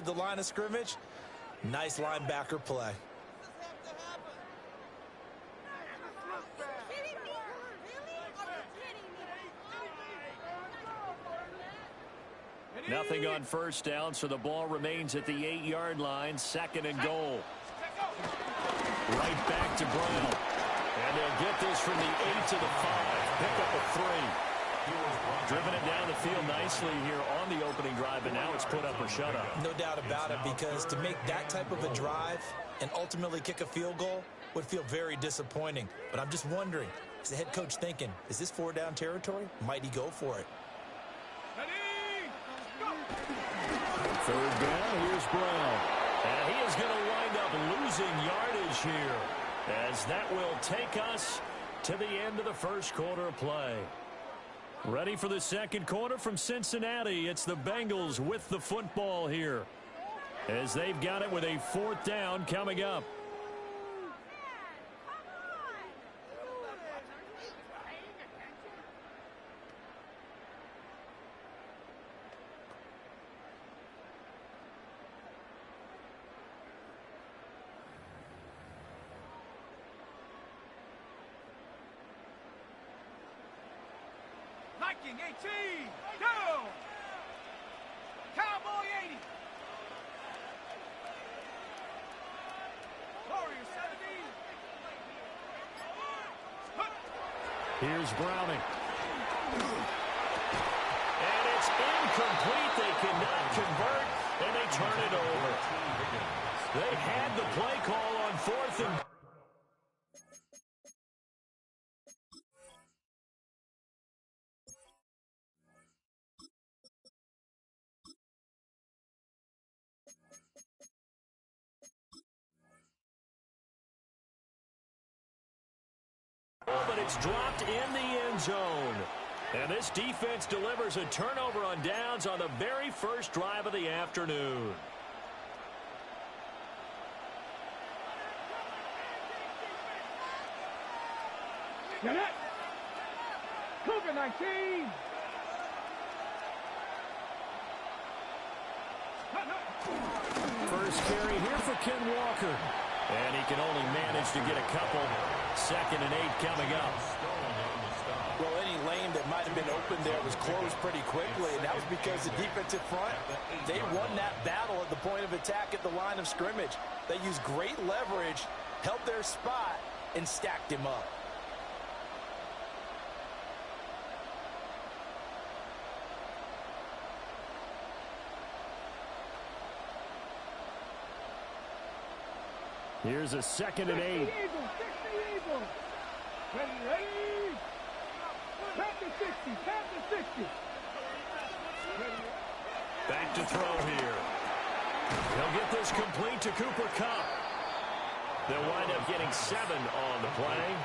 at the line of scrimmage. Nice linebacker play. Nothing on first down, so the ball remains at the 8-yard line. 2nd and goal. Right back to Brown. And they'll get this from the 8 to the 5. Pick up a 3. Driven it down the field nicely here on the opening drive, and now it's put up or shut up. No doubt about it, because to make that type of a drive and ultimately kick a field goal would feel very disappointing. But I'm just wondering, is the head coach thinking, is this 4-down territory? Might he go for it? 3rd down, here's Brown. And he is going to wind up losing yardage here, as that will take us to the end of the first quarter of play. Ready for the second quarter from Cincinnati. It's the Bengals with the football here, as they've got it with a 4th down coming up. Viking 18, go! Cowboy 80. Warrior 70. Here's Browning. And it's incomplete. They cannot convert, and they turn it over. They had the play call on 4th and... But it's dropped in the end zone. And this defense delivers a turnover on downs on the very first drive of the afternoon. Get it! Cougar 19. First carry here for Ken Walker. And he can only manage to get a couple. 2nd and 8 coming up. Well, any lane that might have been open there was closed pretty quickly, and that was because the defensive front, they won that battle at the point of attack at the line of scrimmage. They used great leverage, held their spot, and stacked him up. Here's a 2nd and 8. Ready. Tap to 60. Back to throw here. He'll get this complete to Cooper Kupp. They'll wind up getting 7 on the play.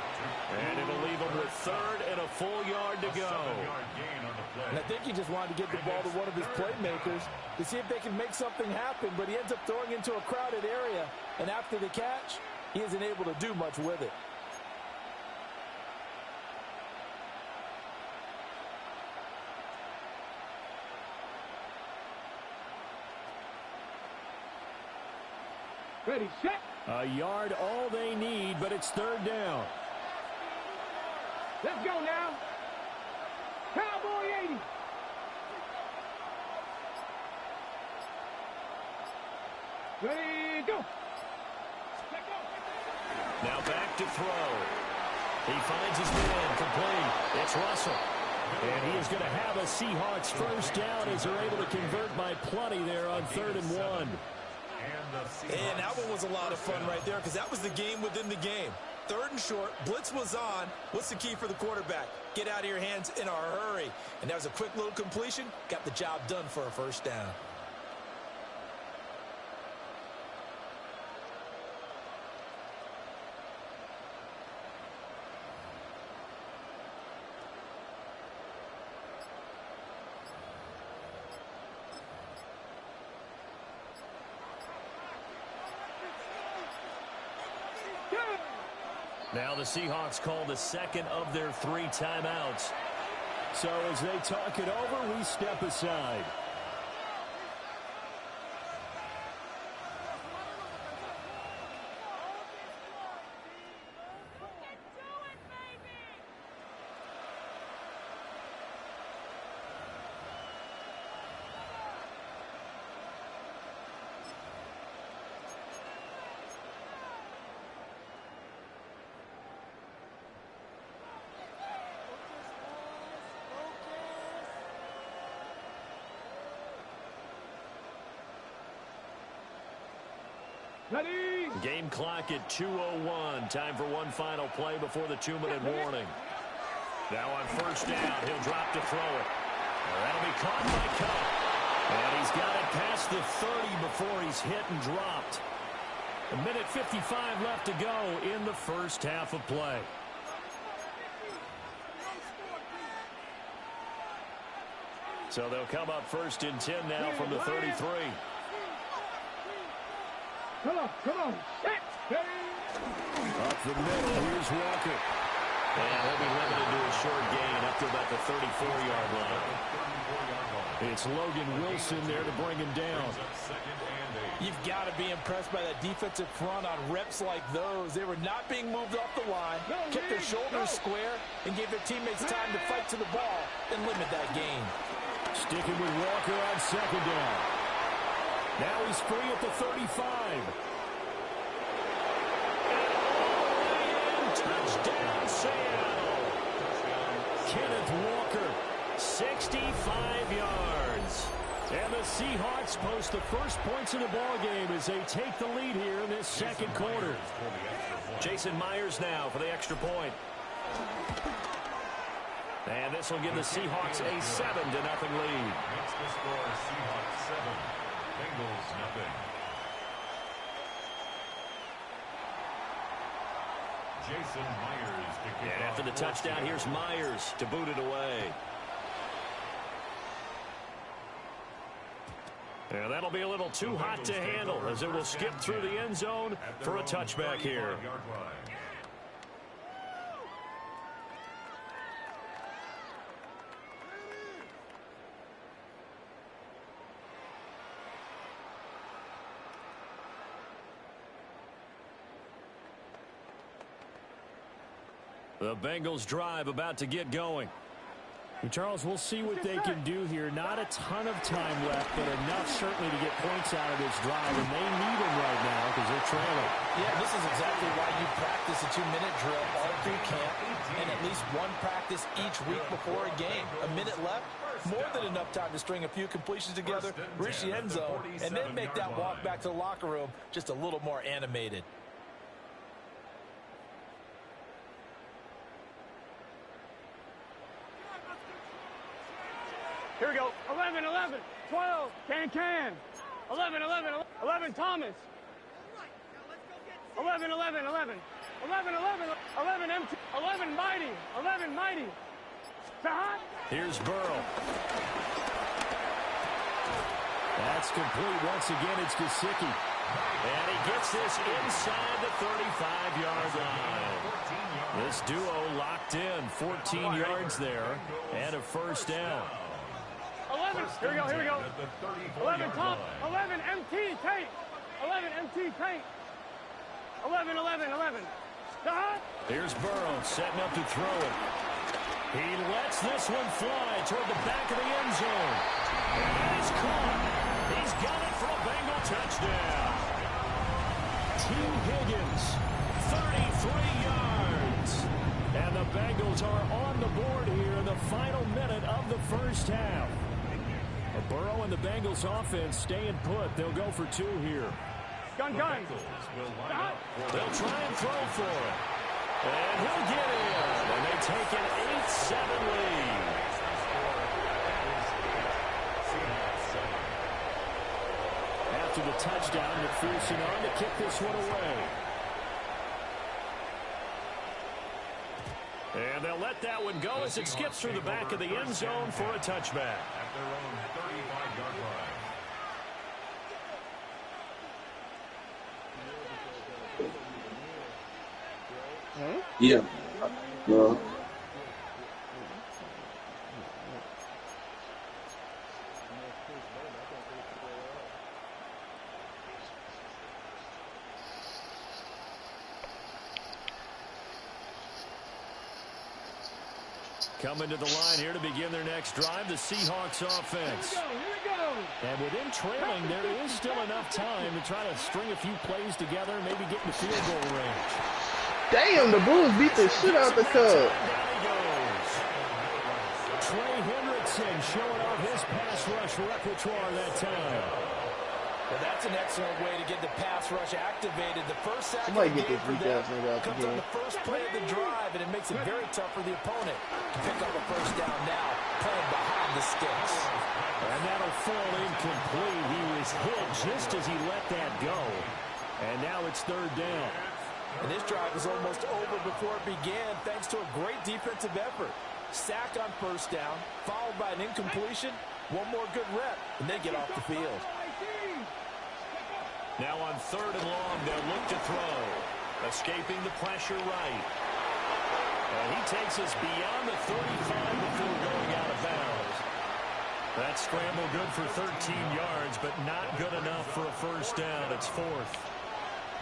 And it'll leave them with 3rd and a full yard to go. And I think he just wanted to get the ball to one of his playmakers to see if they can make something happen, but he ends up throwing into a crowded area. And after the catch, he isn't able to do much with it. Ready, set. A yard all they need, but it's 3rd down. Let's go now. Cowboy 80. Ready, go. Now back to throw. He finds his man complete. It's Russell. And he is going to have a Seahawks first down as they're able to convert by plenty there on 3rd and 1. And that one was a lot of fun right there, because that was the game within the game. 3rd and short, blitz was on. What's the key for the quarterback? Get out of your hands in a hurry. And that was a quick little completion. Got the job done for a first down. Now the Seahawks call the 2nd of their 3 timeouts. So as they talk it over, we step aside. Ready. Game clock at 2:01. Time for one final play before the 2-minute warning. Now on first down, he'll drop to throw it. That'll be caught by Cup. And he's got it past the 30 before he's hit and dropped. 1:55 left to go in the first half of play. So they'll come up first and 10 now from the 33. Come on. Set. Up the middle, here's Walker. And he'll be limited to a short gain up to about the 34-yard line. It's Logan Wilson there to bring him down. You've got to be impressed by that defensive front on reps like those. They were not being moved off the line, kept their shoulders square, and gave their teammates time to fight to the ball and limit that gain. Sticking with Walker on second down. Now he's free at the 35. Touchdown, Seattle. Kenneth Walker, 65 yards. And the Seahawks post the first points in the ballgame as they take the lead here in this second quarter. Jason Myers now for the extra point. And this will give the Seahawks a 7-0 lead. Makes the score Seahawks 7, Bengals 0. Jason Myers to kick And after the touchdown, here's Myers to boot it away. And that'll be a little too hot to handle as it will skip through the end zone for a touchback here. The Bengals drive about to get going. And Charles, we'll see what they can do here. Not a ton of time left, but enough certainly to get points out of this drive, and they need them right now because they're trailing. Yeah, this is exactly why you practice a 2-minute drill all through camp and at least one practice each week before a game. A minute left, more than enough time to string a few completions together, reach the end zone, and then make that walk back to the locker room just a little more animated. Here we go. 11, 12. Can. 11, Thomas. 11, 11 empty. 11 mighty. Sahat. Here's Burrow. That's complete. Once again, it's Gesicki. And he gets this inside the 35-yard line. This duo locked in. 14 yards there and a first down. 11. Here we go. 11 top. 11 MT tank. 11 MT tank. 11. Sahat. Here's Burrow setting up to throw it. He lets this one fly toward the back of the end zone. And he's caught. He's got it for a Bengal touchdown. T. Higgins, 33 yards. And the Bengals are on the board here in the final minute of the first half. Burrow and the Bengals offense staying put. They'll go for 2 here. Gun. They'll try and throw for it. And he'll get in. And they take an 8-7 lead. After the touchdown, McPherson on to kick this one away. And they'll let that one go as it skips through the back of the end zone for a touchback. At their own 35-yard line. Yeah. No. Coming to the line here to begin their next drive, the Seahawks offense. Here we go. And with him trailing, there is still enough time to try to string a few plays together and maybe get in the field goal range. Damn, the Bulls beat the shit out the Cubs. Down he goes. Trey. Trey Hendrickson showing off his pass rush repertoire that time. Well, that's an excellent way to get the pass rush activated. The first sack Somebody of the get game this for weak them ass nigga out the comes on game. the first play of the drive, and it makes it very tough for the opponent to pick up a first down now, playing behind the sticks. And that'll fall incomplete. He was hit just as he let that go. And now it's third down. And this drive was almost over before it began, thanks to a great defensive effort. Sack on first down, followed by an incompletion. One more good rep, and they get off the field. Now on third and long, they'll look to throw. Escaping the pressure right. And he takes us beyond the 35 before going out of bounds. That scramble good for 13 yards, but not good enough for a first down. It's fourth.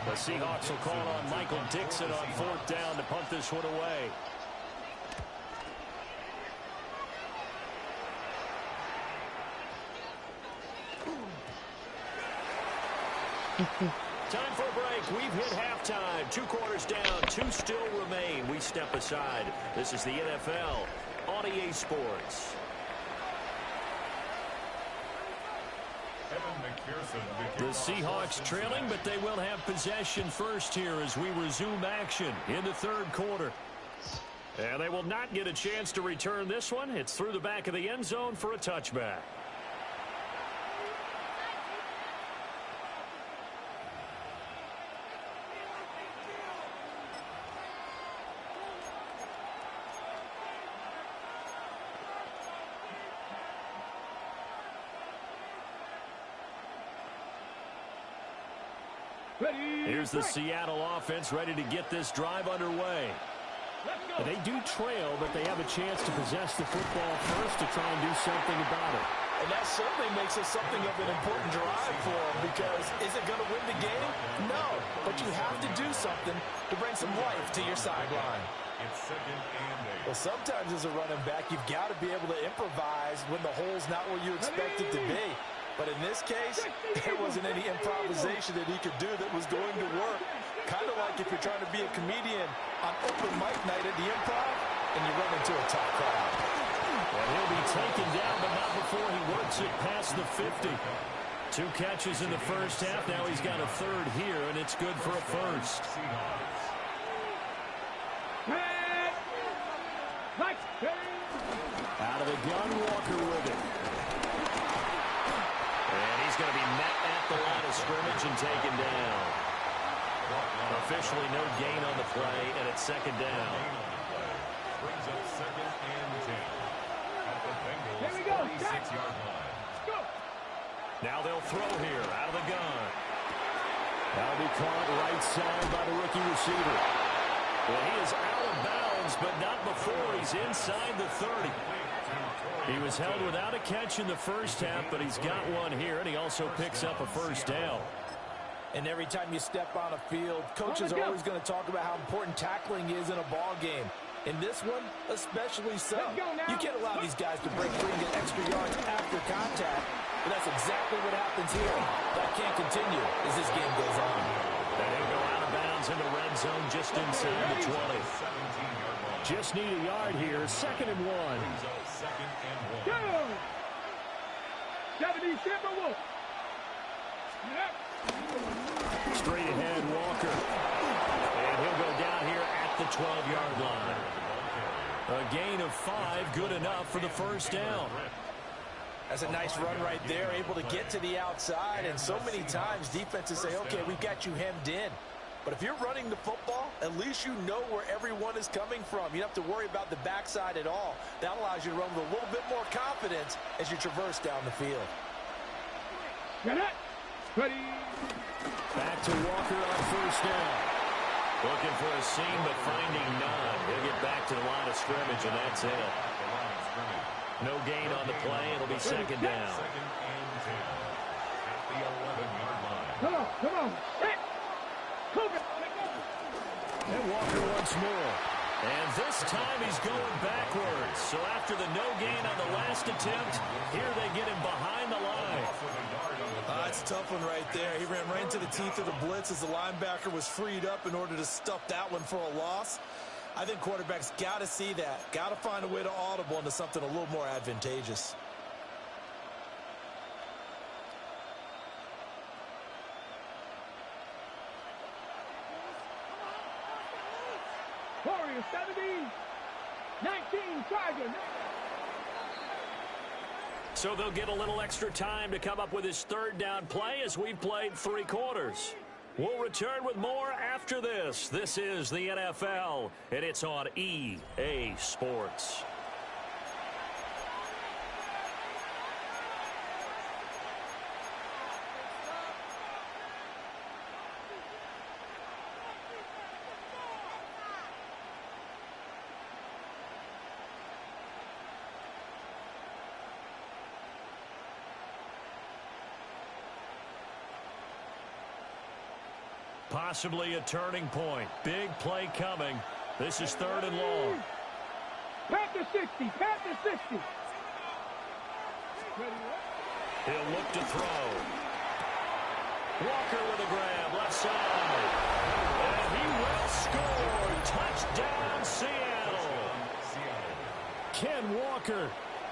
The Seahawks will call on Michael Dixon on fourth down to punt this one away. Time for a break. We've hit halftime. 2 quarters down. 2 still remain. We step aside. This is the NFL on EA Sports. The Seahawks trailing, but they will have possession first here as we resume action in the third quarter. And they will not get a chance to return this one. It's through the back of the end zone for a touchback. Here's the Seattle offense ready to get this drive underway. They do trail, but they have a chance to possess the football first to try and do something about it. And that certainly makes it something of an important drive for them, because is it going to win the game? No, but you have to do something to bring some life to your sideline. Well, sometimes as a running back, you've got to be able to improvise when the hole's not where you expect it to be. But in this case, there wasn't any improvisation that he could do that was going to work. Kind of like if you're trying to be a comedian on open mic night at the Improv and you run into a tough crowd. And he'll be taken down, but not before he works it past the 50. 2 catches in the first half. Now he's got a third here, and it's good for a first. Out of the gun, Walker with it. And he's going to be met at the line of scrimmage and taken down. Officially no gain on the play, and it's second down. Brings up second and 10 at the Bengals 46-yard line. Go. Now they'll throw here out of the gun. That'll be caught right side by the rookie receiver. Well, he is out of bounds, but not before he's inside the 30. He was held without a catch in the first half, but he's got one here, and he also picks up a first down. And every time you step on a field, coaches are always going to talk about how important tackling is in a ball game. In this one, especially so. You can't allow these guys to break free and get extra yards after contact, but that's exactly what happens here. That can't continue as this game goes on. And he'll go out of bounds in the red zone just inside the 20. Just need a yard here. Second and 1. Go. 70 Timberwolves. Straight ahead, Walker. And he'll go down here at the 12-yard line. A gain of 5, good enough for the first down. That's a nice run right there, able to get to the outside. And so many times defenses say, okay, we've got you hemmed in. But if you're running the football, at least you know where everyone is coming from. You don't have to worry about the backside at all. That allows you to run with a little bit more confidence as you traverse down the field. Get it. Ready. Back to Walker on first down. Looking for a seam, but finding none. He'll get back to the line of scrimmage, and that's it. No gain on the play. It'll be second down. Second and 10 at the 11-yard line. Come on. Come on. Hey. And Walker once more. And this time he's going backwards. So after the no gain on the last attempt, here they get him behind the line. It's a tough one right there. He ran right into the teeth of the blitz as the linebacker was freed up in order to stuff that one for a loss. I think quarterbacks got to see that. Got to find a way to audible into something a little more advantageous. Warriors 70, 19 Chargers. So they'll get a little extra time to come up with his third down play as we've played 3 quarters. We'll return with more after this. This is the NFL, and it's on EA Sports. Possibly a turning point. Big play coming. This is 3rd and long. Panther 60. Panther 60. He'll look to throw. Walker with a grab. Left side. And he will score. Touchdown, Seattle. Ken Walker.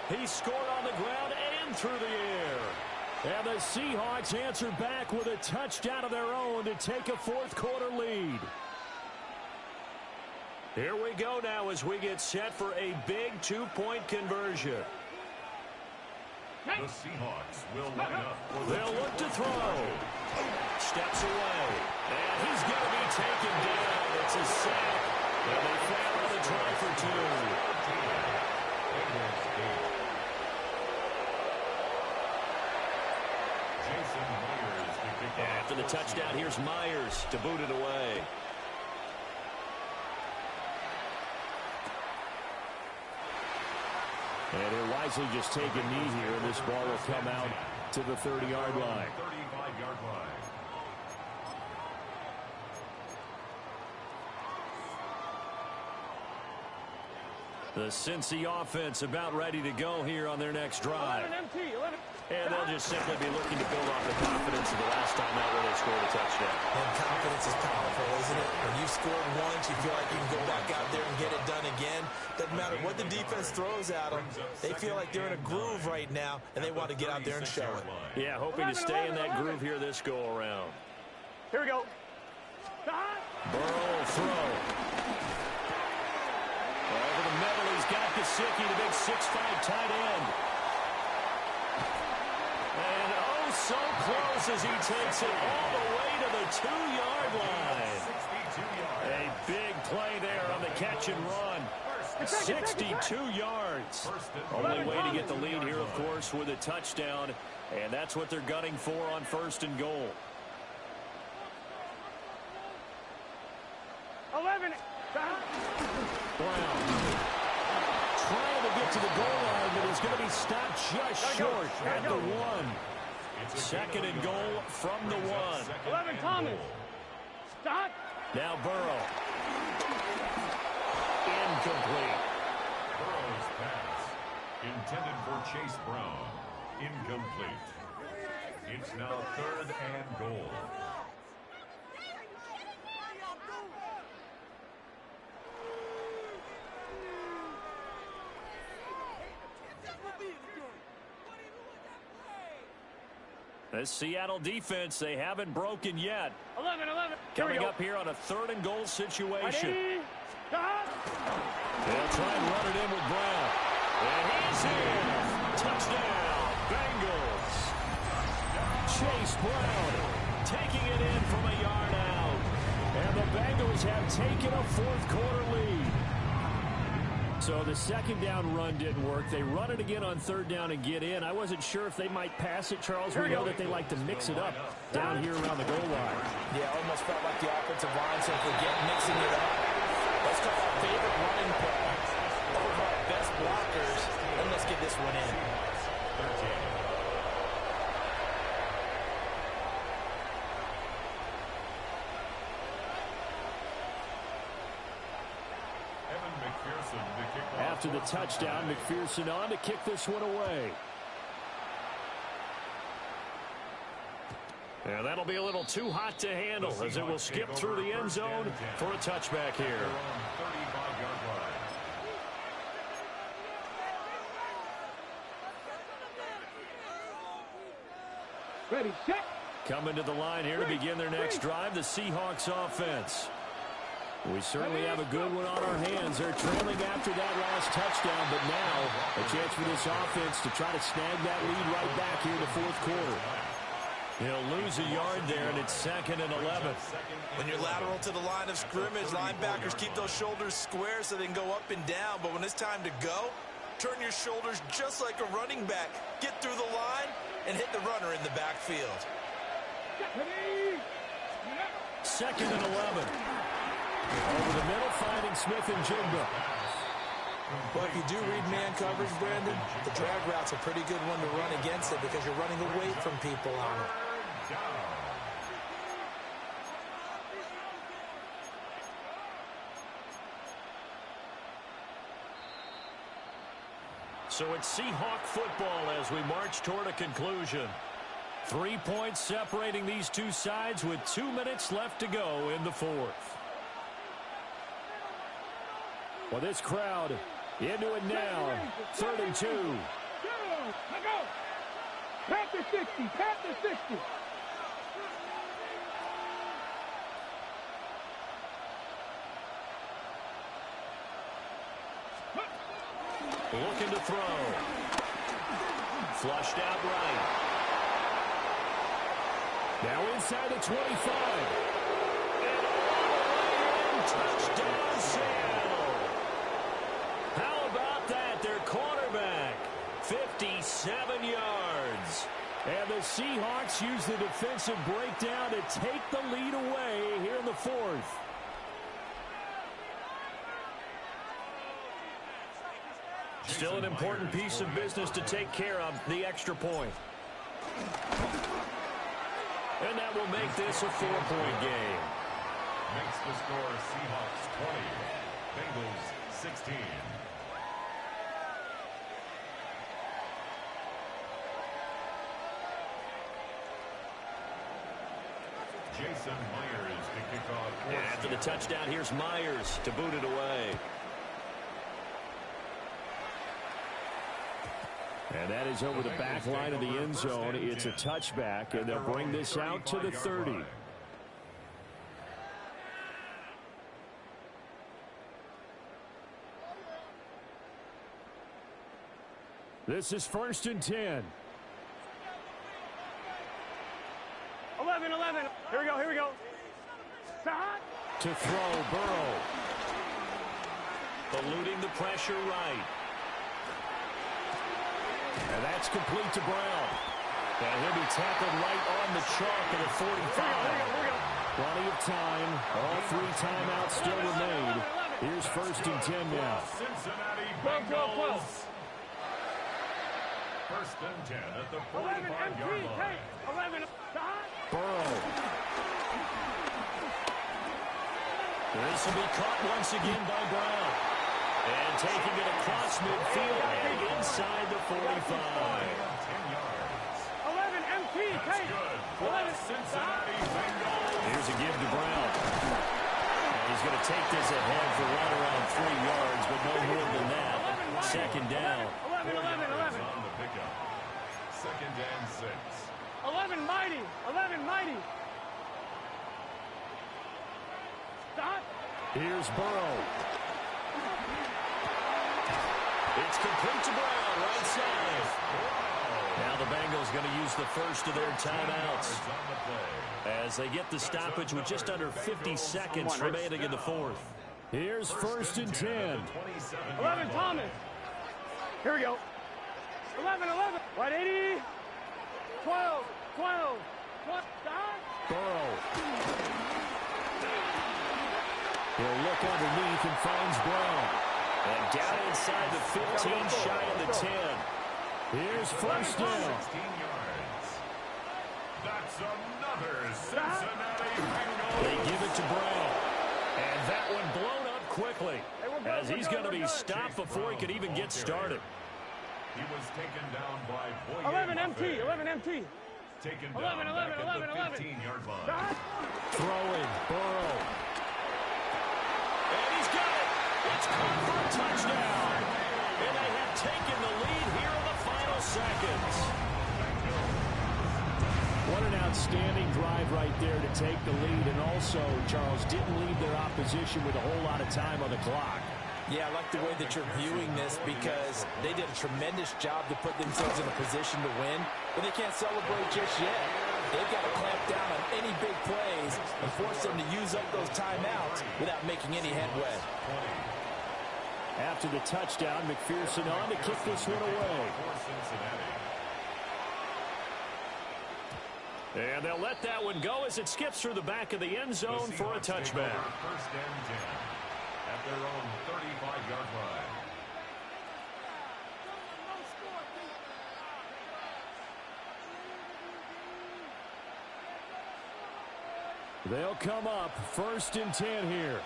He scored on the ground and through the air. And the Seahawks answer back with a touchdown of their own to take a 4th quarter lead. Here we go now as we get set for a big 2-point conversion. The Seahawks will line up. They'll look to throw. Steps away. And he's going to be taken down. It's a sack. And they fail on the try for 2. After the touchdown, here's Myers to boot it away. And he'll wisely just take a knee here, and this ball will come out to the 30-yard line. 35-yard line. The Cincy offense about ready to go here on their next drive. And they'll just simply be looking to build off the confidence of the last time out where they scored a touchdown. And confidence is powerful, isn't it? When you've scored once, you feel like you can go back out there and get it done again. Doesn't matter what the defense throws at them. They feel like they're in a groove right now, and they want to get out there and show it. Yeah, hoping to stay in that groove here this go-around. Here we go. Burrow will throw. Over the middle, he's got Gesicki, the big 6'5" tight end. And oh, so close as he takes it all the way to the 2-yard line. A big play there on the catch and run. 62 yards. Only way to get the lead here, of course, with a touchdown. And that's what they're gunning for on 1st and goal. 11. Brown trying to get to the goal line, but he's going to be stopped just short at the 1. 2nd and goal from the 1. 11, Thomas. Stop. Now Burrow. Incomplete. Burrow's pass intended for Chase Brown. Incomplete. It's now 3rd and goal. The Seattle defense, they haven't broken yet. 11. Coming up here on a 3rd and goal situation. Stop. They'll try and run it in with Brown. And he's in. Touchdown, Bengals. Chase Brown taking it in from a yard out. And the Bengals have taken a 4th quarter lead. So the 2nd down run didn't work. They run it again on 3rd down and get in. I wasn't sure if they might pass it, Charles. We know that they like to mix it up down here around the goal line. Yeah, almost felt like the offensive line said, forget mixing it up. Let's call our favorite running play over our best blockers, and let's get this one in. 13. After the touchdown, McPherson on to kick this one away. And that'll be a little too hot to handle as it will skip through the end zone for a touchback here. Ready, set. Coming to the line here to begin their next drive, the Seahawks offense. We certainly have a good one on our hands. They're trailing after that last touchdown, but now a chance for this offense to try to snag that lead right back here in the fourth quarter. He'll lose a yard there, and it's 2nd and 11. When you're lateral to the line of scrimmage, linebackers keep those shoulders square so they can go up and down. But when it's time to go, turn your shoulders just like a running back. Get through the line and hit the runner in the backfield. 2nd and 11. Over the middle, finding Smith and Jigba. Well, if you do read man coverage, Brandon, the drag route's a pretty good one to run against it because you're running away from people on it. So it's Seahawk football as we march toward a conclusion. 3 points separating these two sides with 2 minutes left to go in the fourth. Well, this crowd into it now. 3rd and 2. Panther 60. Panther 60. Looking to throw. Flushed out right. Now inside the 25. And all the way in. Touchdown, Seattle. How about that? Their quarterback. 57 yards. And the Seahawks use the defensive breakdown to take the lead away here in the fourth. Still an important piece of business to take care of, the extra point. And that will make this a 4-point game. Makes the score Seahawks 20, Bengals 16. Jason Myers to kick off. After the touchdown, here's Myers to boot it away. And that is over the back line of the end zone. It's a touchback, and they'll bring this out to the 30. This is 1st and 10. 11. Here we go. To throw, Burrow. Eluding the pressure right. And that's complete to Brown. And he'll be tackled right on the chalk of the 45. Plenty of time. All 3 timeouts still remain. Here's 1st and 10 now. Cincinnati Bengals. 1st and 10 at the 45-yard line. 11. Burrow. This will be caught once again by Brown. And taking it across midfield and inside the 45. 10 yards. 11 MT. That's good for the Cincinnati Bengals. Here's a give to Brown. And he's going to take this ahead for right around 3 yards, but no more than that. 2nd down. 11. On the pickup. 2nd and 6. 11 mighty. Stop. Here's Burrow. It's complete to Brown, right side. Now the Bengals going to use the first of their timeouts as they get the stoppage with just under 50 seconds remaining in the fourth. Here's 1st and 10. 11 Thomas. Here we go. 11. White 80. 12. Stop. Burrow. He'll look underneath and finds Brown. And down inside the 15, shy of the 10. Here's 1st down. 16 yards. That's another Cincinnati Bengals. They give it to Brown. And that one blown up quickly as he's going to be stopped before he could even get started. He was taken down by Boye 11 MT. Taken down back at the 15-yard line. Stop. Throwing. Burrow. And he's got it. It's caught for a touchdown. And they have taken the lead here in the final seconds. What an outstanding drive right there to take the lead, and also, Charles, didn't leave their opposition with a whole lot of time on the clock. Yeah, I like the way that you're viewing this because they did a tremendous job to put themselves in a position to win, but they can't celebrate just yet. They've got to clamp down on any big plays and force them to use up those timeouts without making any headway. After the touchdown, McPherson on to kick this one away. And they'll let that one go as it skips through the back of the end zone for a touchback. First and 10 at their own 35-yard line. They'll come up first and 10 here.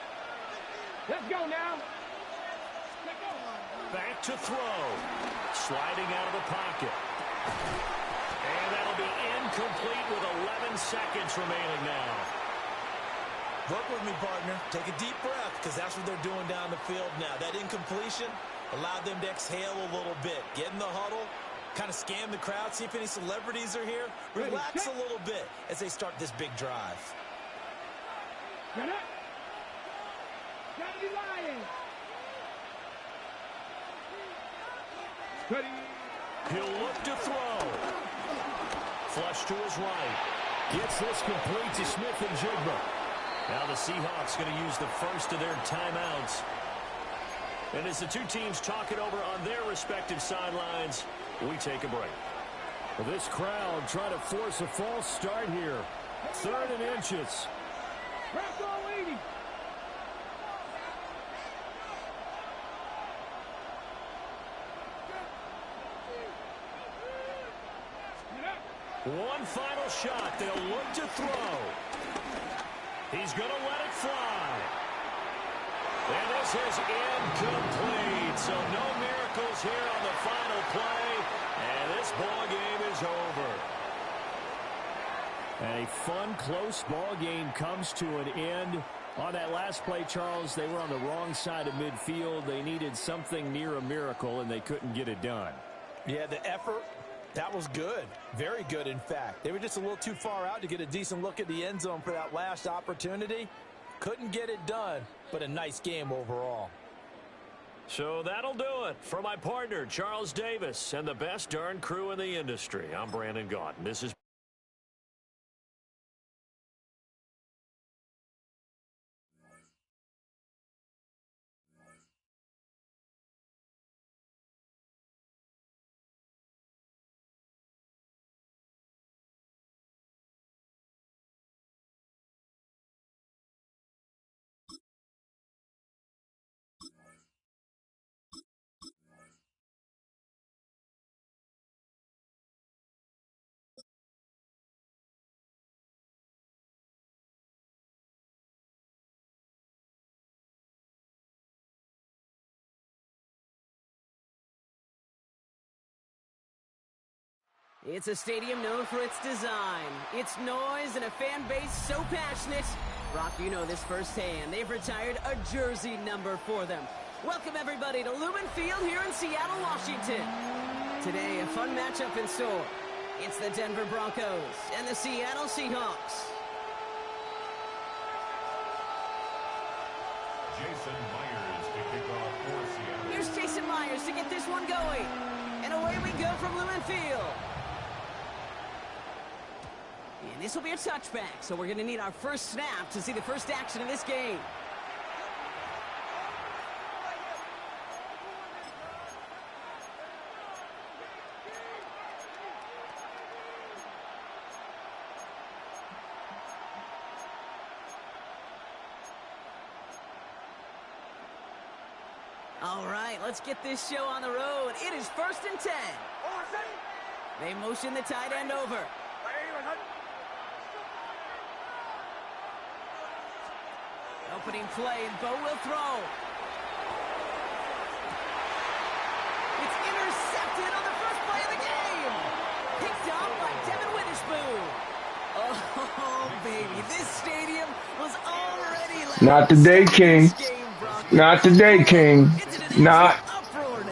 Let's go now. Back to throw. Sliding out of the pocket. And that'll be incomplete with 11 seconds remaining now. Work with me, partner. Take a deep breath because that's what they're doing down the field now. That incompletion allowed them to exhale a little bit. Get in the huddle, kind of scan the crowd, see if any celebrities are here. Relax a little bit as they start this big drive. Get up. Gotta be lying. Steady. He'll look to throw. Flush to his right. Gets this complete to Smith and Jigba. Now the Seahawks going to use the first of their timeouts. And as the two teams talk it over on their respective sidelines, we take a break. Well, this crowd trying to force a false start here. 3rd and inches. Press on, lady. One final shot. They'll look to throw. He's going to let it fly. And this is incomplete. So no miracles here on the final play. And this ball game is over. And a fun, close ball game comes to an end. On that last play, Charles, they were on the wrong side of midfield. They needed something near a miracle, and they couldn't get it done. Yeah, the effort, that was good. Very good, in fact. They were just a little too far out to get a decent look at the end zone for that last opportunity. Couldn't get it done, but a nice game overall. So that'll do it for my partner, Charles Davis, and the best darn crew in the industry. I'm Brandon Gaudin. This is It's a stadium known for its design, its noise, and a fan base so passionate. Brock, you know this firsthand. They've retired a jersey number for them. Welcome, everybody, to Lumen Field here in Seattle, Washington. Today, a fun matchup in store. It's the Denver Broncos and the Seattle Seahawks. Jason Myers to kick off for Seattle. Here's Jason Myers to get this one going. And away we go from Lumen Field. And this will be a touchback, so we're going to need our first snap to see the first action of this game. All right, let's get this show on the road. It is 1st and 10. They motion the tight end over. Opening play, and Bo will throw. It's intercepted on the first play of the game. Picked up by Devin Witherspoon. Oh, baby, this stadium was already loud. Not today, King. Not today, King. Not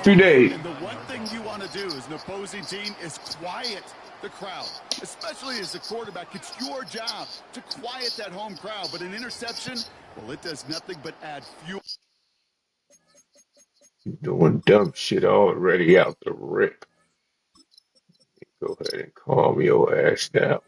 today. And the one thing you want to do as an opposing team is quiet the crowd, especially as a quarterback. It's your job to quiet that home crowd. But an interception, well, it does nothing but add fuel. Doing dumb shit already out the rip. Go ahead and calm your ass down.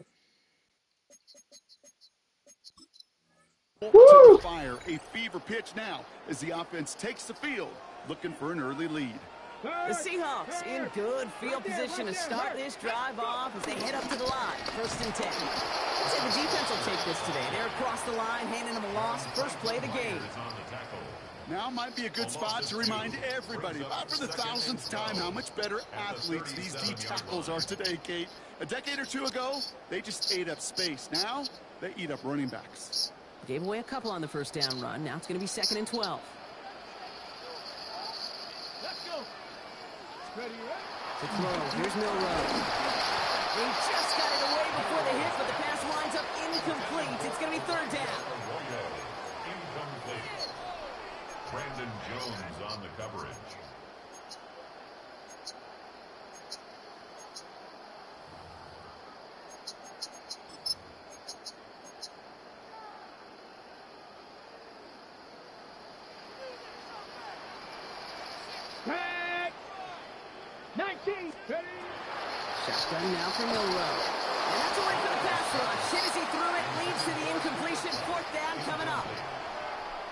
To Woo! the fire, a fever pitch now as the offense takes the field, looking for an early lead. The Seahawks in good field position to start this drive off as they head up to the line. 1st and 10. I'd say the defense will take this today. They're across the line, handing them a loss. First play of the game. Now might be a good spot to remind everybody, about for the 1000th time, how much better athletes these D tackles are today, Kate. A decade or two ago, they just ate up space. Now, they eat up running backs. Gave away a couple on the first down run. Now it's going to be 2nd and 12. Let's go. Ready, To throw. Here's Milrow. He just got it away before the hit, but the pass winds up incomplete. It's going to be 3rd down. Incomplete. Brandon Jones on the coverage. Back. 19. Ready. Shotgun now for Milrow. And that's away for the pass rush. Hit as he threw it, leads to the incompletion. 4th down coming up.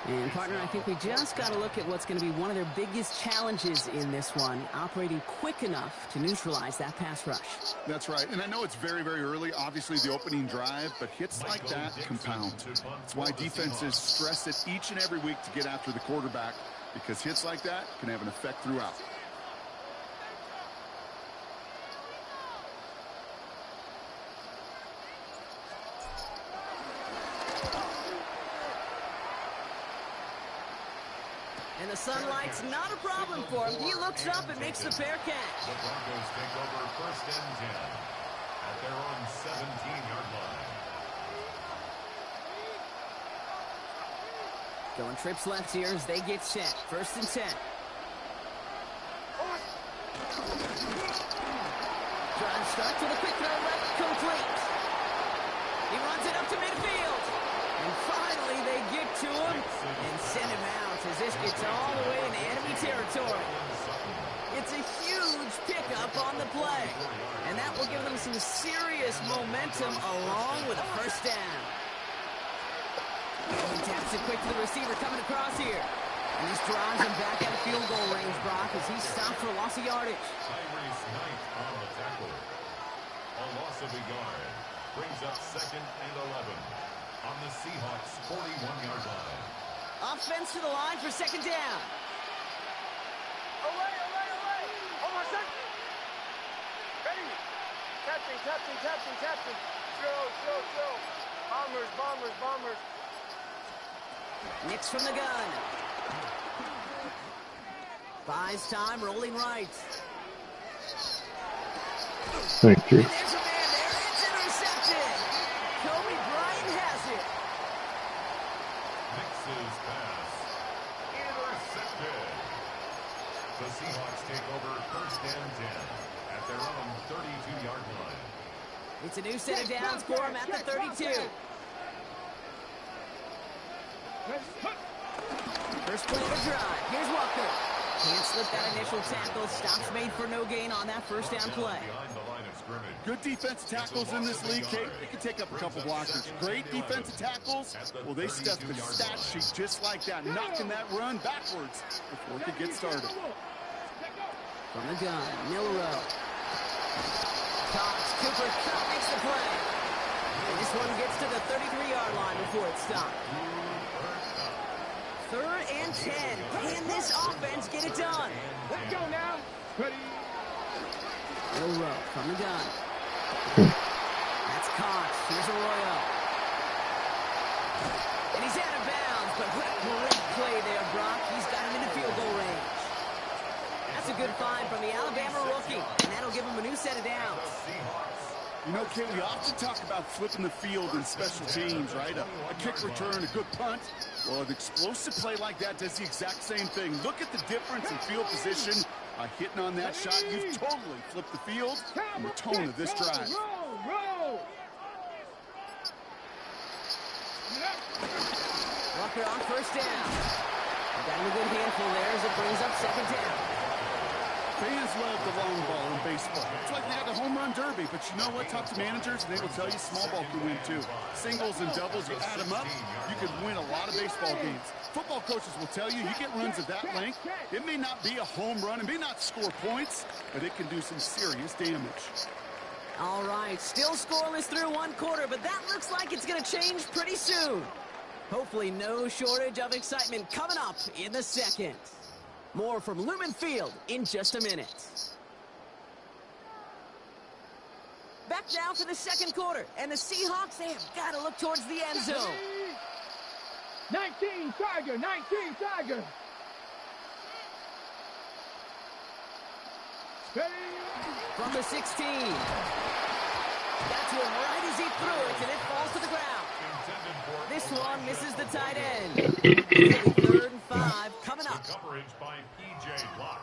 And, partner, I think we just got to look at what's going to be one of their biggest challenges in this one, operating quick enough to neutralize that pass rush. That's right. And I know it's very, very early, obviously the opening drive, but hits like that compound. That's why defenses stress it each and every week to get after the quarterback, because hits like that can have an effect throughout. And the sunlight's not a problem for him. He looks up and makes the fair catch. The Broncos take over 1st and 10 at their own 17-yard line. Going trips left here as they get set. 1st and 10. Drive starts with a quick throw left, complete. He runs it up to midfield. And finally they get to him and send him out as this gets all the way into enemy territory. It's a huge pickup on the play. And that will give them some serious momentum along with a 1st down. He taps it quick to the receiver coming across here. And this drives him back at field goal range, Brock, as he stopped for a loss of yardage. Tyrese Knight on the tackle. A loss of a yard brings up 2nd and 11 on the Seahawks' 41-yard line. Offense to the line for 2nd down. Away. Hold on a second. Ready. Captain. Drill. Bombers. Nix from the gun. Buys time, rolling right. Thank you. And there's a man there. It's intercepted. Kobe Bryant has it. Nix's pass. Intercepted. The Seahawks take over 1st and 10 at their own 32-yard line. It's a new set of downs for him at the 32. First play of the drive. Here's Walker. Can't slip that initial tackle. Stops made for no gain on that 1st down play. Behind the line of scrimmage. Good defensive tackles in this league, Kate. They can take up a couple blockers. Great defensive tackles. Well, they stuff the stat sheet just like that, knocking that run backwards before it could get started. From the gun, Milrow. Cox, Cooper Kupp makes the play. And this one gets to the 33-yard line before it's stopped. 3rd and 10. Can this offense get it done? Let's go now. Ready. Milrow from the gun. That's Cox. Here's Arroyo. And he's out of bounds, but what a great play there, Brock. He's got him into field goal range. That's a good find from the Alabama rookie, and that'll give him a new set of downs. You know, Kate, we often talk about flipping the field in special teams, right? A kick return, a good punt. Well, an explosive play like that does the exact same thing. Look at the difference in field position By hitting on that shot, you've totally flipped the field and the tone of this drive. Walker on first down. Got him a good handful there as it brings up second down. Fans love the long ball in baseball. It's like they had the home run derby, but you know what? Talk to managers, and they will tell you small ball can win too. Singles and doubles, you add them up, you can win a lot of baseball games. Football coaches will tell you, you get runs of that length, it may not be a home run, it may not score points, but it can do some serious damage. All right, still scoreless through one quarter, but that looks like it's going to change pretty soon. Hopefully no shortage of excitement coming up in the second. More from Lumen Field in just a minute. Back now for the second quarter, and the Seahawks, they have got to look towards the end zone. 19 Tiger, 19 Tiger. From the 16. Got to him right as he threw it, and it falls to the ground. This one misses the tight end. It'll be 3rd and 5 coming up. Coverage by P.J. Locke.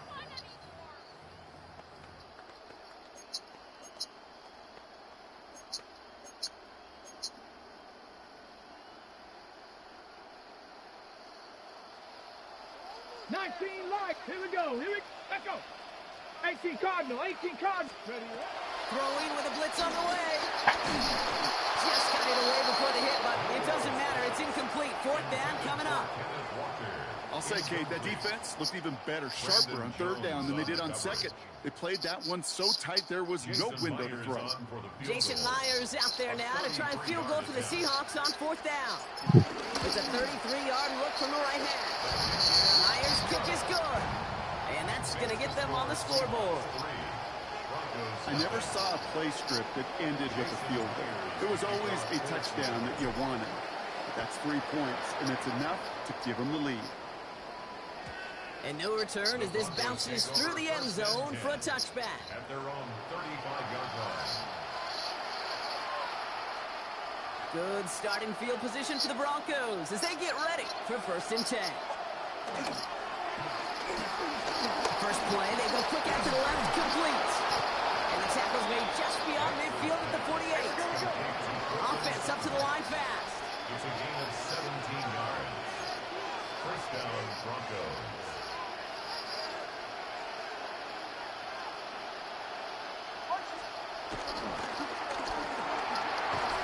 Here we go. Let's go. 18 Cardinal, 18 Cardinal. Throwing with a blitz on the way. Just got it away before the hit, but it doesn't matter. It's incomplete. 4th down coming up. I'll say, Kate, that defense looked even better, sharper on 3rd down than they did on 2nd. They played that one so tight there was no window to throw. Jason Myers out there now to try and field goal for the Seahawks on 4th down. It's a 33-yard look from the right hand. Myers' kick is good. And that's going to get them on the scoreboard. I never saw a play script that ended with a field goal. It was always a touchdown that you wanted. But that's 3 points, and it's enough to give them the lead. And no return as this bounces through the end zone for a touchback. At their own 35-yard line. Good starting field position for the Broncos as they get ready for 1st and 10. First play, they go quick out to the left, complete. And the tackle's made just beyond midfield at the 48. Offense up to the line fast. It's a gain of 17 yards. 1st down, Broncos.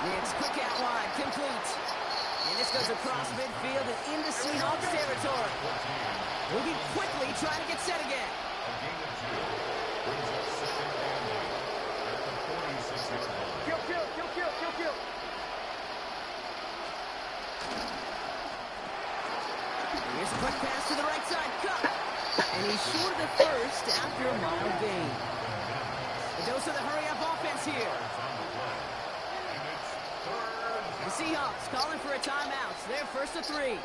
It's quick out wide, complete. And this goes across midfield and into Seahawks territory. Moving quickly, trying to get set again. A gain of 2. Brings up 2nd and 8 at the 46-yard line. Kill. Here's a quick pass to the right side, cut. And he's short of the first after a mile gain. The dose of the hurry-up offense here. The Seahawks calling for a timeout. So they're 1st and 3.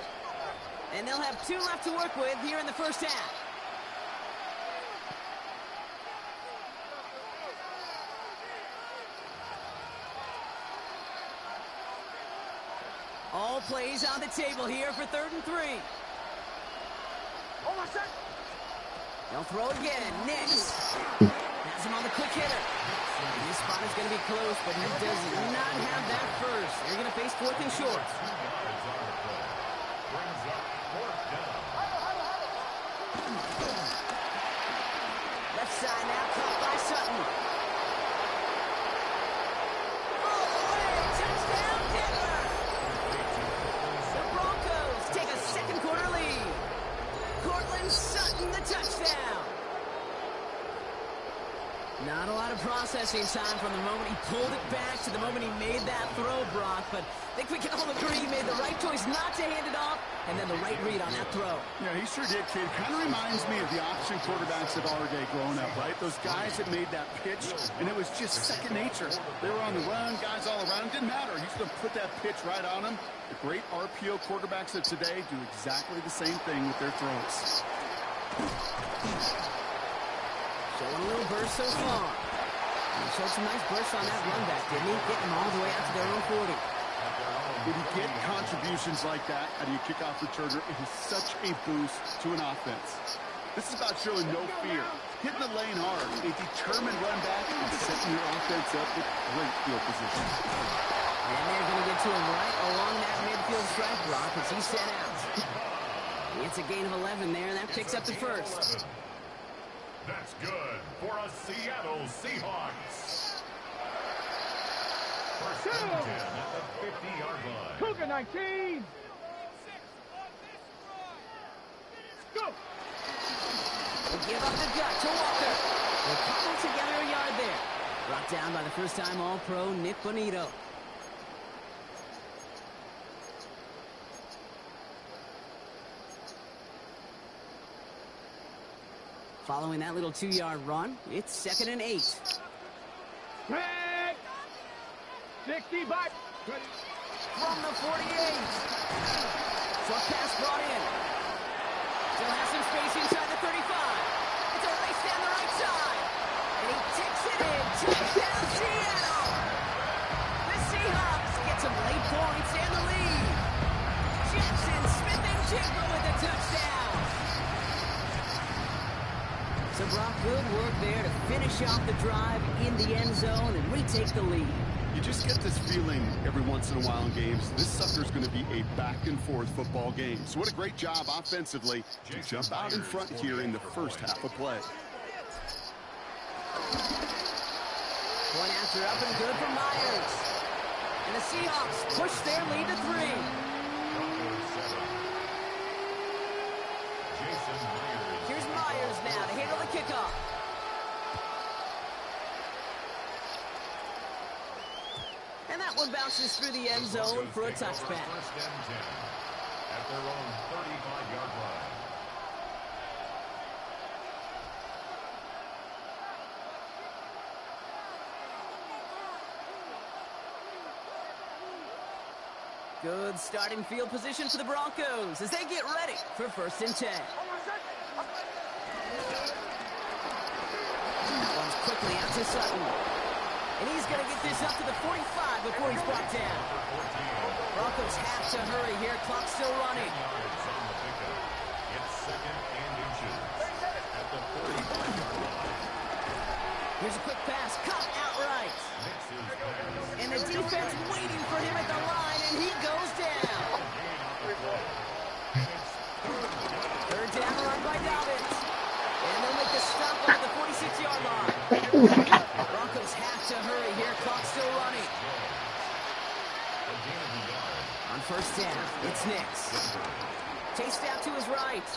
And they'll have 2 left to work with here in the first half. All plays on the table here for 3rd and 3. They'll throw again. Nix has him on the quick hitter. And this spot is going to be close, but he does not have that first. They're going to face 4th and short. Brings up 4th down. Left side now, caught by Sutton. All the way, touchdown Denver! The Broncos take a second quarter lead. Cortland Sutton, the touchdown. Not a lot of processing time from the moment he pulled it back to the moment he made that throw, Brock. But I think we can all agree he made the right choice not to hand it off, and then the right read on that throw. Yeah, he sure did, kid. Kind of reminds me of the option quarterbacks of our day growing up, right? Those guys that made that pitch, and it was just second nature. They were on the run, guys all around. It didn't matter. He's going to put that pitch right on them. The great RPO quarterbacks of today do exactly the same thing with their throws. Showing a little burst so far. He showed some nice bursts on that run back, didn't he? Getting them all the way out to their own 40. When you get contributions like that out of your kickoff returner, it is such a boost to an offense. This is about showing no fear, hitting the lane hard, a determined run back, and setting your offense up with great field position. And they're going to get to him right along that midfield stripe block as he's sent out. It's a gain of 11 there. That picks up the first. That's good for a Seattle Seahawks. First and 10 at the 50-yard line. Cougar 19. Go. They give up the gut to Walker. They cobble together a yard there. Brought down by the first-time All-Pro Nick Bonito. Following that little 2-yard run, it's 2nd and 8. 60 back. From the 48. Short pass brought in. Still has some space inside the 35. It's a race down the right side. And he takes it in. Touchdown, Seattle. The Seahawks get some late points and the lead. Jackson Smith and Jigba with a touchdown. So Brock, good work there to finish off the drive in the end zone and retake the lead. You just get this feeling every once in a while in games. This sucker's going to be a back-and-forth football game. So what a great job offensively to jump out in front here in the first half of play. One after up and good for Myers. And the Seahawks push their lead to 3. Here's Myers now to handle the kickoff. And that one bounces through the end zone for a touchback. First and 10 at their own 35-yard line. Good starting field position for the Broncos as they get ready for 1st and 10. Runs quickly out to Sutton. And he's going to get this up to the 45 before he's brought down. Broncos have to hurry here. Clock still running. It's 2nd and inches at the 45-yard line. Here's a quick pass. Caught outright. And the defense waiting for him at the line, and he goes down. 3rd down run by Dobbins. And they'll make the stop at the 46-yard line. Broncos have to hurry here. Clock still running. On 1st down, it's Nix. Chased out to his right.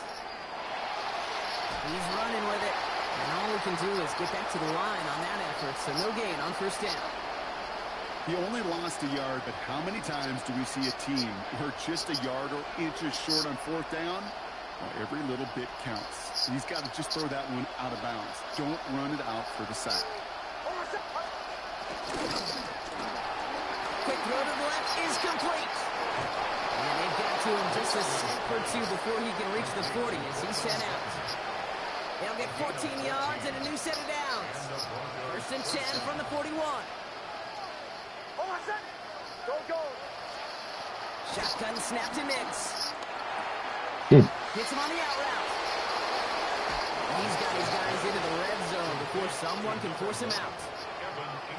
He's running with it. And all we can do is get back to the line on that effort. So no gain on 1st down. He only lost a yard, but how many times do we see a team who are just a yard or inches short on 4th down? Well, every little bit counts. He's got to just throw that one out of bounds. Don't run it out for the sack. Quick throw to the left is complete. And they've got to him just a step or two before he can reach the 40 as he's sent out. They'll get 14 yards and a new set of downs. 1st and 10 from the 41. Shotgun snap to Nix. Hits him on the out route. He's got his guys into the red zone before someone can force him out.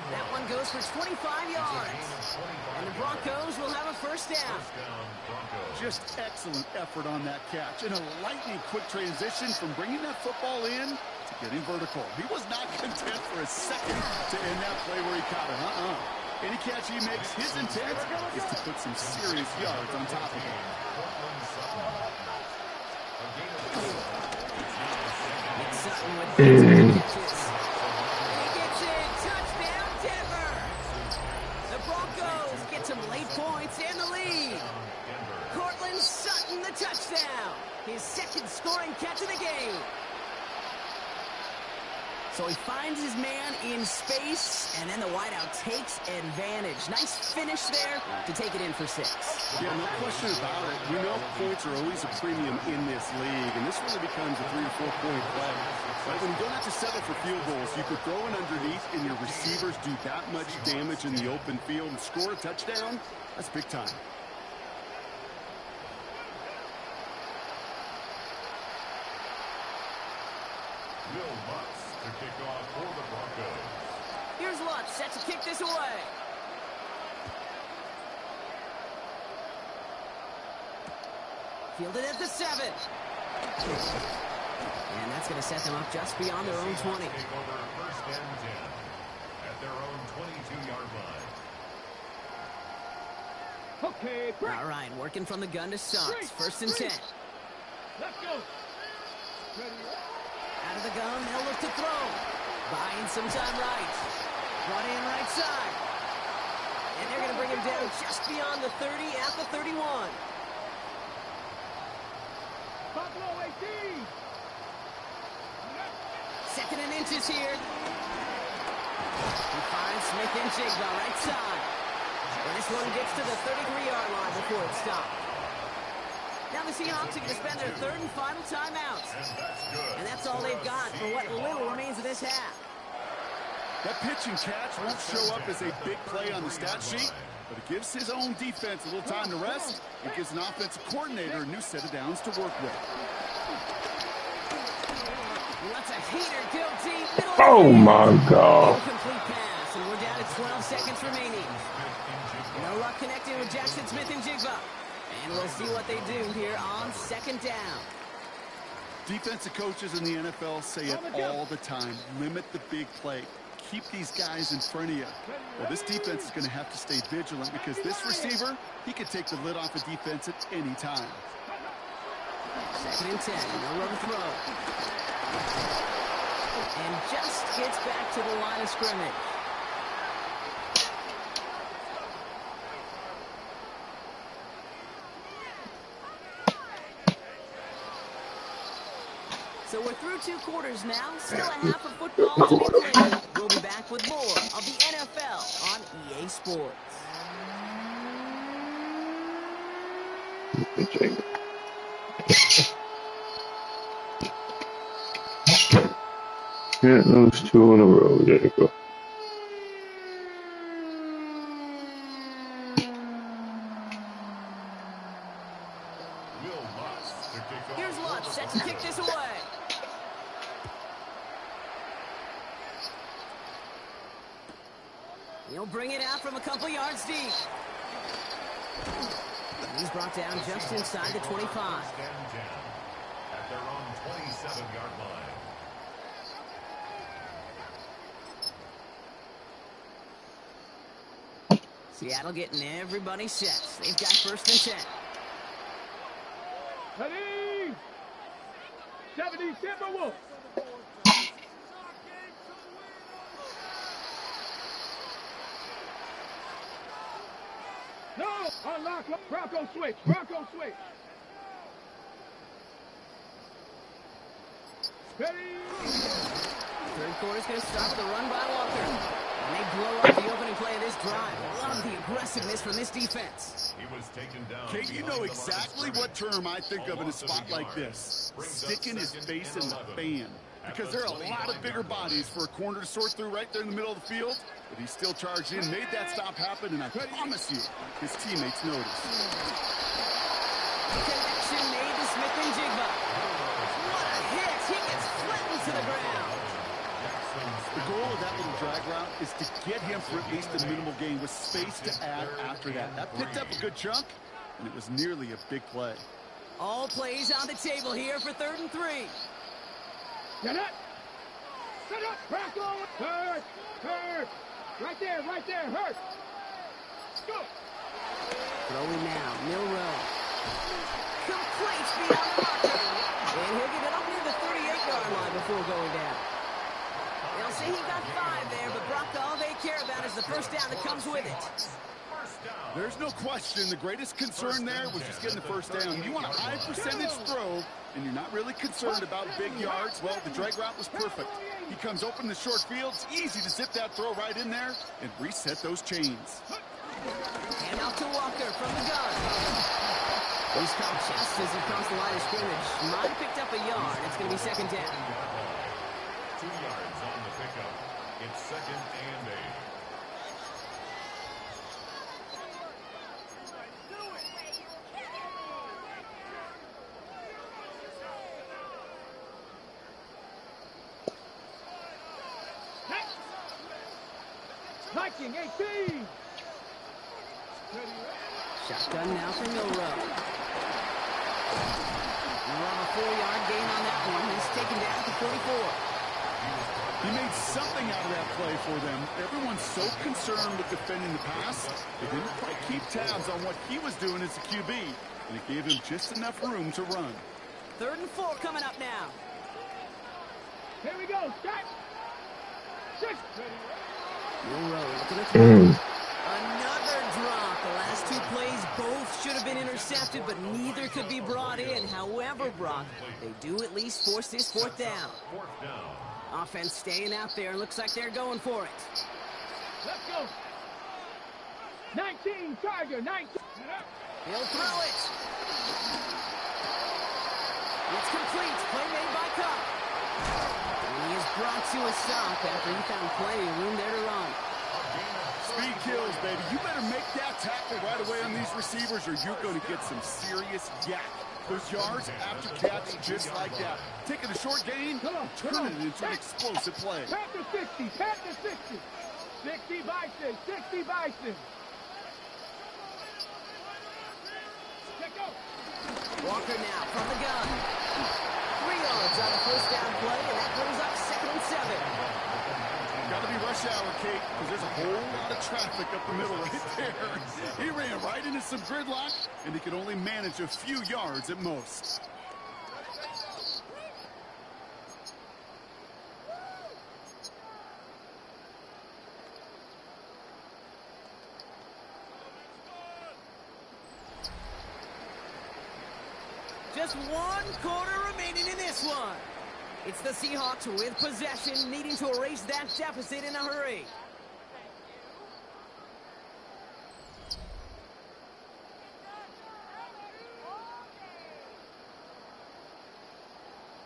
That one goes for 25 yards. And the Broncos will have a 1st down. Just excellent effort on that catch. And a lightning quick transition from bringing that football in to getting vertical. He was not content for a second to end that play where he caught it. Any catch he makes, his intent is to put some serious yards on top of it. Nick Sutton with 15 catches. And he gets it. Touchdown, Denver. The Broncos get some late points and the lead. Cortland Sutton, the touchdown. His 2nd scoring catch of the game. So he finds his man in space, and then the wideout takes advantage. Nice finish there to take it in for 6. Yeah, no question about it. We know points are always a premium in this league, and this really becomes a 3 or 4 point play. But when you don't have to settle for field goals, you could throw it underneath, and your receivers do that much damage in the open field and score a touchdown. That's big time. Will Lutz to kick off for the Broncos. Here's Lutz, set to kick this away. Fielded at the 7. And that's going to set them up just beyond their own 20. Take over first and 10 at their own 22-yard line. Okay, break. All right, working from the gun to Suggs. First and 10. Let's go. Out of the gun, they'll look to throw. Buying some time right. Brought in right side. And they're going to bring him down just beyond the 30 at the 31. Buffalo 18. Second and inches here. He finds Smith and Jigba right side. And this one gets to the 33-yard line before it stopped. Now the Seahawks are going to spend their third and final timeout. And that's all they've got for what little remains of this half. That pitch and catch won't show up as a big play on the stat sheet, but it gives his own defense a little time to rest. It gives an offensive coordinator a new set of downs to work with. What's a heater go deep? Oh my God. Incomplete pass, and we're down to 12 seconds remaining. No luck connecting with Jackson Smith and Jigba. And we'll see what they do here on second down. Defensive coaches in the NFL say it all the time. Limit the big play. Keep these guys in front of you. Well, this defense is going to have to stay vigilant because this receiver, he could take the lid off a defense at any time. Second and 10, no rubber throw. And just gets back to the line of scrimmage. So we're through 2 quarters now. Still a half of football to be played. We'll be back with more of the NFL on EA Sports. Can't lose 2 in a row. There you go. Here's Lutz, set to kick this away. He'll bring it out from a couple yards deep. And he's brought down just inside the 25. At their own 27-yard line. Seattle getting everybody set. They've got first and 10. Ready? 70 Timberwolves. No! Unlock. Bronco switch. Bronco switch. Ready? Third quarter's going to start with a run by Walker. And they blow up the opening play of this drive. Love the aggressiveness from this defense. He was taken down. Kate, you know exactly what term I think of in a spot like this. Sticking his face in the fan. Because there are a lot of bigger bodies for a corner to sort through right there in the middle of the field. But he still charged in, made that stop happen, and I promise you, his teammates noticed. Connection made to Smith and Jigba. What a hit! He gets flattened to the ground. The goal of that little drag route is to get him for at least a minimal gain with space to add after that. That picked up a good chunk, and it was nearly a big play. All plays on the table here for 3rd and 3. Get up! Set up! Bronco! Hurt! Hurt! Right there! Right there! Hurt! Go! Throwing now, Milrow. Completes beyond the marker. And he'll get it up near the 38-yard line before going down. They'll say he got 5 there, but Brock, all they care about is the first down that comes with it. There's no question. The greatest concern there was just getting the first down. You want a high percentage throw, and you're not really concerned about big yards. Well, the drag route was perfect. He comes open in the short field. It's easy to zip that throw right in there and reset those chains. Hand off to Walker from the gun. He's caught just as he crossed the line of scrimmage. Might have picked up a yard. It's going to be second down. 2 yards on the pickup. It's 2nd and 8. Viking 18. Shotgun now for Milrow. We're on a 4-yard gain on that one. He's taken down to 44. He made something out of that play for them. Everyone's so concerned with defending the pass, they didn't quite keep tabs on what he was doing as a QB, and it gave him just enough room to run. 3rd and 4 coming up now. Here we go. Start. 6. Milrow looking at throw. Another drop. The last 2 plays both should have been intercepted, but neither could be brought in. However, Brock, they do at least force this 4th down. Offense staying out there. Looks like they're going for it. Let's go. 19, Charger, 19. He'll throw it. It's complete. Play made by Cup. And he is brought to a stop after he found plenty of room there to run. Speed kills, baby. You better make that tackle right away on these receivers or you're going to get some serious yak. Those yards after catch just like that. Taking a short gain, turn it into an explosive play. Pat to 60, pat to 60. 60 Bison, 60 Bison. Let go. Walker now from the gun. 3 yards on a 1st down play, and that brings up 2nd and 7. Got to be rush hour, Kate, because there's a whole lot of traffic up the middle right there. He ran right into some gridlock, and he could only manage a few yards at most. Just 1 quarter remaining in this one. It's the Seahawks with possession, needing to erase that deficit in a hurry.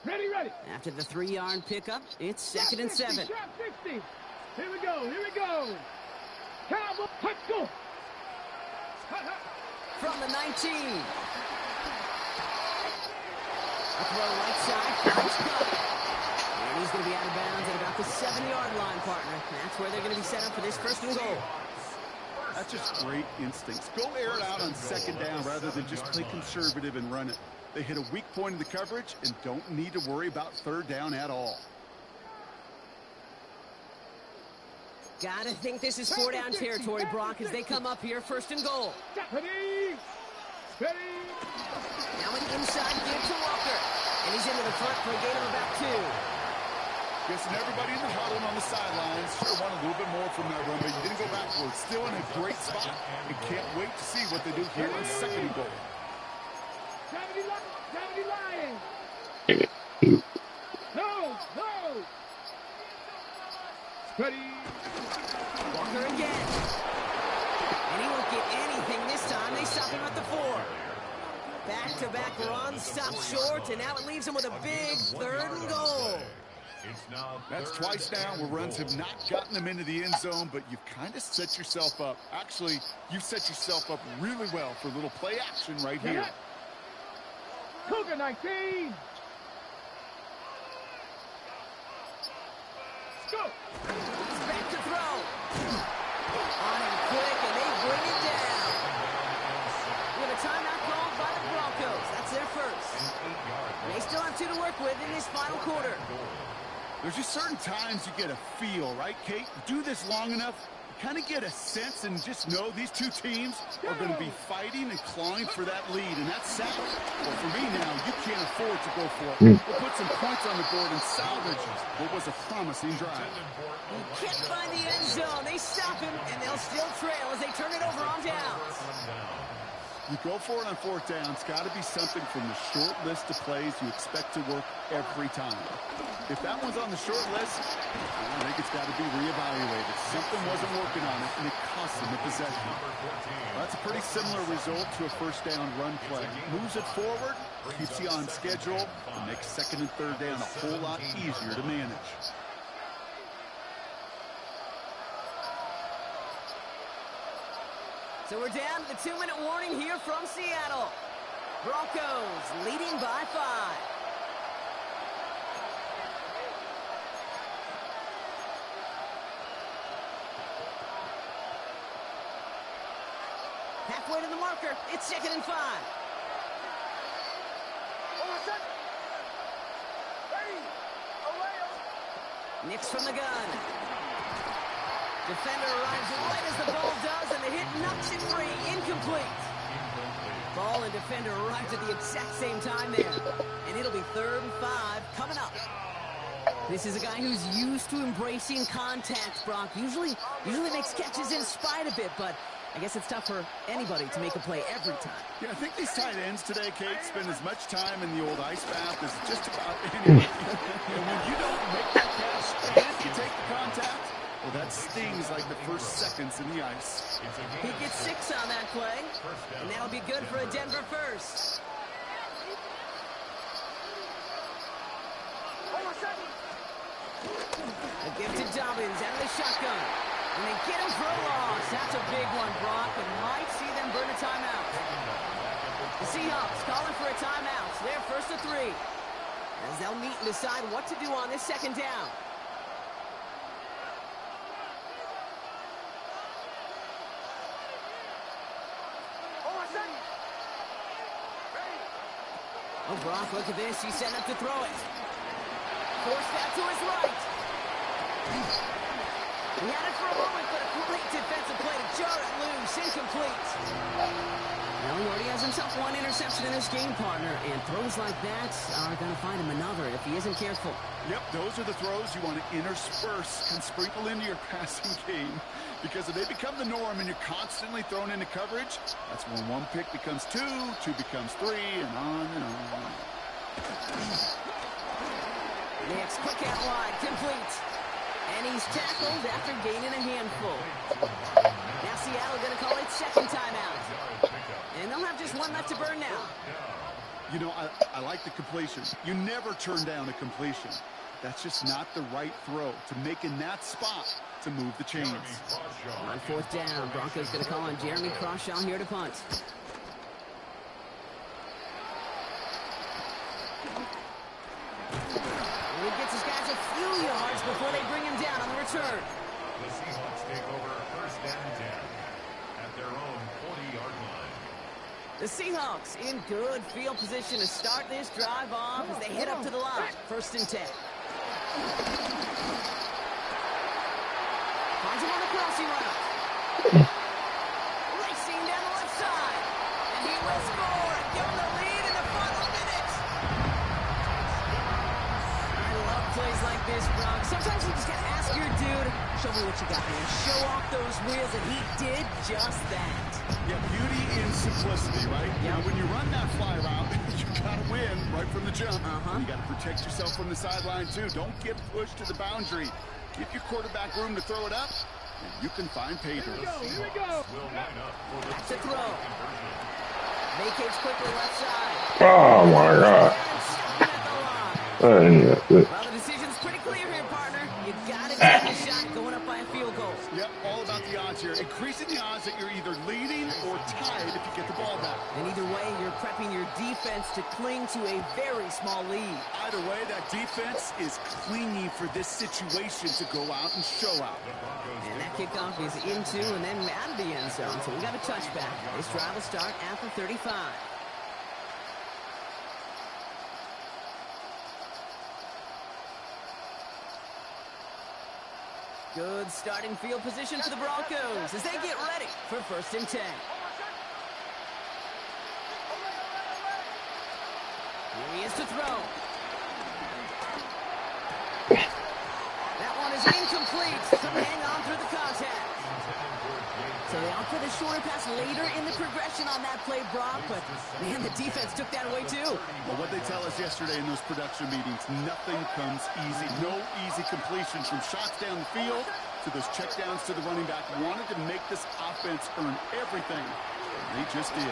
Ready, ready. After the 3-yard pickup, it's 2nd and 7. 60. Here we go, here we go. Cowboy, let's go. From the 19. A throw right side, finds Cup. And he's going to be out of bounds at about the 7-yard line, partner. That's where they're going to be set up for this 1st and goal. That's just great instincts. Go air it out on 2nd down rather than just play conservative and run it. They hit a weak point in the coverage and don't need to worry about 3rd down at all. Gotta think this is 4-down territory, Brock, as they come up here 1st and goal. Ready, ready. Now an inside give to Walker. And he's into the front for a gain of about 2. Guessing everybody in the huddle and on the sidelines sure want a little bit more from that run, but you didn't go backwards. Still in a great spot. And can't wait to see what they do here on 2nd and goal. 70 Lions. No. Ready. Walker again. And he won't get anything this time. They stop him at the 4. Back-to-back runs, stop short, and now it leaves him with a big 3rd and goal. That's twice now where runs have not gotten them into the end zone, but you've kind of set yourself up. Actually, you've set yourself up really well for a little play action right here. Cougar 19. Let's go. He's back to throw. On him quick, and they bring it down. With a timeout called by the Broncos. That's their 1st. They still have 2 to work with in this final quarter. There's just certain times you get a feel, right, Kate? Do this long enough, you kind of get a sense and just know these 2 teams are going to be fighting and clawing for that lead, and that's sad. Well, for me now, you can't afford to go for it. We'll put some points on the board and salvage what was a promising drive. He can't find the end zone. They stop him, and they'll still trail as they turn it over on downs. You go for it on 4th down. It's got to be something from the short list of plays you expect to work every time. If that one's on the short list, I think it's got to be reevaluated. Something wasn't working on it, and it cost them the possession. That's a pretty similar result to a 1st down run play. Moves it forward, keeps you on schedule, and makes 2nd and 3rd down a whole lot easier to manage. So we're down to the 2-minute warning here from Seattle. Broncos leading by 5. halfway to the marker. It's 2nd and 5. Knicks from the gun. Defender arrives right as the ball does, and the hit knocks it free. Incomplete. Ball and defender arrived at the exact same time there. And it'll be 3rd and 5 coming up. This is a guy who's used to embracing contact, Brock. Usually makes catches in spite of it, but I guess it's tough for anybody to make a play every time. Yeah, I think these tight ends today, Kate, spend as much time in the old ice bath as just about anybody. And when you don't make that catch and you take the contact, well, that stings like the first seconds in the ice. He gets 6 on that play, and that'll be good for a Denver first. A gift to Dobbins out of the shotgun. And they get him for a loss. That's a big one, Brock, and might see them burn a timeout. The Seahawks calling for a timeout. They're 1st and 3. As they'll meet and decide what to do on this 2nd down. Oh, Brock, look at this. He's set up to throw it. Forced out to his right. He had it for a moment, but a great defensive play to jar it loose. Incomplete. Well, he already has himself 1 interception in his game, partner, and throws like that are going to find him another if he isn't careful. Yep, those are the throws you want to intersperse and sprinkle into your passing game, because if they become the norm and you're constantly thrown into coverage, that's when 1 pick becomes 2, 2 becomes 3, and on and on. Next, quick out wide, complete. And he's tackled after gaining a handful. Now Seattle going to call it 2nd timeout. And they'll have just 1 left to burn now. You know, I like the completion. You never turn down a completion. That's just not the right throw to make in that spot to move the chains. On 4th down, Broncos going to call on Jeremy Crawshaw here to punt. He gets his guys a few yards before they bring him down on the return. The Seahawks take over 1st and 10 at their own 40-yard line. The Seahawks in good field position to start this drive off as they head up to the line. 1st and 10. Finds him on the crossing route. Racing down the left side. And he will score and give them the lead in the final minutes. I love plays like this, Brock. Sometimes you just got to ask your dude, show me what you got, man. Show off those wheels, and he did just that. Yeah, beauty in simplicity, right? Yeah. When you run that fly route, you got to win right from the jump. Uh-huh. You got to protect yourself from the sideline, too. Don't get pushed to the boundary. Give your quarterback room to throw it up, and you can find pay dirt. Here we go. Will line up for the To throw. Vacates quickly left side. Oh my God. Yeah, good. Well, the decision's pretty clear here, partner. You gotta take a shot going up by a field goal. Yep, all about the odds here. Increasing the odds that you're either leading or tied if you get the ball back. And either way, you're prepping your defense to cling to a very small lead. Either way, that defense is clinging for this situation to go out and show out. And that kickoff is into and then out of the end zone. So we got a touchback. This drive will start after 35. Good starting field position for the Broncos as they get ready for 1st and 10. Here he is to throw. That one is incomplete. Couldn't hang on through the contact. So they opt for the shorter pass later in the progression on that play, Brock, but man, the defense took that away too. Well, what they tell us yesterday in those production meetings, nothing comes easy. No easy completions from shots down the field to those checkdowns to the running back. Wanted to make this offense earn everything. They just did.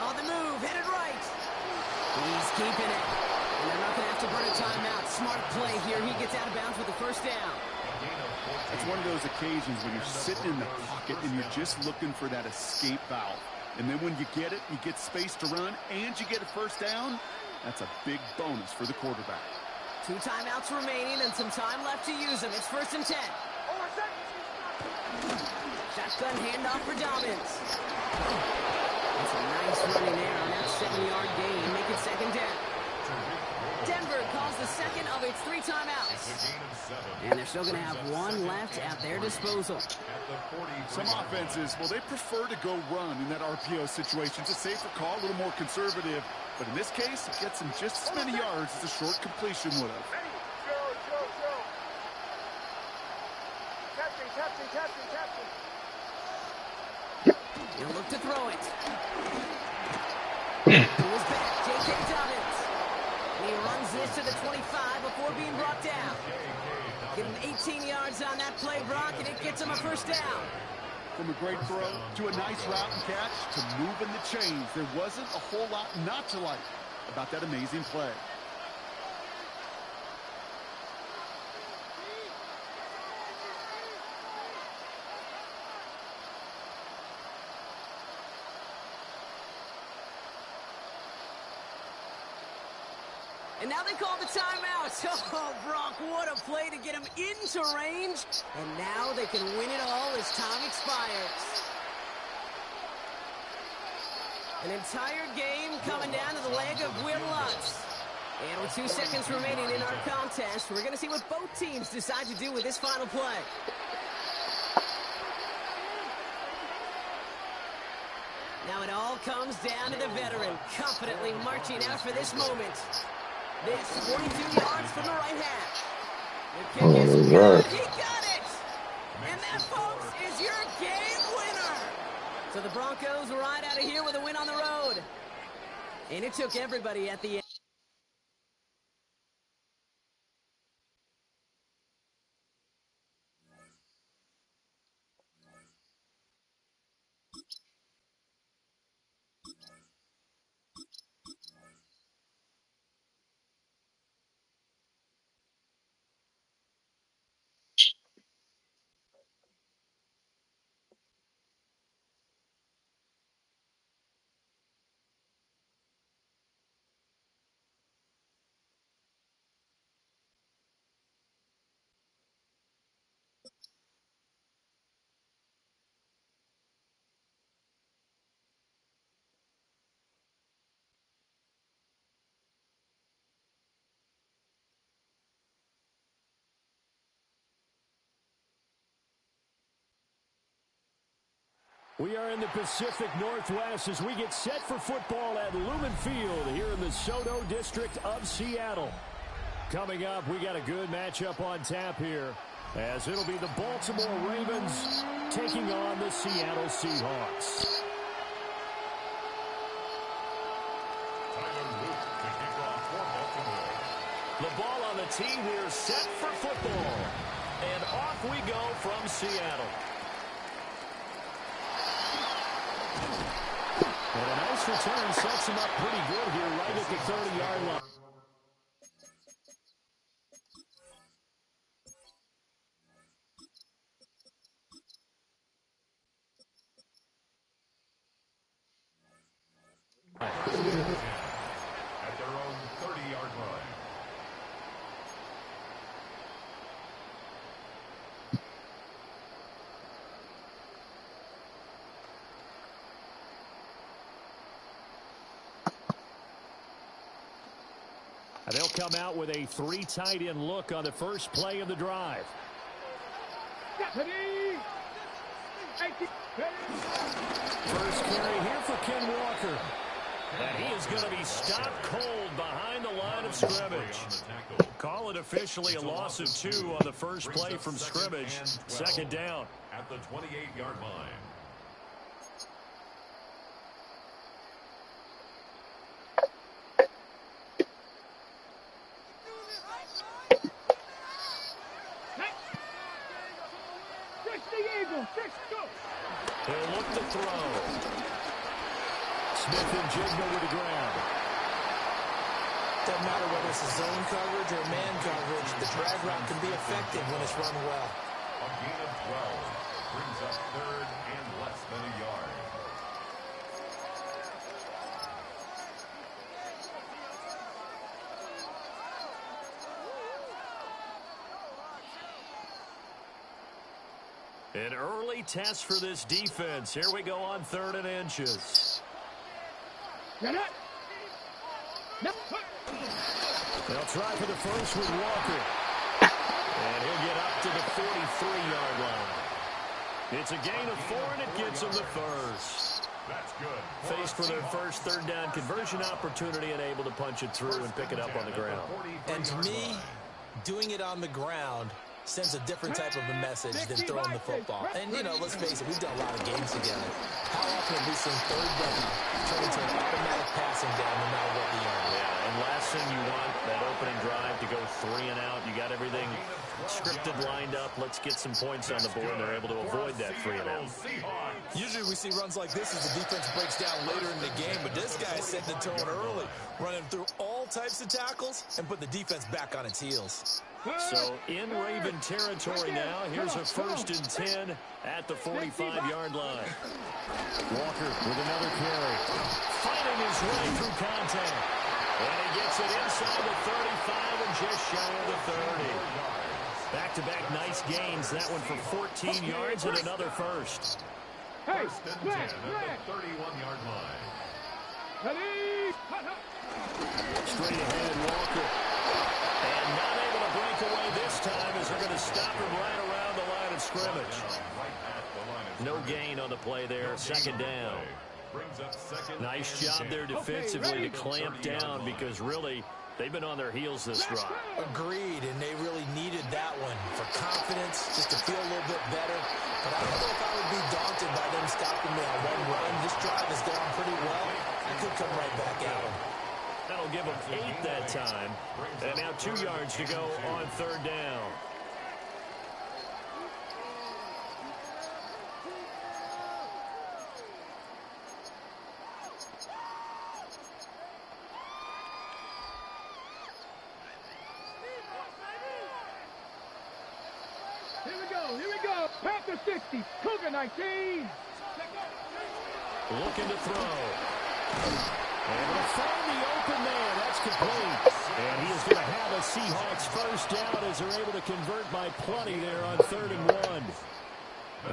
On the move, headed right. He's keeping it. And they're not going to have to burn a timeout. Smart play here. He gets out of bounds with the 1st down. It's one of those occasions when you're sitting in the pocket and you're just looking for that escape valve. And then when you get it, you get space to run, and you get a 1st down, that's a big bonus for the quarterback. 2 timeouts remaining and some time left to use them. It's 1st and 10. Shotgun handoff for Dobbins. That's a nice run in there on that 7-yard gain. Make it second down. Denver calls the second of its 3 timeouts. And they're still going to have one left at their disposal. Some offenses, well, they prefer to go run in that RPO situation. It's a safer call, a little more conservative. But in this case, it gets them just as many yards as a short completion would have. He'll look to throw it. Pulls back, J.K. Dobbins. And he runs this to the 25 before being brought down. Give him 18 yards on that play, Brock, and it gets him a first down. From a great throw to a nice route and catch to moving the chains, there wasn't a whole lot not to like about that amazing play. And now they call the timeout. Oh, Brock, what a play to get him into range. And now they can win it all as time expires. An entire game coming down to the leg of Will Lutz. And with 2 seconds remaining in our contest, we're going to see what both teams decide to do with this final play. Now it all comes down to the veteran, confidently marching out for this moment. This 42 yards from the right hash. The kick is good. He got it! And that, folks, is your game winner. So the Broncos ride out of here with a win on the road. And it took everybody at the end. We are in the Pacific Northwest as we get set for football at Lumen Field here in the Soto District of Seattle. Coming up, we got a good matchup on tap here, as it'll be the Baltimore Ravens taking on the Seattle Seahawks. The ball on the tee. We're set for football. And off we go from Seattle. And a nice return sets him up pretty good here right at the 30-yard line. At their own 30-yard line. And they'll come out with a 3 tight end look on the first play of the drive. First carry here for Ken Walker. And he is going to be stopped cold behind the line of scrimmage. Call it officially a loss of 2 on the first play from scrimmage. Second down. At the 28-yard line. He'll look to throw. Smith and Jigma with the grab. Doesn't matter whether it's a zone coverage or man coverage, the drag route can be effective when it's run well. A gain of 12 brings up third and less than a yard. An early test for this defense. Here we go on 3rd and inches. Get it. No. They'll try for the first with Walker. And he'll get up to the 43-yard line. It's a gain of 4, and it gets him the first. That's good. Faced for their first third down conversion opportunity and able to punch it through and pick it up on the ground. And to me, doing it on the ground sends a different type of a message than throwing the football. And, you know, let's face it, we've done a lot of games together. How often have we seen third down turn into an automatic passing down no matter what the yard is? Yeah, and last thing you want, that opening drive to go 3 and out. You got everything scripted, lined up. Let's get some points on the board. They're able to avoid that 3 and out. Usually we see runs like this as the defense breaks down later in the game, but this guy set the tone early, running through all types of tackles and put the defense back on its heels. So in Raven territory now, here's a 1st and 10 at the 45-yard line. Walker with another carry. Fighting his way through contact. And he gets it inside the 35 and just shy of the 30. Back-to-back nice gains. That one for 14 yards and another first. Hey, First and 10 at the 31-yard line. ready. Straight ahead, Walker. And not able to break away this time as they're going to stop him right around the line of scrimmage. No gain on the play there. 2nd down. Nice job there defensively to clamp down because really they've been on their heels this drive. Agreed, and they really needed that one for confidence, just to feel a little bit better. But I don't know if I would be daunted by them stopping me on one run. This drive has gone pretty well. I could come right back at them. That'll give them 8 that time. And now 2 yards to go on 3rd down. Here we go. Panther 60, Cougar 19. Looking to throw. Able to find the open man. That's complete. And he is going to have a Seahawks first down as they're able to convert by plenty there on 3rd and 1.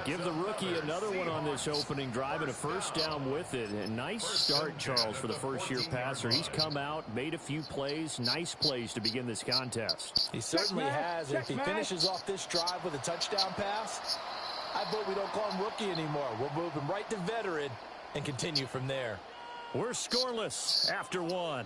Give the rookie another one on this opening drive and a first down with it. A nice start, Charles, for the first-year passer. He's come out, made a few plays, nice plays to begin this contest. He certainly has. And if he finishes off this drive with a touchdown pass, I vote we don't call him rookie anymore. We'll move him right to veteran and continue from there. We're scoreless after 1.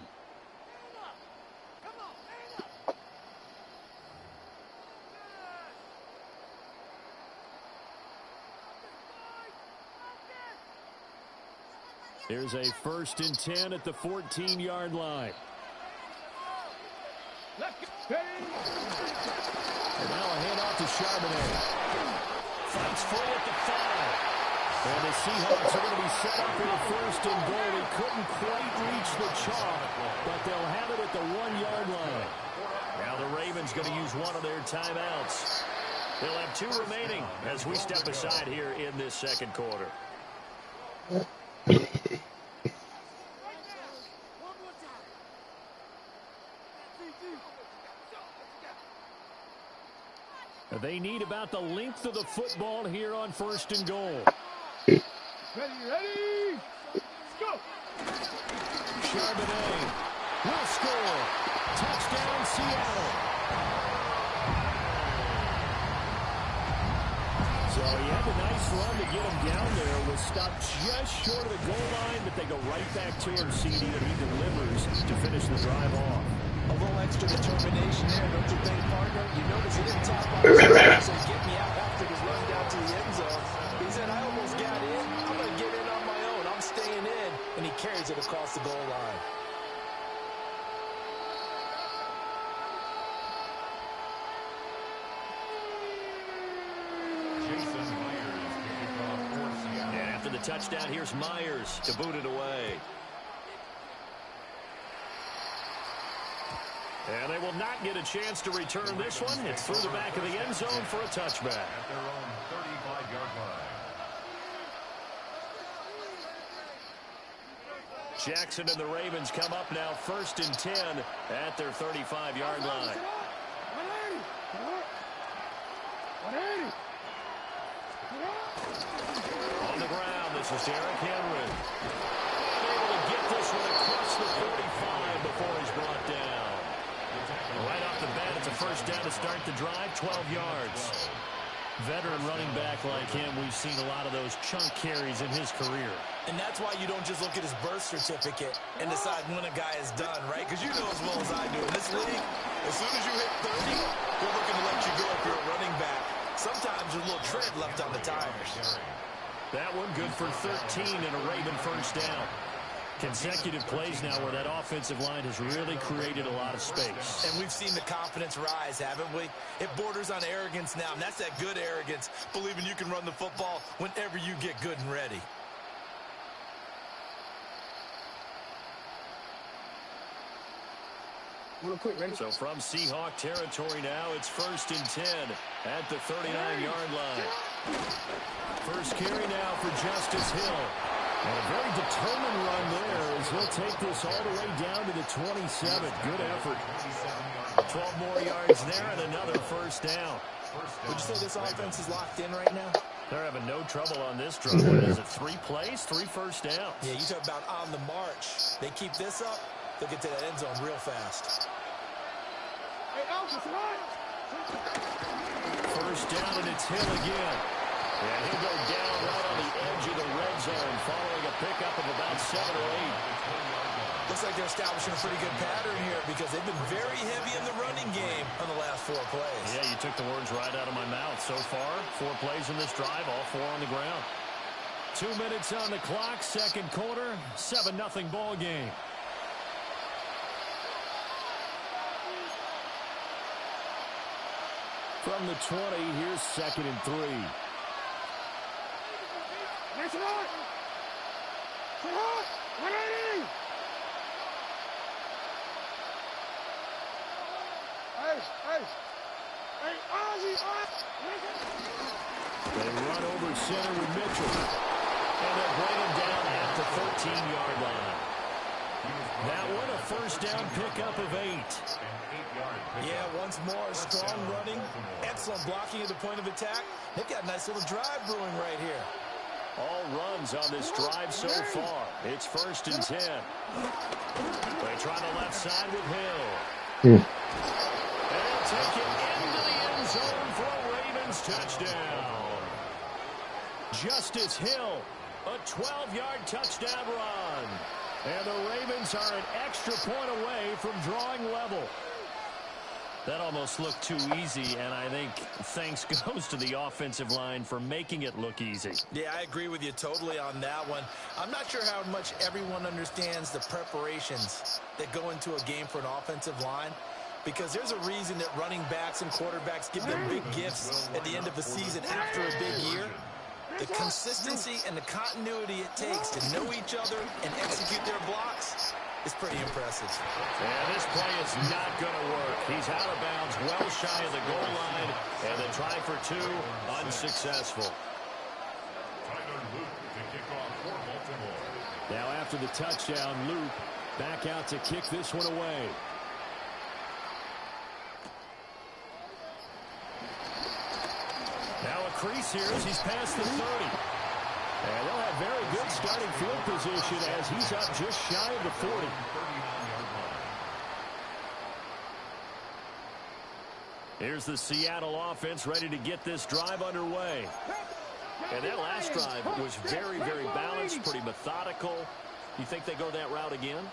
Here's a 1st and 10 at the 14-yard line. And now a handoff to Charbonnet. Fights free at the 5. And the Seahawks are going to be set up for the 1st and goal. They couldn't quite reach the chalk, but they'll have it at the 1-yard line. Now the Ravens going to use one of their timeouts. They'll have 2 remaining as we step aside here in this 2nd quarter. They need about the length of the football here on 1st and goal. Ready, go! Charbonnet will score. Touchdown, Seattle. So he had a nice run to get him down there. Was stopped just short of the goal line, but they go right back to him, CD, and he delivers to finish the drive off. A little extra determination there, don't you think, partner? You notice he didn't tap on his shoulder and say, get me out after his run down to the end zone. He said, I almost got in. I'm going to get in on my own. I'm staying in. And he carries it across the goal line. And after the touchdown, here's Myers to boot it away. And they will not get a chance to return this one. It's through the back of the end zone for a touchback. At their own 35-yard line. Jackson and the Ravens come up now 1st and 10 at their 35-yard line. On the ground, this is Derrick Henry. Able to get this one the drive, 12 yards. Veteran running back like him, we've seen a lot of those chunk carries in his career. And that's why you don't just look at his birth certificate and decide when a guy is done, right? Because you know as well as I do, in this league, as soon as you hit 30, they're looking to let you go if you're a running back. Sometimes there's a little tread left on the tires. That one good for 13 and a Raven first down. Consecutive plays now where that offensive line has really created a lot of space. And we've seen the confidence rise, haven't we? It borders on arrogance now, and that's that good arrogance, believing you can run the football whenever you get good and ready. So from Seahawk territory now, it's 1st and 10 at the 39-yard line. First carry now for Justice Hill. And a very determined run there as he'll take this all the way down to the 27. Good effort. 12 more yards there and another first down. Would you say this offense is locked in right now? They're having no trouble on this drive. What is it, 3 plays, 3 first downs? Yeah, you talk about on the march. They keep this up, they'll get to that end zone real fast. First down, and it's Hill again. And he'll go down right on the edge of the red zone following a pickup of about 7 or 8. Looks like they're establishing a pretty good pattern here because they've been very heavy in the running game on the last 4 plays. Yeah, you took the words right out of my mouth. So far, 4 plays in this drive, all 4 on the ground. 2 minutes on the clock, second quarter, 7-0 ball game. From the 20, here's 2nd and 3. Nice one! Sit hard! 180! Hey, Ozzy! They run over center with Mitchell. And they'll bring him down at the 13-yard line. That one, a first down pickup of 8. Yeah, once more, strong running, excellent blocking at the point of attack. They've got a nice little drive brewing right here. All runs on this drive so far. It's 1st and 10. They try the left side with Hill. And they'll take it into the end zone for a Ravens touchdown. Justice Hill, a 12-yard touchdown run. And the Ravens are an extra point away from drawing level. That almost looked too easy, and I think thanks goes to the offensive line for making it look easy. Yeah, I agree with you totally on that one. I'm not sure how much everyone understands the preparations that go into a game for an offensive line, because there's a reason that running backs and quarterbacks give them big gifts at the end of the season after a big year. The consistency and the continuity it takes to know each other and execute their blocks is pretty impressive. And this play is not going to work. He's out of bounds, well shy of the goal line, and the try for 2, unsuccessful. Now after the touchdown, Luke back out to kick this one away. Now a crease here as he's past the 30. And they'll have very good starting field position as he's up just shy of the 40. Here's the Seattle offense ready to get this drive underway. And that last drive was very, very balanced, pretty methodical. You think they go that route again?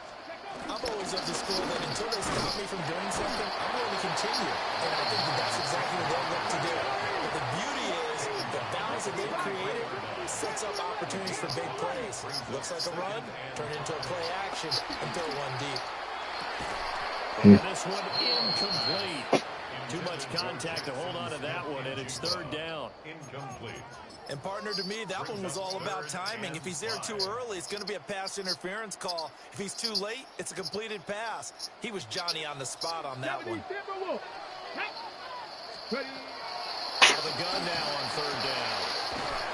I'm always of the school that until they stop me from doing something, I'm going to continue. And I think that that's exactly what they'll look to do. But the beauty is the balance that they've created sets up opportunities for big plays. Looks like a run, turn into a play action, and throw one deep. And this one incomplete. Too much contact to hold on to that one, and it's 3rd down. Incomplete. And partner, to me, that one was all about timing. If he's there too early, it's going to be a pass interference call. If he's too late, it's a completed pass. He was Johnny on the spot on that one. Out of the gun now on 3rd down.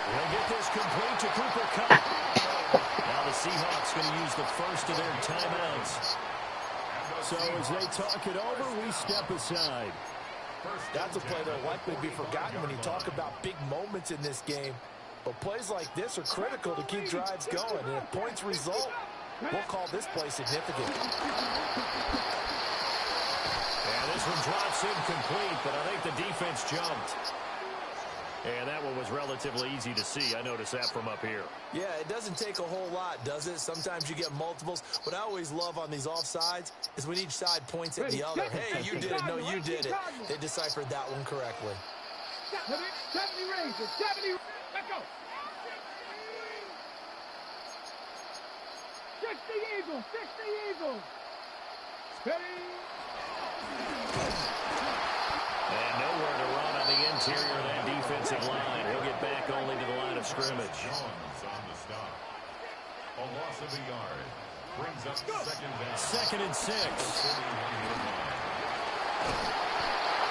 They'll get this complete to Cooper Kupp. Now the Seahawks going to use the first of their timeouts. So as they talk it over, we step aside. That's a play that'll likely be forgotten when you talk about big moments in this game. But plays like this are critical to keep drives going. And if points result, we'll call this play significant. And this one drops incomplete, but I think the defense jumped. And that one was relatively easy to see. I noticed that from up here. Yeah, it doesn't take a whole lot, does it? Sometimes you get multiples. What I always love on these offsides is when each side points at the other. Hey, you did it. No, you did it. They deciphered that one correctly. 70 ranges. 70. Let's go. 60 Eagles. 60 Eagles. Steady. And nowhere to run on the interior of that defensive line. He'll get back only to the line of scrimmage. Jones on the stop. A loss of a yard. Brings up second down. 2nd and 6.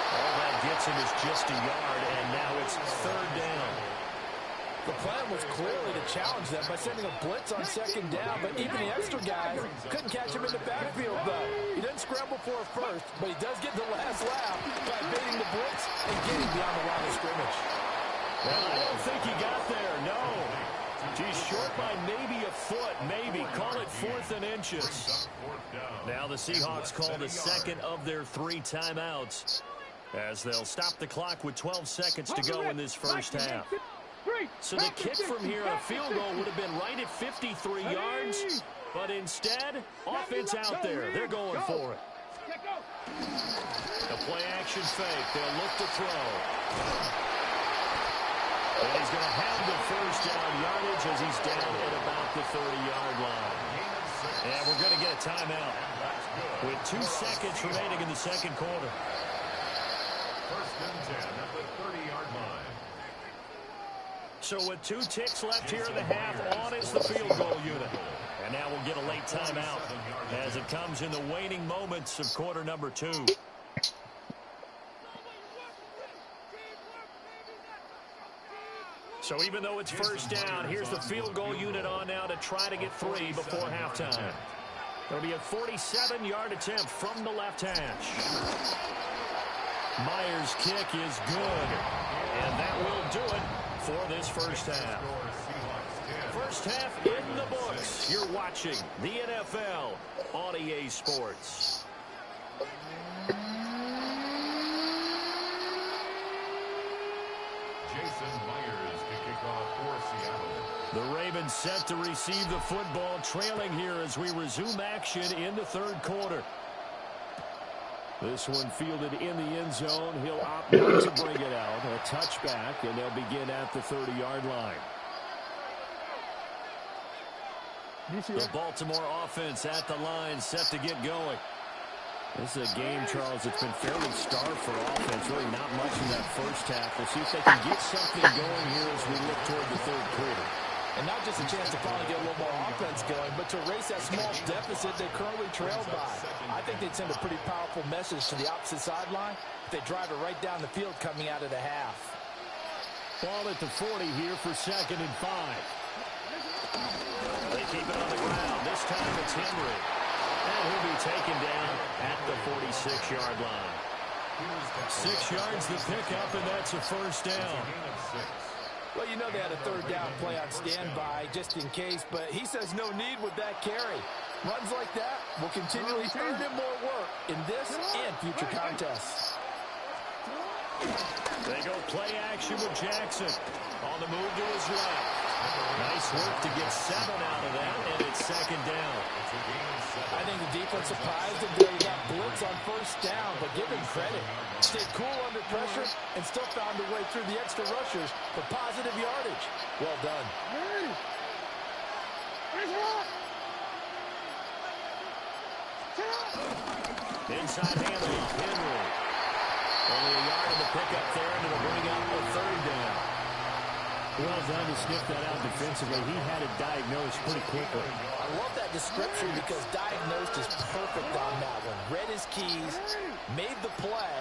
All that gets him is just a yard, and now it's 3rd down. The plan was clearly to challenge them by sending a blitz on 2nd down, but even the extra guys couldn't catch him in the backfield, though. He doesn't scramble for a first, but he does get the last laugh by evading the blitz and getting beyond the line of scrimmage. Well, I don't think he got there, no. He's short by maybe a foot, maybe. Call it 4th and inches. Now the Seahawks call the 2nd of their 3 timeouts as they'll stop the clock with 12 seconds to go in this first half. So the kick from here, a field goal, would have been right at 53 yards, but instead, offense out there. They're going for it. A play-action fake. They'll look to throw. And he's going to have the first down yardage as he's down at about the 30-yard line. And we're going to get a timeout with 2 seconds remaining in the 2nd quarter. 1st and 10 at the 30-yard line. So with 2 ticks left here in the half, on is the field goal unit. And now we'll get a late timeout as it comes in the waning moments of quarter number 2. So even though it's 1st down, here's the field goal unit on now to try to get 3 before halftime. It'll be a 47-yard attempt from the left hash. Myers' kick is good, and that will do it for this first half. First half in the books. You're watching the NFL on EA Sports. Jason Myers to kick off for Seattle. The Ravens set to receive the football, trailing here as we resume action in the 3rd quarter. This one fielded in the end zone. He'll opt not to bring it out. A touchback, and they'll begin at the 30-yard line. The Baltimore offense at the line, set to get going. This is a game, Charles, that's been fairly starved for offense. Really not much in that first half. We'll see if they can get something going here as we look toward the 3rd quarter. And not just a chance to finally get a little more offense going, but to erase that small deficit they currently trailed by. I think they'd send a pretty powerful message to the opposite sideline if they drive it right down the field coming out of the half. Ball at the 40 here for 2nd and 5. They keep it on the ground. This time it's Henry. And he'll be taken down at the 46-yard line. 6 yards the pickup, and that's a 1st down. Well, you know they had a 3rd down play on standby just in case, but he says no need with that carry. Runs like that will continually earn him more work in this and future contests. They go play action with Jackson. On the move to his left. Nice work to get 7 out of that, and it's 2nd down. I think the defense surprised him there. He got blitz on 1st down, but give him credit. Stayed cool under pressure and still found a way through the extra rushers for positive yardage. Well done. Inside Henry. Only a yard in the pickup there, and it'll bring up a 3rd down. Well done to sniff that out defensively. He had it diagnosed pretty quickly. I love that description because diagnosed is perfect on that one. Read his keys, made the play,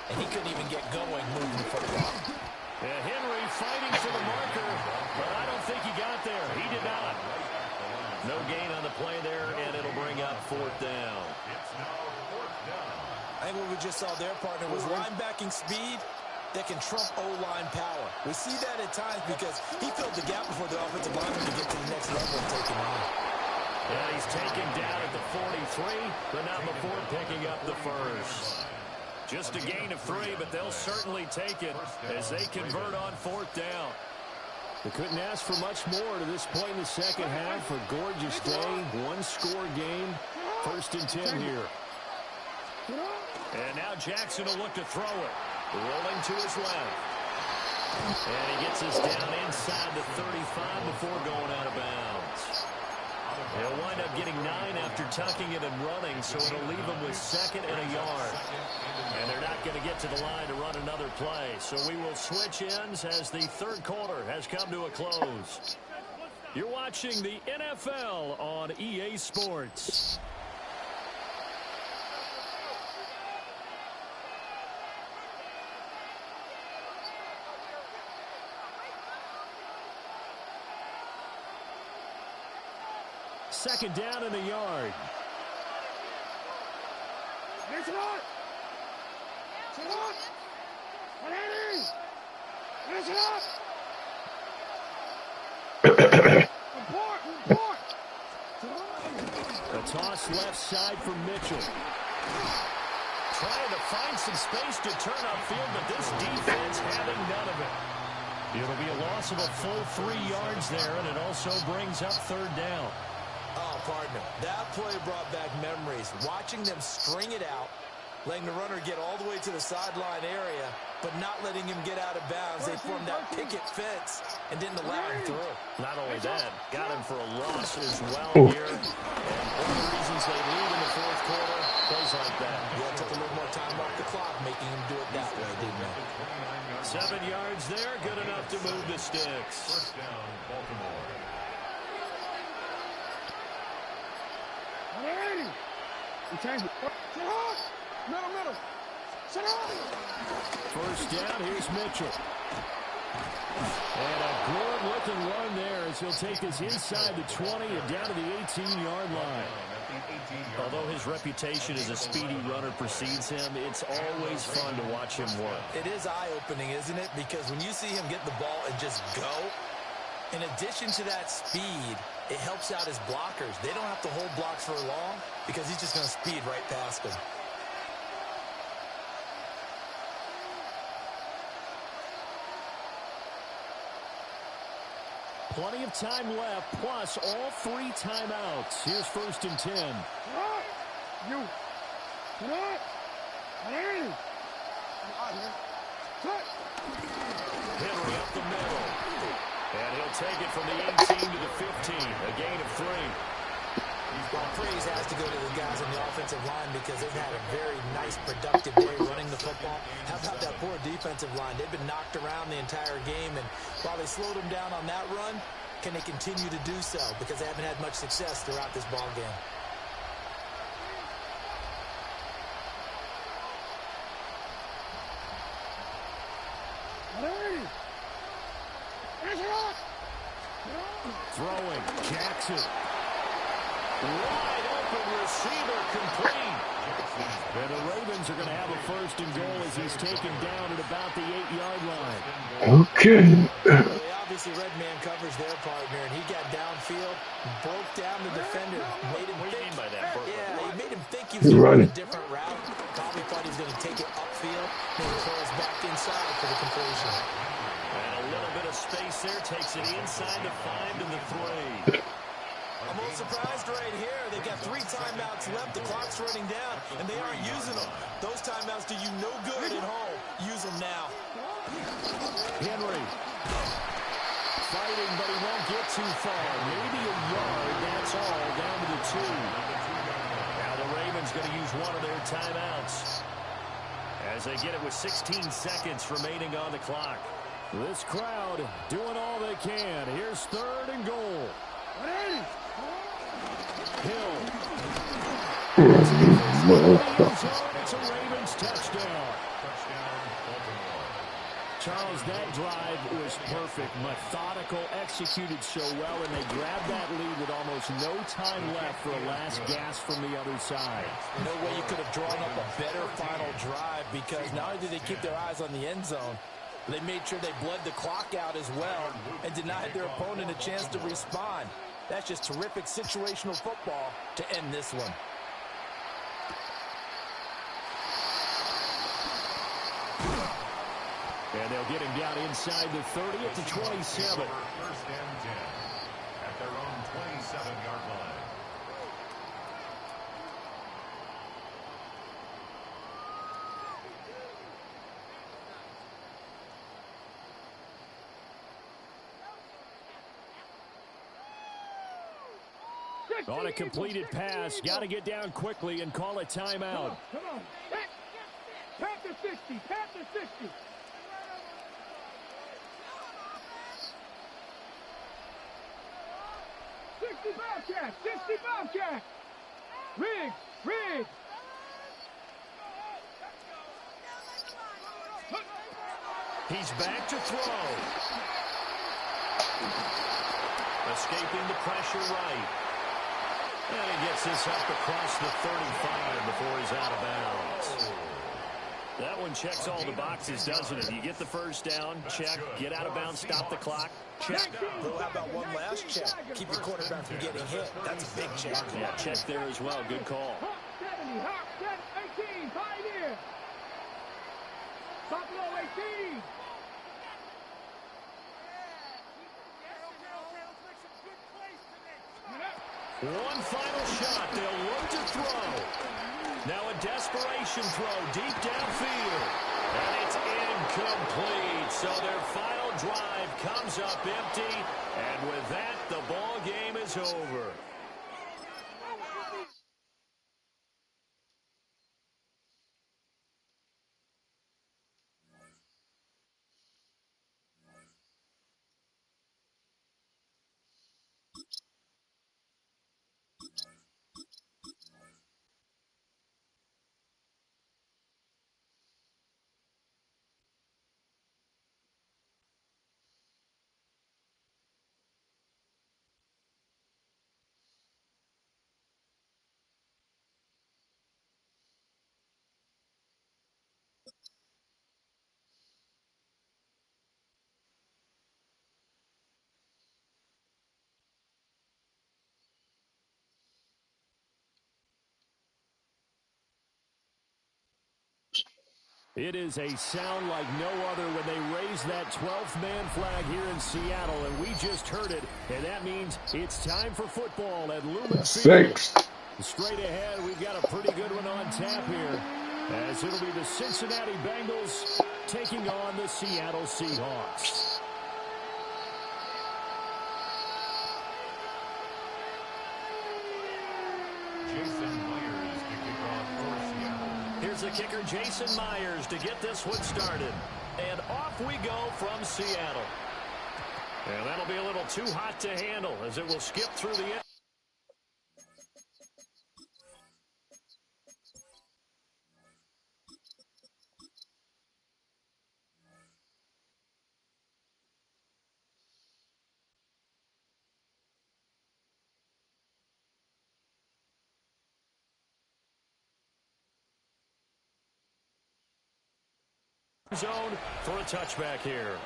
and he couldn't even get going moving the football. Yeah, Henry fighting for the marker, but I don't think he got there. He did not. No gain on the play there, and it'll bring up 4th down. I think what we just saw there, partner, was linebacking speed that can trump O-line power. We see that at times because he filled the gap before the offensive lineman to get to the next level and take him on. Yeah, he's taken down at the 43, but not before picking up the 1st. Just a gain of 3, but they'll certainly take it as they convert on 4th down. They couldn't ask for much more to this point in the second half. A gorgeous day, one-score game. 1st and 10 here. And now Jackson will look to throw it. Rolling to his left. And he gets us down inside the 35 before going out of bounds. He'll wind up getting 9 after tucking it and running, so it'll leave him with 2nd and a yard. And they're not going to get to the line to run another play, so we will switch ends as the 3rd quarter has come to a close. You're watching the NFL on EA Sports. Second down in the yard. Mix it up. Sit up. Ready. Mix it up. Report. A toss left side for Mitchell. Trying to find some space to turn upfield, but this defense having none of it. It'll be a loss of a full 3 yards there, and it also brings up 3rd down. Oh, partner, that play brought back memories. Watching them string it out, letting the runner get all the way to the sideline area, but not letting him get out of bounds. They formed that picket fence and didn't allow him through. Not only that, got him for a loss as well here. And one of the reasons they lead in the 4th quarter, plays like that. Yeah, took a little more time off the clock, making him do it that way, didn't it? 7 yards there, good enough to move the sticks. 1st down, Baltimore. Change it. Sit up. Middle. Sit up. 1st down, here's Mitchell. And a good-looking run there as he'll take us inside the 20 and down to the 18-yard line. Although his reputation as a speedy runner precedes him, it's always fun to watch him work. It is eye-opening, isn't it? Because when you see him get the ball and just go, in addition to that speed, it helps out his blockers. They don't have to hold blocks for long because he's just going to speed right past them. Plenty of time left, plus all 3 timeouts. Here's 1st and 10. You. Sit up. Ready. Henry up the middle. And he'll take it from the 18 to the 15, a gain of 3. Well, praise has to go to the guys on the offensive line because they've had a very nice, productive day running the football. How about that poor defensive line? They've been knocked around the entire game, and while they slowed them down on that run, can they continue to do so? Because they haven't had much success throughout this ball game. Throwing, Jackson. Wide open receiver complete. And the Ravens are going to have a 1st and goal as he's taken down at about the 8-yard line. Okay. Well, they obviously red man covers their partner, and he got downfield, broke down the defender, made him What do you mean by that? Yeah, he made him think he was going a different route. Probably thought he was going to take it upfield, maybe throws back inside for the completion. And a little bit of space there, takes it inside the 5 to the 3. I'm a little surprised right here. They've got 3 timeouts left. The clock's running down, and they aren't using them. Those timeouts do you no good at home. Use them now. Henry. Fighting, but he won't get too far. Maybe a yard, that's all, down to the 2. Now the Ravens going to use one of their timeouts as they get it with 16 seconds remaining on the clock. This crowd doing all they can. Here's 3rd and goal. Hill. It's a Ravens touchdown. Charles, that drive was perfect. Methodical, executed so well, and they grabbed that lead with almost no time left for a last gasp from the other side. No way you could have drawn up a better final drive because not only did they keep their eyes on the end zone, they made sure they bled the clock out as well and denied their opponent a chance to respond. That's just terrific situational football to end this one. They'll get him down inside the 30 at the 27. First and 10 at their own 27-yard line. On a completed pass, got to get down quickly and call a timeout. Come on. Tap to 60. Tap to 60. Bobcat! 60 Bobcat! Riggs! He's back to throw. Escaping the pressure right. And he gets this up across the 35 before he's out of bounds. That one checks all the boxes, doesn't it? You get the first down, check, get out of bounds, stop the clock, check. Well, how about one last check? Keep your quarterback from getting hit. That's a big check. Yeah, check there as well. Good call. Hawk 70, Hawk 18, Pioneer. Buffalo 18. One final shot. They'll look to throw. Now a desperation throw deep downfield. And it's incomplete. So their final drive comes up empty. And with that, the ball game is over. It is a sound like no other when they raise that 12th man flag here in Seattle, and we just heard it, and that means it's time for football at Lumen Field. Straight ahead, we've got a pretty good one on tap here, as it'll be the Cincinnati Bengals taking on the Seattle Seahawks. Here's the kicker, Jason Myers, to get this one started. And off we go from Seattle. And that'll be a little too hot to handle as it will skip through the end. Zone for a touchback here.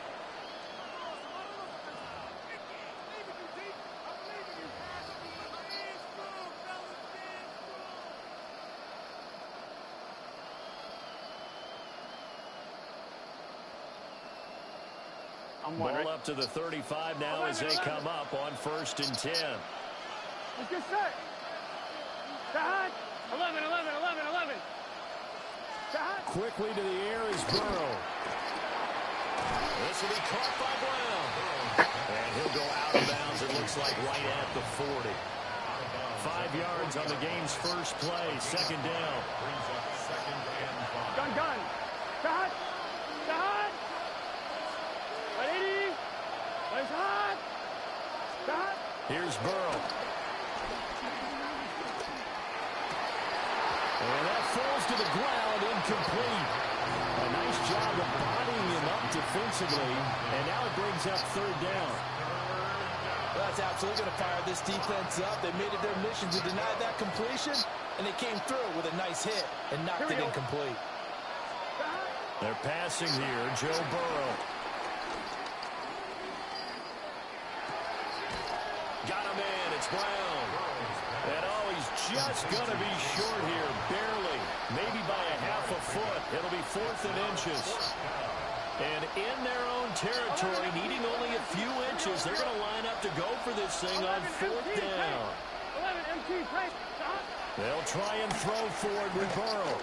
Ball up to the 35 now as they come up on 1st and 10. Let's get set. Side. 11. Quickly to the air is Burrow. This will be caught by Brown. And he'll go out of bounds, it looks like, right at the 40. 5 yards on the game's first play. 2nd down. Gun. Side. Ready. Let's hot. Side. Here's Burrow. And that falls to the ground, incomplete. A nice job of bodying him up defensively, and now it brings up 3rd down. Well, that's absolutely going to fire this defense up. They made it their mission to deny that completion, and they came through with a nice hit and knocked it incomplete. They're passing here, Joe Burrow. Got him in, it's Brown. And he's just going to be short here, barely. Maybe by a half a foot. It'll be 4th and inches. And in their own territory, needing only a few inches, they're going to line up to go for this thing on 4th down. They'll try and throw forward with Burrow.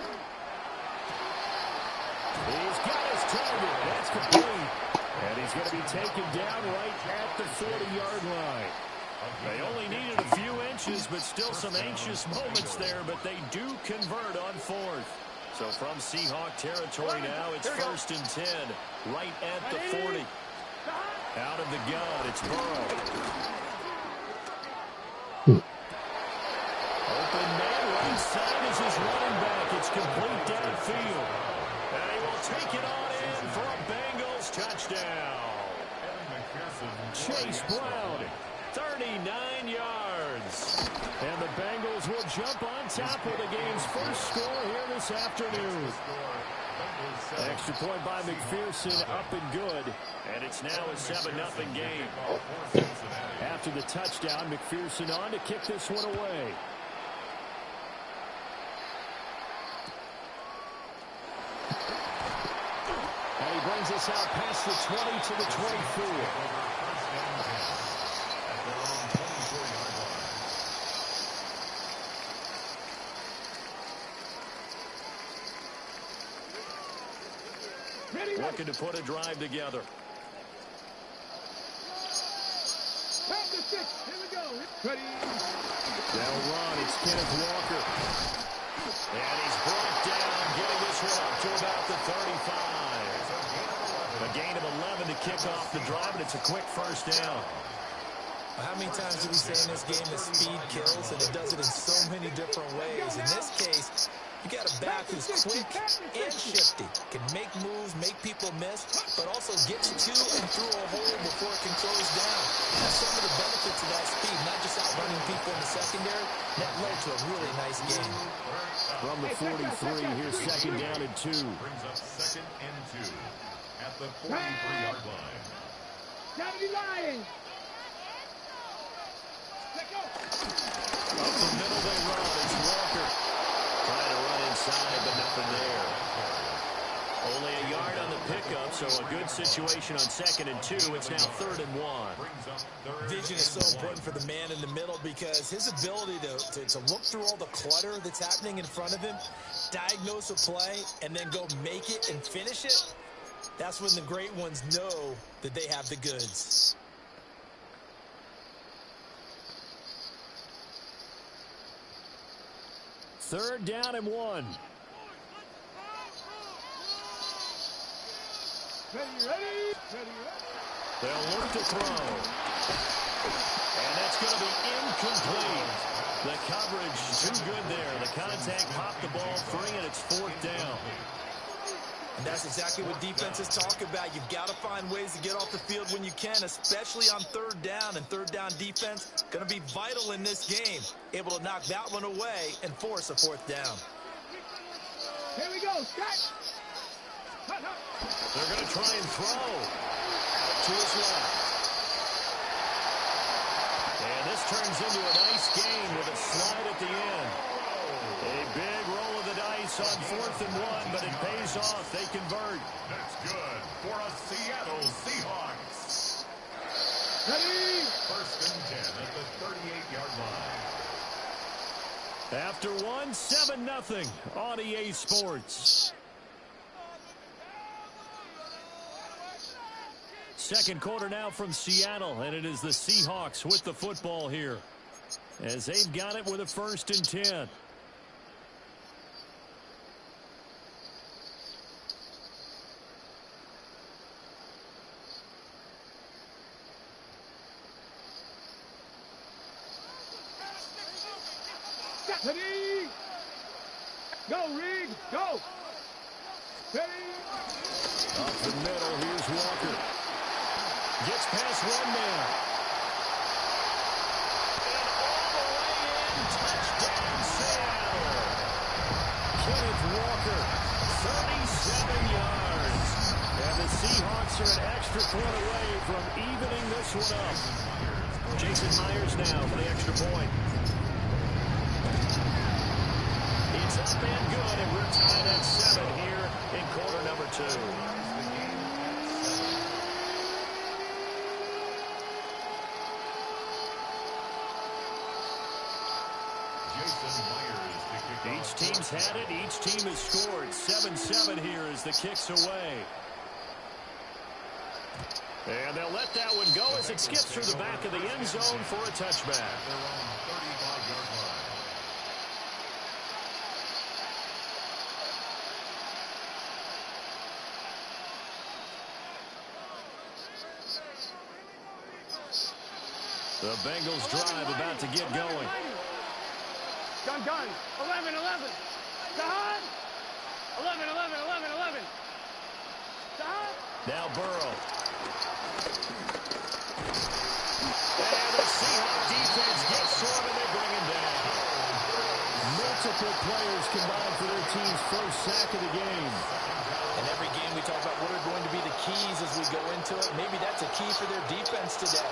He's got his target. That's complete. And he's going to be taken down right at the 40-yard line. They only needed a few inches, but still some anxious moments there, but they do convert on 4th. So from Seahawk territory now, it's 1st and 10, right at the 40. Out of the gun, it's Burrow. Open man, right side is his running back. It's complete downfield. And he will take it on in for a Bengals touchdown. Chase Brown, 39 yards. And the Bengals will jump on top of the game's first score here this afternoon. Extra point by McPherson, up and good. And it's now a 7-0 game. After the touchdown, McPherson on to kick this one away. And he brings us out past the 20 to the 24. Looking to put a drive together. They'll run. It's Kenneth Walker. And he's brought down, getting this one up to about the 35. A gain of 11 to kick off the drive, and it's a quick first down. How many times do we say in this game that speed kills, and it does it in so many different ways? In this case, you got a back who's quick and shifty, can make moves, make people miss, but also gets to and through a hole before it can close down. That's some of the benefits of that speed, not just outrunning people in the secondary. That led to a really nice game. From the 43, here's 2nd down and 2. Brings up 2nd and 2 at the 43-yard line. Gotta be lying. Up the middle they run. It's Walker. Trying to run inside, but nothing there. Only a yard on the pickup, so a good situation on 2nd and 2. It's now 3rd and 1. Vision is so important for the man in the middle because his ability to look through all the clutter that's happening in front of him, diagnose a play, and then go make it and finish it, that's when the great ones know that they have the goods. Third down and 1. Ready. They'll look to throw. And that's going to be incomplete. The coverage too good there. The contact popped the ball free, and it's 4th down. And that's exactly what defenses talk about. You've got to find ways to get off the field when you can, especially on 3rd down. And 3rd down defense going to be vital in this game. Able to knock that one away and force a 4th down. Here we go, Scott. They're going to try and throw. Out to his left. And this turns into a nice gain with a slide at the end. A big roll of the dice on 4th and 1, but it pays off. They convert. That's good for a Seattle Seahawks. Ready. 1st and 10 at the 38-yard line. After 7-0 on EA Sports. Second quarter now from Seattle, and it is the Seahawks with the football here as they've got it with a 1st and 10. Ready. Go, Rig. Go. Ready. Up the middle, here's Walker. Gets past one man. And all the way in, touchdown Seattle. Kenneth Walker, 37 yards. And the Seahawks are an extra point away from evening this one up. Jason Myers now for the extra point. It's up and good, and we're tied at 7 here in quarter number 2. Each team's had it. Each team has scored. 7-7 here as the kick's away. And they'll let that one go as it skips through the back of the end zone for a touchback. The Bengals drive about to get going. Gun. 11. Sahad. 11. Sahad. Now Burrow. And the Seahawks defense gets to him and they bring him down. Multiple players combined for their team's first sack of the game. In every game we talk about what are going to be the keys as we go into it. Maybe that's a key for their defense today.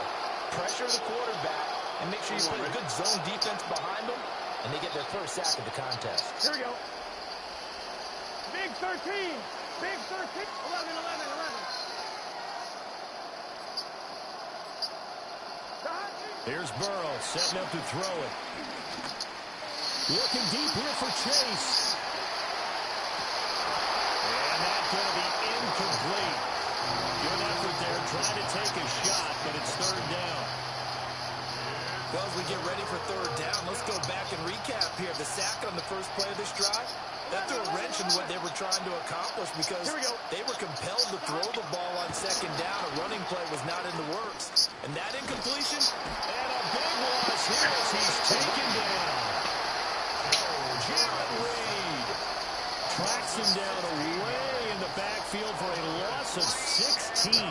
Pressure the quarterback and make sure you put a good zone defense behind them, and they get their first sack of the contest. Here we go. Big 13. 11. Here's Burrow setting up to throw it. Looking deep here for Chase. And that's going to be incomplete. Good effort there trying to take a shot, but it's third down. Well, as we get ready for third down, let's go back and recap here. The sack on the first play of this drive, that threw a wrench in what they were trying to accomplish because they were compelled to throw the ball on second down. A running play was not in the works. And that incompletion, and a big loss here as he's taken down. Jared Reed tracks him down away in the backfield for a loss of 16.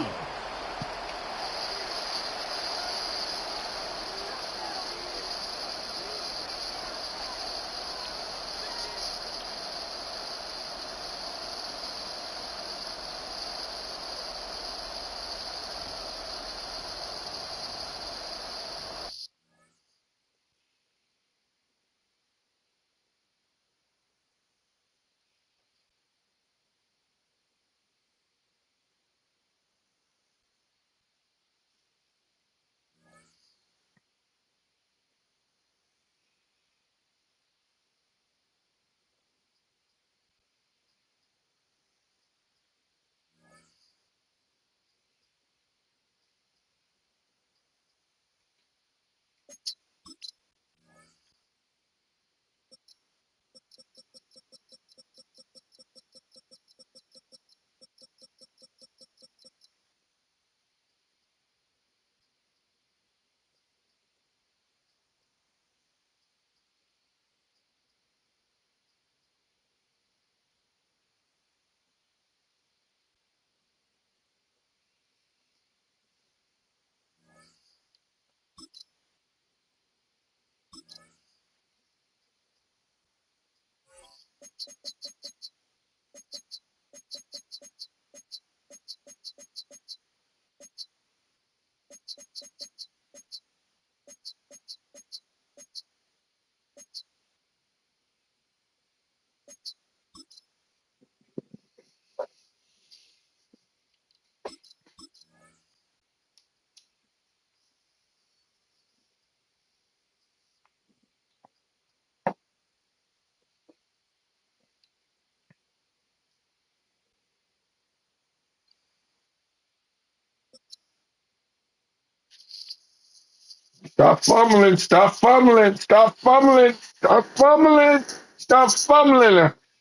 Stop fumbling.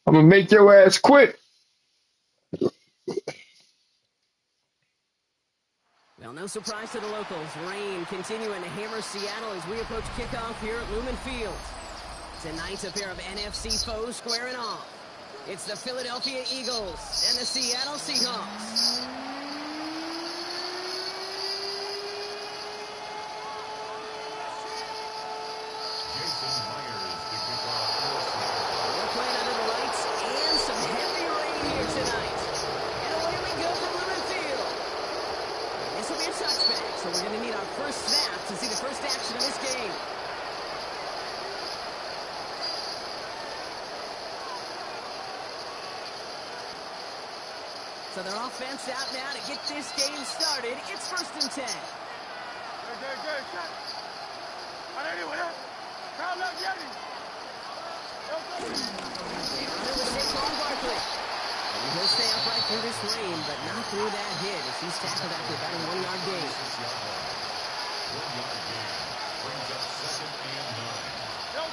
I'm going to make your ass quit. Well, no surprise to the locals. Rain continuing to hammer Seattle as we approach kickoff here at Lumen Field. Tonight's a pair of NFC foes squaring off. It's the Philadelphia Eagles and the Seattle Seahawks. We're playing under the lights and some heavy rain here tonight. And away we go from Lumen Field. This will be a touchback, so we're going to need our first snap to see the first action of this game. So their offense out now to get this game started. It's 1st and 10. Good. Shot. Ready, what up? Crowd up, Jerry. They run it with Saquon Barkley. And he'll stay upright through this rain, but not through that hit as he's tackled after about a 1-yard gain. 1-yard gain. Brings up 2nd and 9.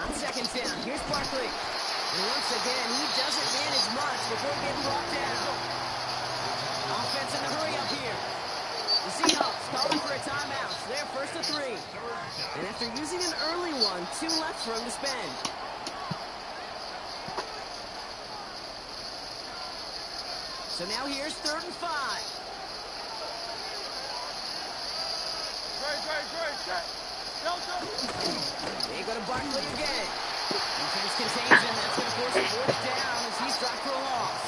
On 2nd down, here's Barkley. And once again, he doesn't manage much before getting brought down. Offense in a hurry up here. The Seahawks calling for a timeout. They're 1st and 3. And after using an early one, 2 left for him to spend. So now here's 3rd and 5. They go to Barkley again. Defense contains him. That's going to force a fourth down as he's dropped for a loss.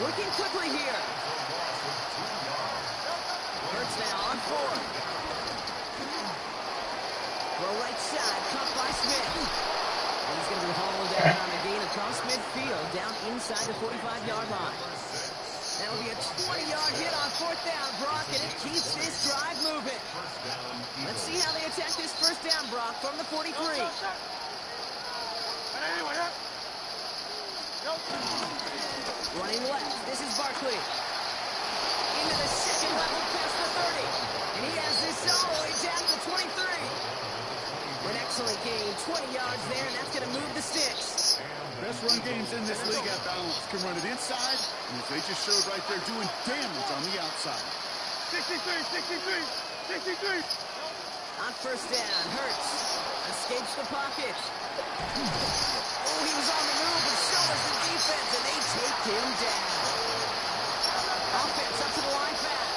Working quickly here. Hurts now on 4th. Throw right side, caught by Smith. And he's going to be hauled down on a gain across midfield, down inside the 45-yard line. That'll be a 20-yard hit on 4th down, Brock, and it keeps this drive moving. Let's see how they attack this 1st down, Brock, from the 43. Running left, this is Barkley. Into the 2nd level, past the 30. And he has this all the way down to the 23. An excellent gain, 20 yards there, and that's going to move the sticks. Best run games in this league at balance. Can run it inside, and as they just showed right there, doing damage on the outside. 63. On 1st down, Hurts escapes the pocket. Oh, he was on the move, but so was the defense, and they take him down. Offense up to the line back.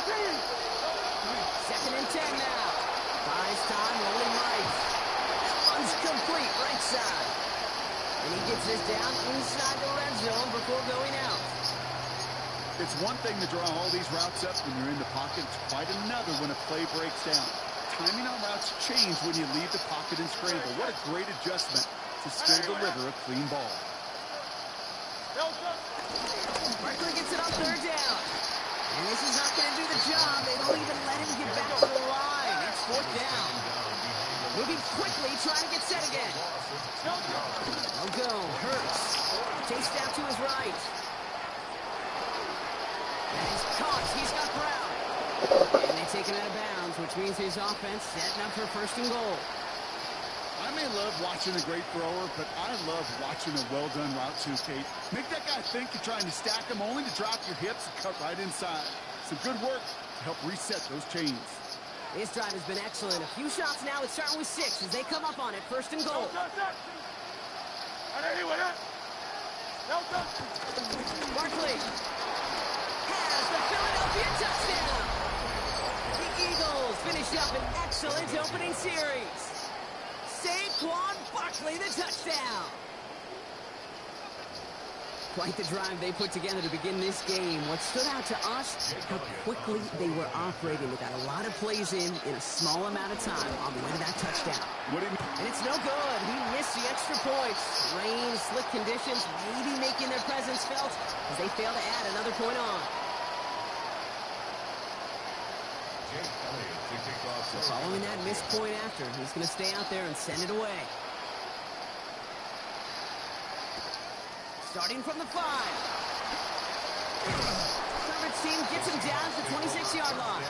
King. 2nd and 10 now. Buys time, rolling right. That one's complete, right side. And he gets this down inside the red zone before going out. It's one thing to draw all these routes up when you're in the pocket. It's quite another when a play breaks down. Timing on routes change when you leave the pocket and scramble. What a great adjustment to still deliver a clean ball. Barkley gets it on 3rd down. And this is not going to do the job. They don't even let him get back to the line. It's 4th down. Moving quickly, trying to get set again. I'll go. Hurts. Chased out to his right. And he's caught. He's got Brown. And they take him out of bounds, which means his offense setting up for 1st and goal. I may love watching a great thrower, but I love watching a well-done route too, Kate. Make that guy think you're trying to stack him only to drop your hips and cut right inside. Some good work to help reset those chains. This drive has been excellent. A few shots now. It's starting with 6 as they come up on it. 1st and goal. Barkley has the Philadelphia touchdown. The Eagles finish up an excellent opening series. Saquon Barkley, the touchdown. Quite the drive they put together to begin this game. What stood out to us, how quickly they were operating. They got a lot of plays in a small amount of time on the way to that touchdown. And it's no good. He missed the extra points. Rain, slick conditions, maybe making their presence felt as they fail to add another point on. So following that missed point after, he's going to stay out there and send it away. Starting from the 5. Herbert's team gets him down to the 26-yard line.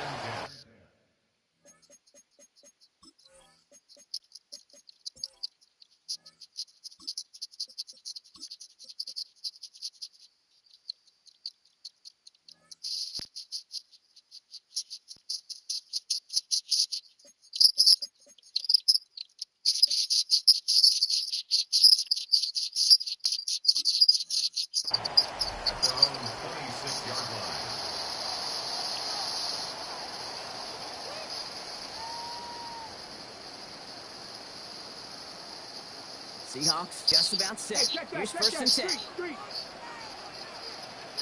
Seahawks just about set. Here's 1st and 10.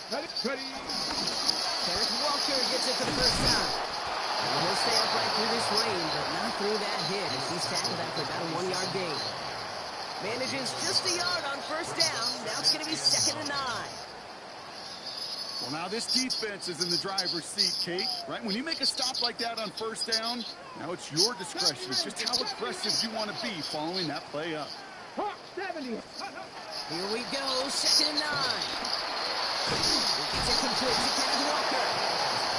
Ready. Eric Walker gets it for the 1st time. And he'll stay upright through this rain, but not through that hit as he's tackled after about a 1-yard gain. Manages just a yard on 1st down. Now it's going to be 2nd and 9. Well, now this defense is in the driver's seat, Kate, right? When you make a stop like that on first down, now it's your discretion. It's just how aggressive you want to be following that play up. 70. Here we go, 2nd and 9. It's a complete to Kenneth Walker.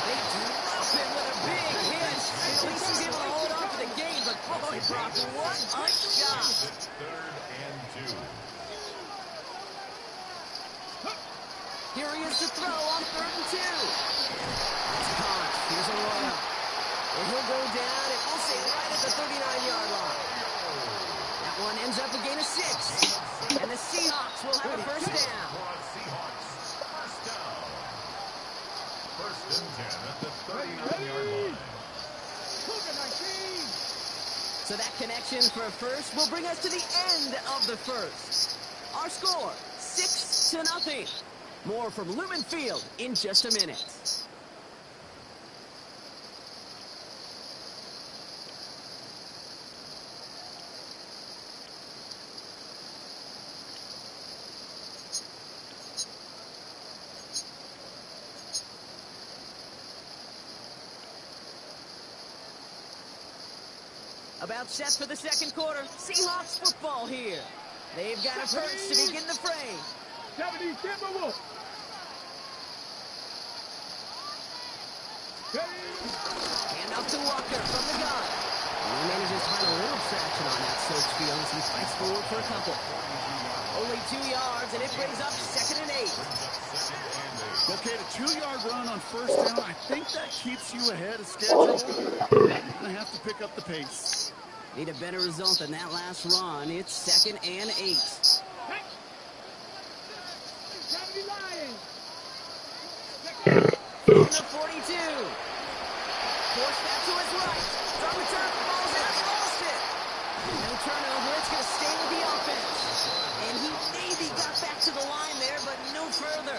They drop him with a big hit. At least he's able to hold on to the game, but boy, Brock, what a shot. 3rd and 2. Here he is to throw on 3rd and 2. It's caught. Here's Arroyo. And he'll go down, and we'll say right at the 39-yard line. That one ends up a gain of 6. And the Seahawks will have a first down. Seahawks, first down. 1st and 10 at the 39-yard line. So that connection for a first will bring us to the end of the first. Our score, 6-0. More from Lumen Field in just a minute. About set for the 2nd quarter. Seahawks football here. They've got a first to begin the fray. 70 Timberwolves. Hand off to Walker from the gun. He manages to find a little traction on that search field as he fights forward for a couple. Only 2 yards, and it brings up 2nd and 8. Okay, the 2-yard run on first down, I think that keeps you ahead of schedule. You're going to have to pick up the pace. Need a better result than that last run. It's 2nd and 8. 70 Lions. Corner 42. Forced that to his right. From return, falls out, lost it. No turnover, it's going to stay with the offense. And he maybe got back to the line there, but no further.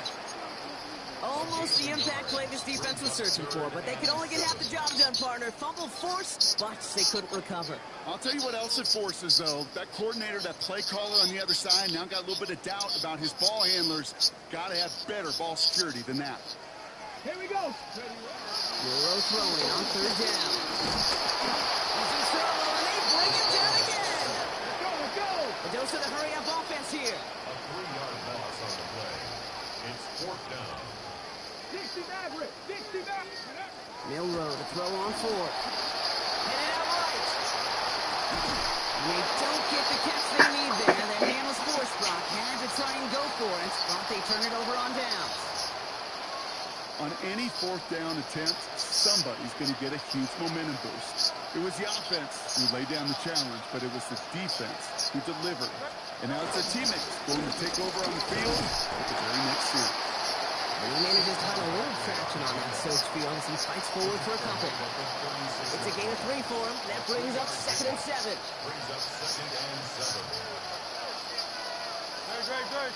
Almost the impact play this defense was searching for, but they could only get half the job done, partner. Fumble forced, but they couldn't recover. I'll tell you what else it forces, though. That coordinator, that play caller on the other side, now got a little bit of doubt about his ball handlers. Got to have better ball security than that. Here we go. Euro throwing on 3rd down. He's in trouble, and they bring him down again. Let's go. A dose of the hurry-up offense here. A 3-yard loss on the play. It's 4th down. 60 Maverick. 60 Maverick. Milrow to throw on 4th. Hit it out right. And they don't get the catch they need there. That man was forced, Brock. Had to try and go for it, but they turn it over on downs. On any 4th down attempt, somebody's going to get a huge momentum boost. It was the offense who laid down the challenge, but it was the defense who delivered. And now it's their teammates going to take over on the field at the very next series. And he manages to find a little traction on that search field as he fights forward for a couple. It's a gain of 3 for him. That brings up 2nd and 7. Brings up 2nd and 7. Good.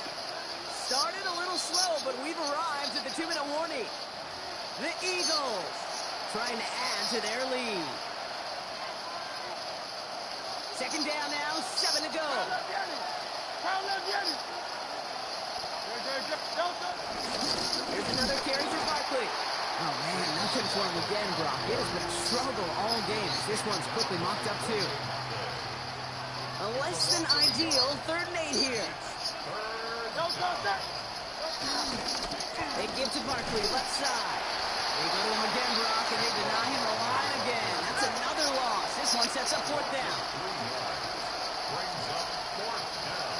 Started a little slow, but we've arrived at the 2-minute warning. The Eagles trying to add to their lead. 2nd down now, 7 to go. Here's another carry for Barkley. Oh, man, nothing for him again, Brock. It has been a struggle all game. This one's quickly mocked up, too. A less than ideal 3rd and 8 here. They give to Barkley, left side. They go to him again, Brock, and they deny him the line again. That's another loss. This one sets up 4th down. Brings up 4th down.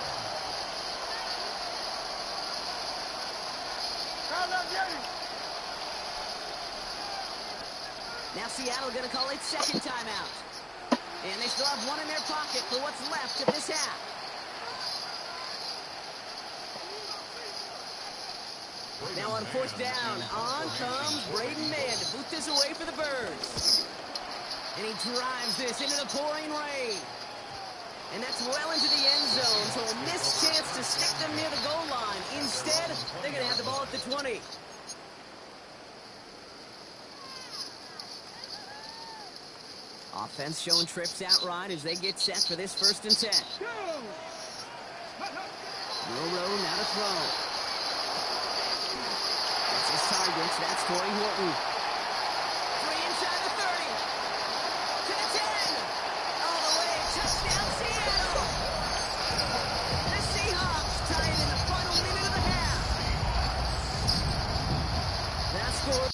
Now Seattle going to call it 2nd timeout. And they still have one in their pocket for what's left of this half. Now on 4th down, on comes Braden Mann to boot this away for the Birds. And he drives this into the pouring rain. And that's well into the end zone, so a missed chance to stick them near the goal line. Instead, they're going to have the ball at the 20. Offense showing trips outright as they get set for this 1st and 10. Row now to throw. It's a his targets. That's Torrey Horton. 3 inside the 30. To the 10. All the way. Touchdown, Seattle. The Seahawks tie it in the final minute of the half. That score.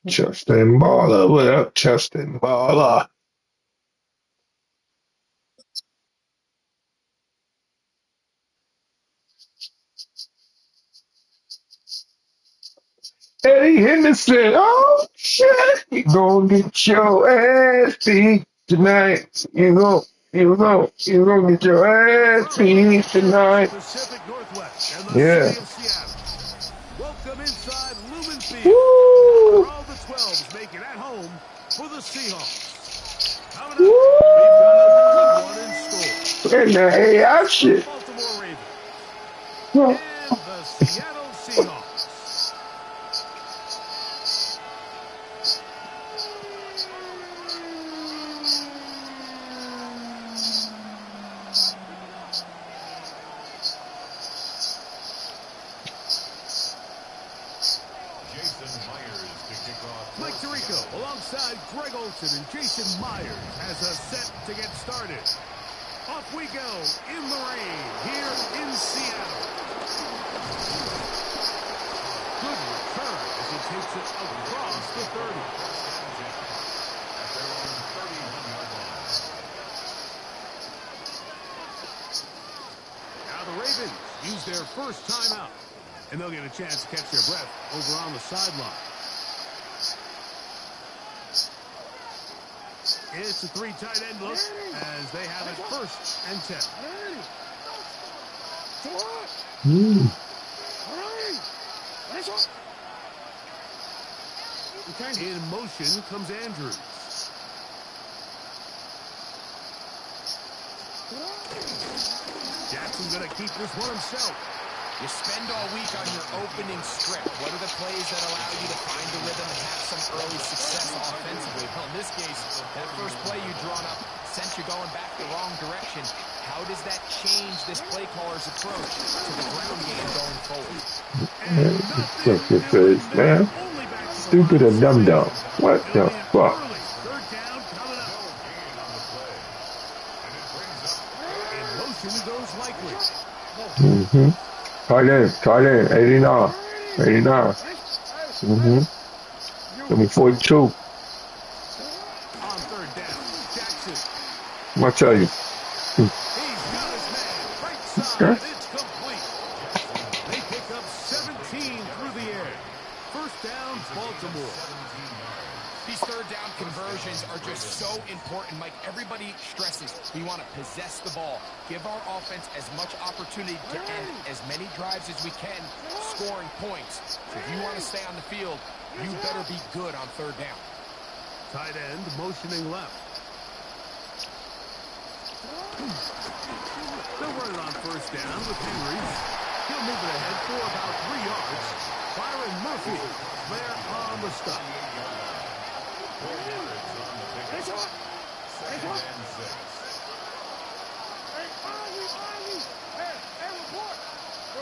Justin Baller. What up, Justin Baller? Eddie Henderson. Oh, shit. You gonna get your ass beat tonight. You gonna get your ass beat tonight. Pacific Northwest and the Yeah. city of Seattle. Welcome inside Lumen Field. Woo! Where all the 12s make it at home for the Seahawks. Coming up, Woo! we've got a good one in store. And the AI shit. Baltimore Ravens Huh. and the Seattle Seahawks. Mike Tirico alongside Greg Olsen and Jason Myers has us set to get started. Off we go in the rain here in Seattle. Good return as he takes it across the 30. Now the Ravens use their first timeout, and they'll get a chance to catch their breath over on the sideline. It's a 3 tight end look as they have it 1st and 10. In motion comes Andrews. Jackson going to keep this one himself. You spend all week on your opening script. What are the plays that allow you to find the rhythm and have some early success offensively? Well, in this case, that first play you drawn up sent you going back the wrong direction. How does that change this play caller's approach to the ground game going forward? Check your face, man. Stupid and dumb. What the fuck? Third down coming up. In motion goes Likely. Mm-hmm. Tight end, 89. Give me 42. On 3rd down, Jackson. I'm gonna tell you. He's got his man. Right side, it's complete. They pick up 17 through the air. 1st down, Baltimore. These 3rd down conversions are just so important, Mike. Everybody stresses we want to possess the ball, give our offense as much opportunity to end as many drives as we can, scoring points. So if you want to stay on the field, you better be good on 3rd down. Tight end motioning left. They'll run it on 1st down with Henry. He'll move it ahead for about 3 yards. Byron Murphy there on the stop. Second and 6.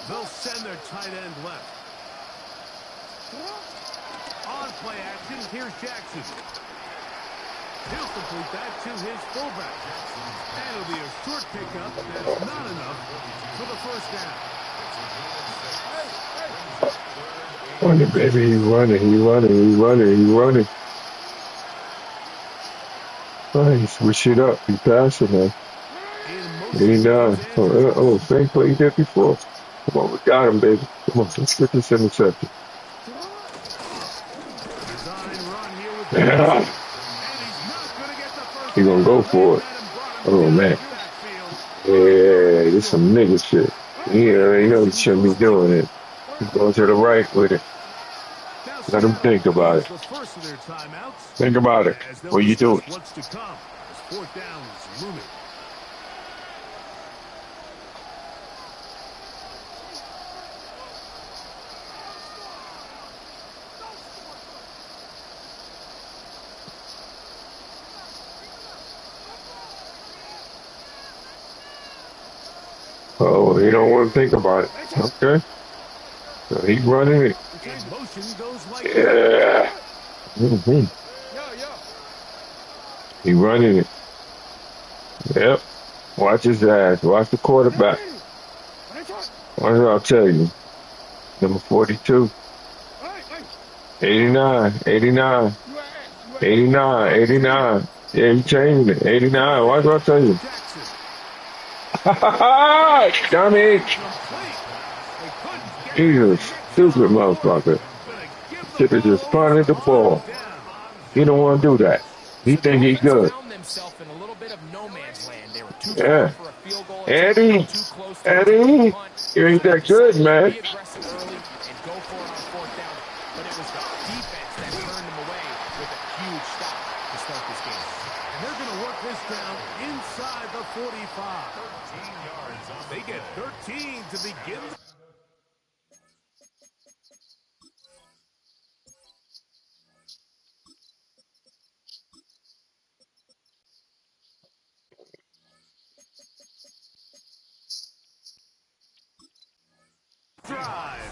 They'll send their tight end left. On play action, here's Jackson. He'll complete that to his fullback. And it'll be a short pickup that's not enough for the first down. Running, baby, he's running. Nice, switch it up. He passing, man. 89. Same play he did before. Come on, we got him, baby. Come on, let's get this interception. Yeah. He gonna go for it. Oh, man. Yeah, this some nigga shit. Yeah, you know he shouldn't be doing it. He's going to the right with it. Let him think about it. Think about it. What you doing? Oh, he don't want to think about it. Okay. So he's running it. Yeah. He running it. Yep. Watch his ass. Watch the quarterback. What did I tell you? Number 42. 89. Yeah, he changed it. 89. Why did I tell you? Dummy! Jesus, stupid motherfucker. Should have just punted the ball. He don't want to do that. He think he's good. Yeah. Eddie, you ain't that good, man. Inside the 45. They get 13 to begin.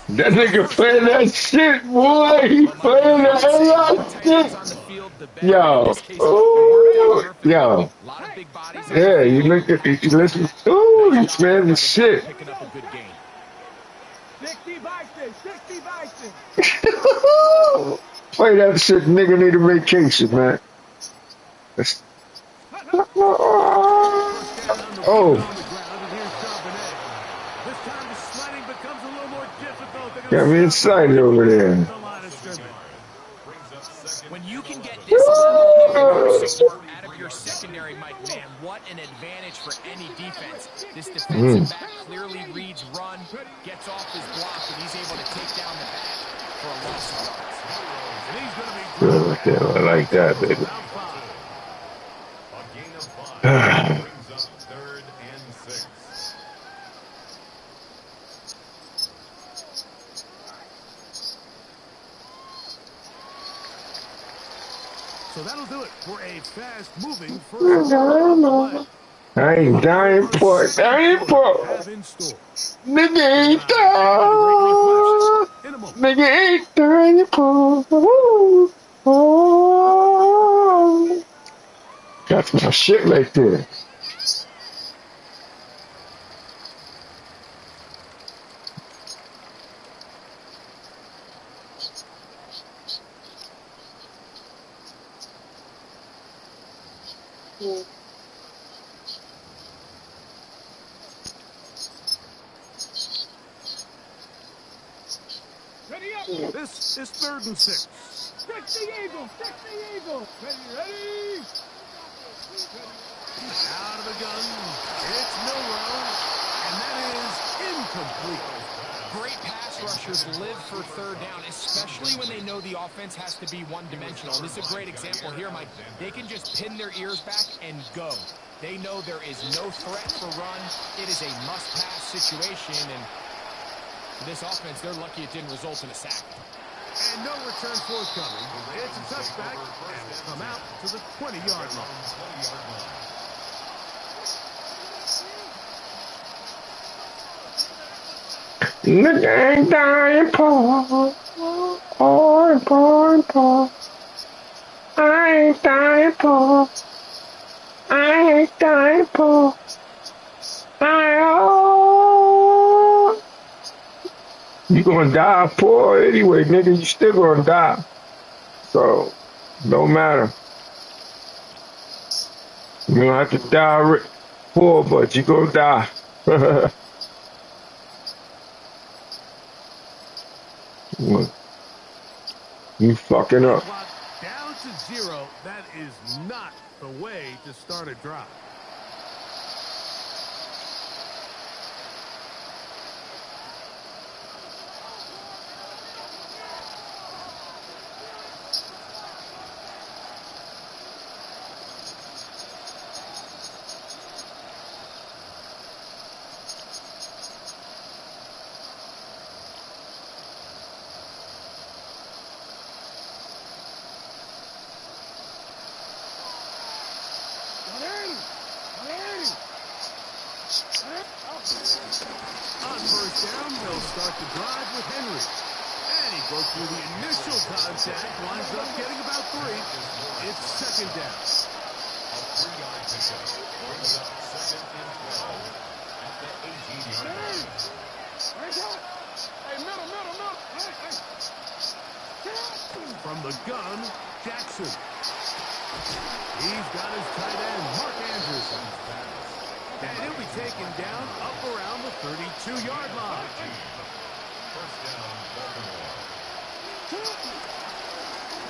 That nigga playing that shit, boy. He playing that shit. Yo. Ooh. Yo. Yeah, you look at you listen. Ooh, he's playing the shit. 60 Vikings. Play that shit, nigga need a vacation, man. Oh. Got me excited over there. When you can get this level of support out of your secondary, Mike, man, what an advantage for any defense. This defensive back clearly reads run, gets off his block, and he's able to take down the back for a loss of yards. I like that, baby. So that'll do it for a fast-moving first. I ain't dying for it. Nigga ain't dying. Nigga ain't dying for. That's my shit right there. This is 3rd and 6. Stick the Eagle. Ready. Out of the gun. It's Milrow. And that is incomplete. Great pass rushers live for 3rd down, especially when they know the offense has to be one-dimensional. This is a great example here, Mike. They can just pin their ears back and go. They know there is no threat for run. It is a must-pass situation, and for this offense, they're lucky it didn't result in a sack. And no return forthcoming. It's a touchback, and will come out to the 20-yard line. Look, I ain't dying poor. Poor, poor, poor. I ain't dying poor. I ain't dying poor. Oh. You gonna die poor anyway, nigga. You still gonna die. So, no matter. You don't have to die poor, but you gonna die. You fucking up. Down to 0. That is not the way to start a drive. On first down, they'll start the drive with Henry. And he broke through the initial contact, winds up getting about 3. It's second down. A 3-yard pickup brings up second and 12 at the 18-yard line. Hey, middle. From the gun, Jackson. He's got his tight end, Mark Andrews. And he'll be taken down up around the 32-yard line. First down, Baltimore.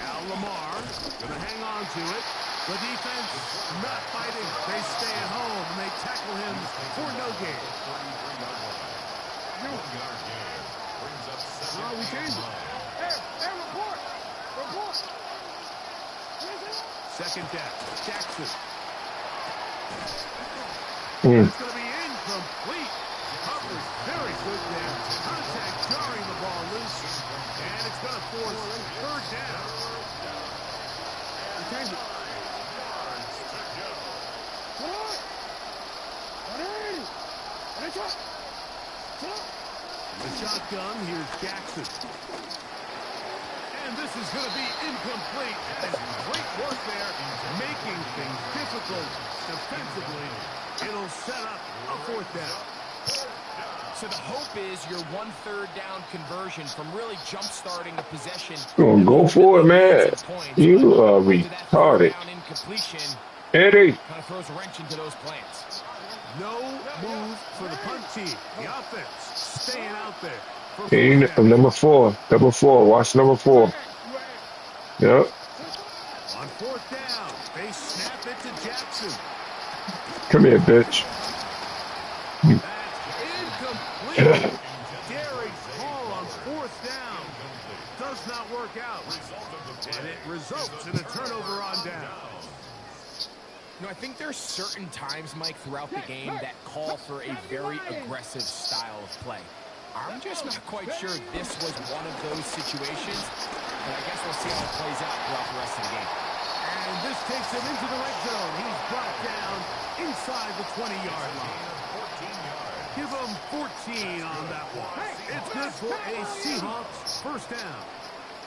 Now Lamar going to hang on to it. The defense not fighting. They stay at home, and they tackle him for no gain. 1-yard gain brings up second We changed it. Hey, report. Second down, Jackson. It's going to be incomplete. Coverage very good there. Contact jarring the ball loose. And it's going to force third down. Change it. The shotgun, here's Jackson. And this is going to be incomplete. That is great work there, making things difficult defensively. It'll set up a fourth down. So the hope is your 1/3 down conversion from really jump-starting a possession. Go for it, man. You are retarded. Eddie. Kind of throws a wrench into those plans. No move for the punt team. The offense staying out there. Number 4. Watch number 4. Yep. On fourth down, they snap it to Jackson. Come here, bitch. That's incomplete. Gary's call on fourth down does not work out. And it results in a turnover on down. You know, I think there's certain times, Mike, throughout the game that call for a very aggressive style of play. I'm just not quite sure this was one of those situations, but I guess we'll see how it plays out throughout the rest of the game. And this takes him into the red zone. He's brought down inside the 20-yard line. Give him 14 on that one. It's good for a Seahawks first down.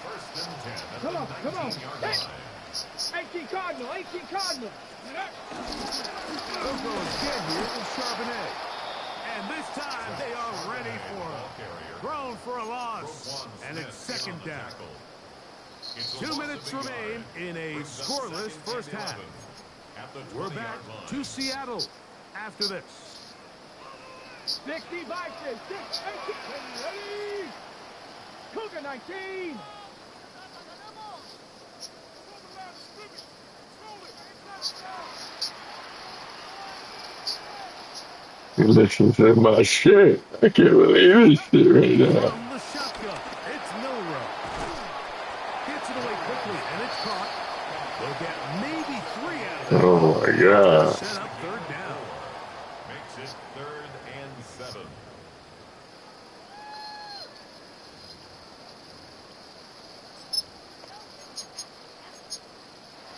First and 10 at Come on. the 19-yard line. 18 Cardinal. They'll go again here with Charbonnet. And this time they are ready for him. Thrown for a loss. And it's second down. 2 minutes remain in a scoreless first half. We're back to Seattle after this. 60 Vikings, 18, ready. Cougar 19. You listen to my shit. I can't believe this shit right now. From the shotgun, it's Milrow. Gets it away quickly, and it's caught. They'll get maybe 3 out of it. Oh my God. Set up third down. Makes it 3rd and 7.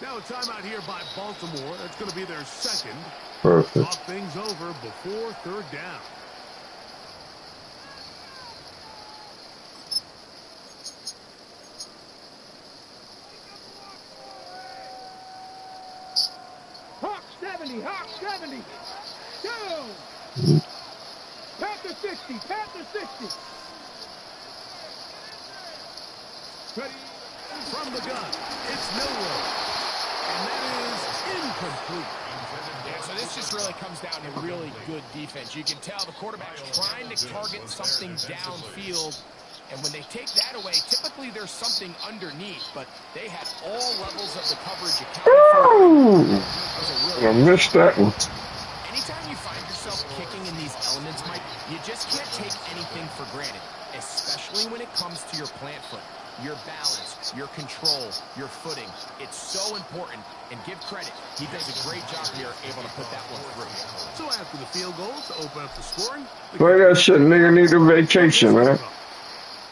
Now a timeout here by Baltimore. That's going to be their second. Perfect. Talk things over before third down. Hawk 70, Hawk 70. Down. Panther 60, Panther 60. Ready from the gun. It's Milrow. And that is incomplete. Yeah, so this just really comes down to really good defense. You can tell the quarterback's trying to target something downfield. And when they take that away, typically there's something underneath. But they had all levels of the coverage accounted for. I missed that one. Anytime you find yourself kicking in these elements, Mike, you just can't take anything for granted, especially when it comes to your plant foot, your balance, your control, your footing. It's so important, and give credit. He does a great job here, able to put that one through. So after the field goal to open up the scoring. Play that shit, nigga. Need a vacation, man.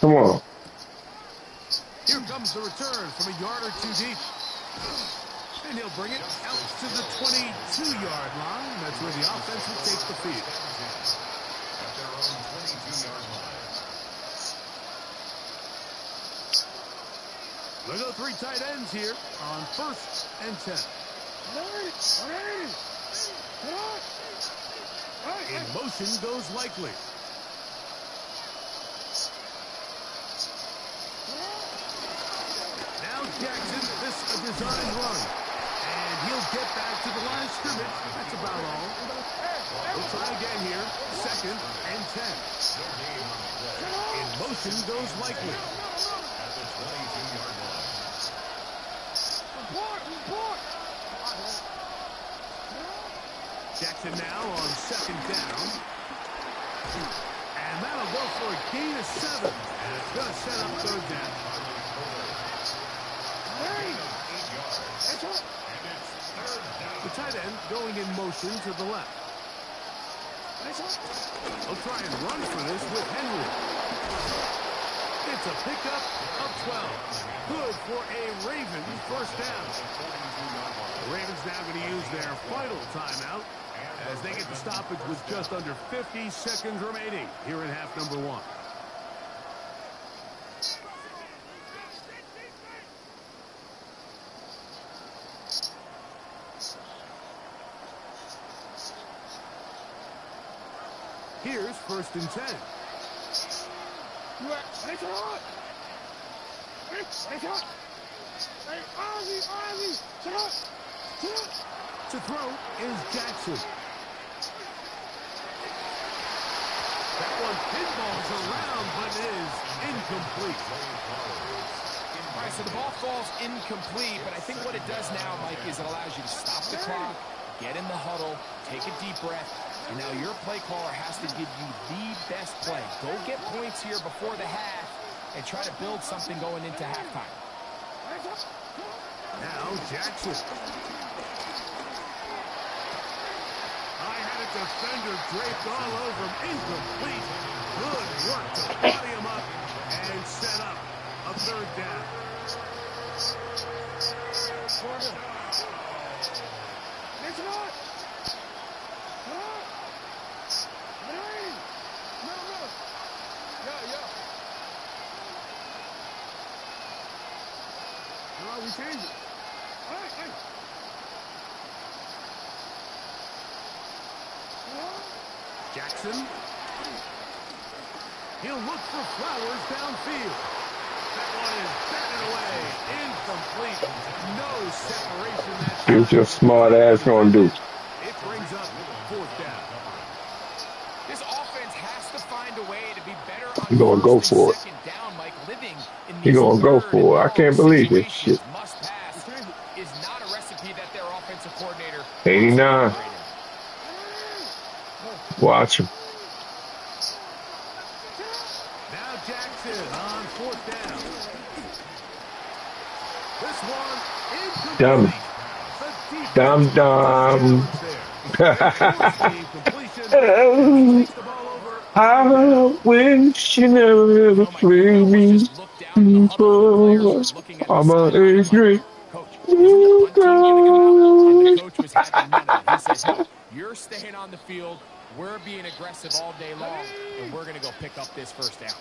Come on. Here comes the return from a yard or two deep. And he'll bring it out to the 22-yard line. That's where the offense will take the field. At their own 22-yard line. We'll go three tight ends here on 1st and 10. In motion goes Likely. Now Jackson, this a design run. And he'll get back to the line of scrimmage. That's about all. We'll try again here. 2nd and 10. In motion goes Likely. At the 22-yard line. Jackson now on 2nd down. And that'll go for a gain of 7. And it's going to set up 3rd down. The tight end going in motion to the left. They'll try and run for this with Henry. It's a pickup of 12. Good for a Ravens 1st down. The Ravens now going to use their final timeout as they get the stoppage with just under 50 seconds remaining here in half number 1. Here's 1st and 10. To throw is Jackson. That one pinballs around, but is incomplete. All right, so the ball falls incomplete, but I think what it does now, Mike, is it allows you to stop the clock, get in the huddle, take a deep breath, and now your play caller has to give you the best play. Go get points here before the half and try to build something going into halftime. Now Jackson. I had a defender draped all over him. Incomplete. Good work to body him up and set up a 3rd down. We change it. Jackson. He'll look for Flowers downfield. That one is batted away. Incomplete. No separation. Here's your smart ass gonna do. It brings up 4th down. This offense has to find a way to be better on He gonna go for it. down, Mike. Living in He gonna go for it. I can't believe this shit. Must pass is not a recipe that their offensive coordinator 89. Watch him. Now Jackson on 4th down. This one incomplete. Dumb. I wish you never played me before. I'm an age. Coach, Isn't the punt team going to come out? And the coach was having none of it. He said, no, you're staying on the field. We're being aggressive all day long, and we're going to go pick up this first down.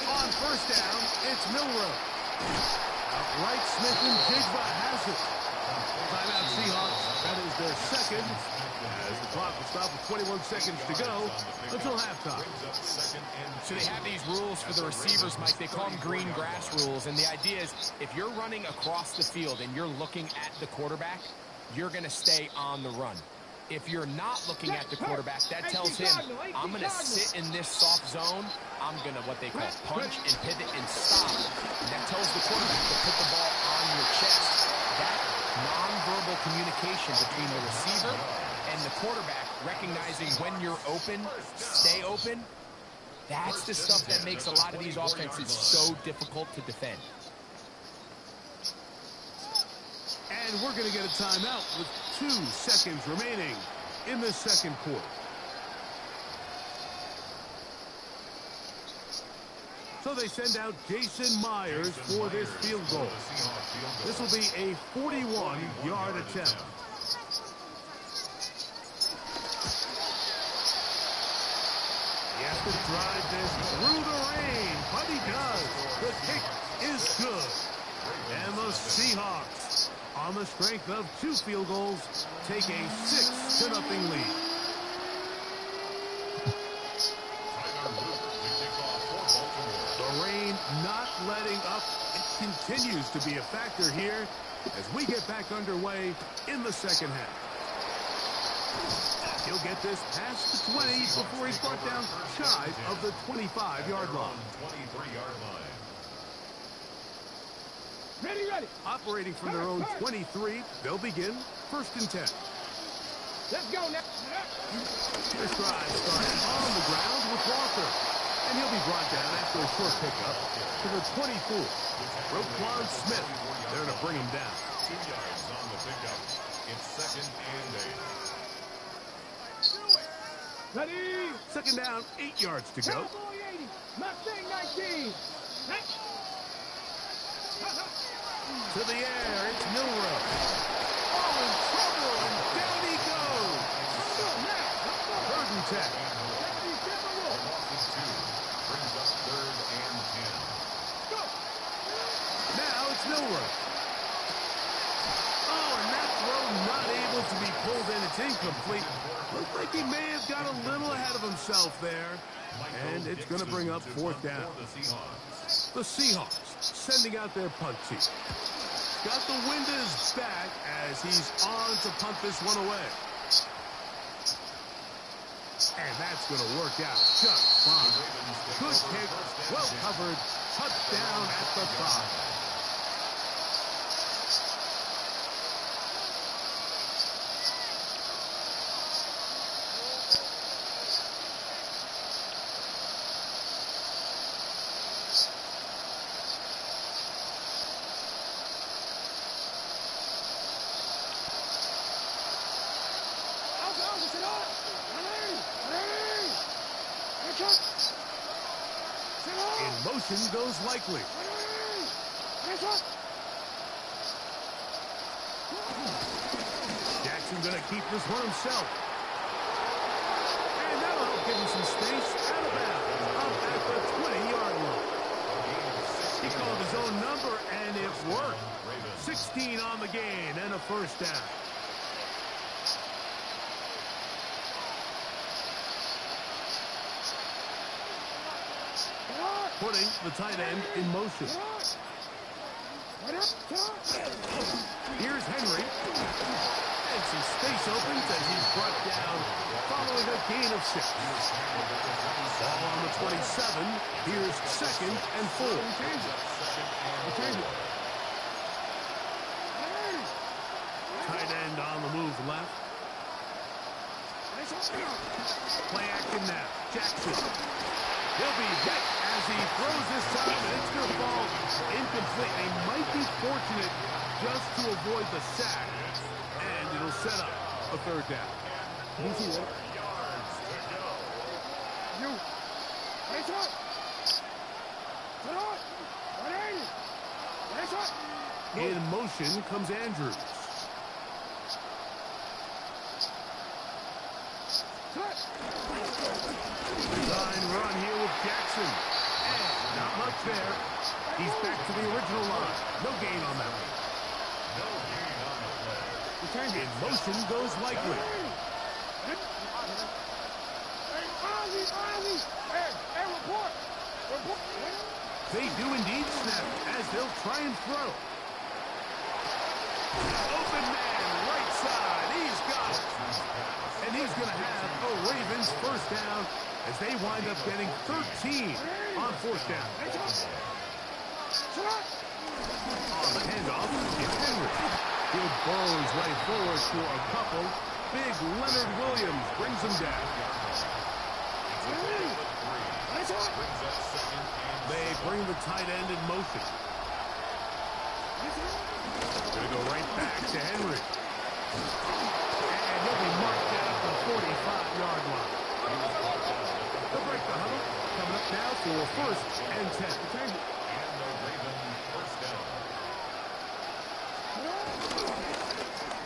On first down, it's Milroe. Outright, Smith and Jigba has it. Timeout Seahawks. That is their second. As the clock will stop with 21 seconds to go until halftime. So they have these rules for the receivers, Mike. They call them green grass rules. And the idea is if you're running across the field and you're looking at the quarterback, you're going to stay on the run. If you're not looking at the quarterback, that tells him, I'm going to sit in this soft zone. I'm going to, what they call, punch and pivot and stop. And that tells the quarterback to put the ball on your chest. That nonverbal communication between the receiver and the quarterback, recognizing when you're open, stay open, that's the stuff that makes a lot of these offenses so difficult to defend. And we're going to get a timeout with 2 seconds remaining in the second quarter. So they send out Jason Myers for this field goal. This will be a 41-yard attempt. He has to drive this through the rain, but he does. The kick is good. And the Seahawks, on the strength of 2 field goals, take a 6-0 lead. The rain not letting up. It continues to be a factor here as we get back underway in the second half. He'll get this past the 20 before he's brought down shy of the 25-yard line. Ready. Operating from their own 23, they'll begin 1st and 10. Let's go now. This drive starts on the ground with Walker. And he'll be brought down after a short pickup to the 24. Roquan Smith there to bring him down. 2 yards on the pickup. It's 2nd and 8. Ready. 2nd down, 8 yards to go. Cowboy 80. Mustang 19. To the air, it's Milroe. Oh, in trouble, and down he goes. 3rd and 10. Brings up 3rd and 10. Now it's Milroe. Oh, and that throw not able to be pulled in. It's incomplete. Looks like he may have got a little ahead of himself there. And it's going to bring up 4th down. The Seahawks sending out their punt team. Got the wind at his back as he's on to punt this one away. And that's going to work out just fine. Good kick, well covered, touchdown at the 5. In motion goes Likely. Jackson going to keep this one himself. And that'll help give him some space out of bounds up at the 20-yard line. He called his own number, and it worked. 16 on the gain and a 1st down. Putting the tight end in motion. Here's Henry. And some space opens as he's brought down following a gain of 6. Ball on the 27. Here's 2nd and 4. Tight end on the move left. Play action now. Jackson. He'll be hit as he throws this time, and it's going to fall incomplete. They might be fortunate just to avoid the sack, and it'll set up a 3rd down. In motion comes Andrews. Design run here with Jackson. And not much there. He's back to the original line. No gain on that one. In motion goes Likely. They do indeed snap as they'll try and throw. Open man, right side. He's got it. And he's going to have a Ravens first down as they wind up getting 13 on fourth down. On the handoff, it's Henry. Good burrows right forward for a couple. Big Leonard Williams brings him down. They bring the tight end in motion. Going to go right back to Henry. And he'll be marked down at the 45-yard line. They'll break the huddle. Coming up now for first and 10.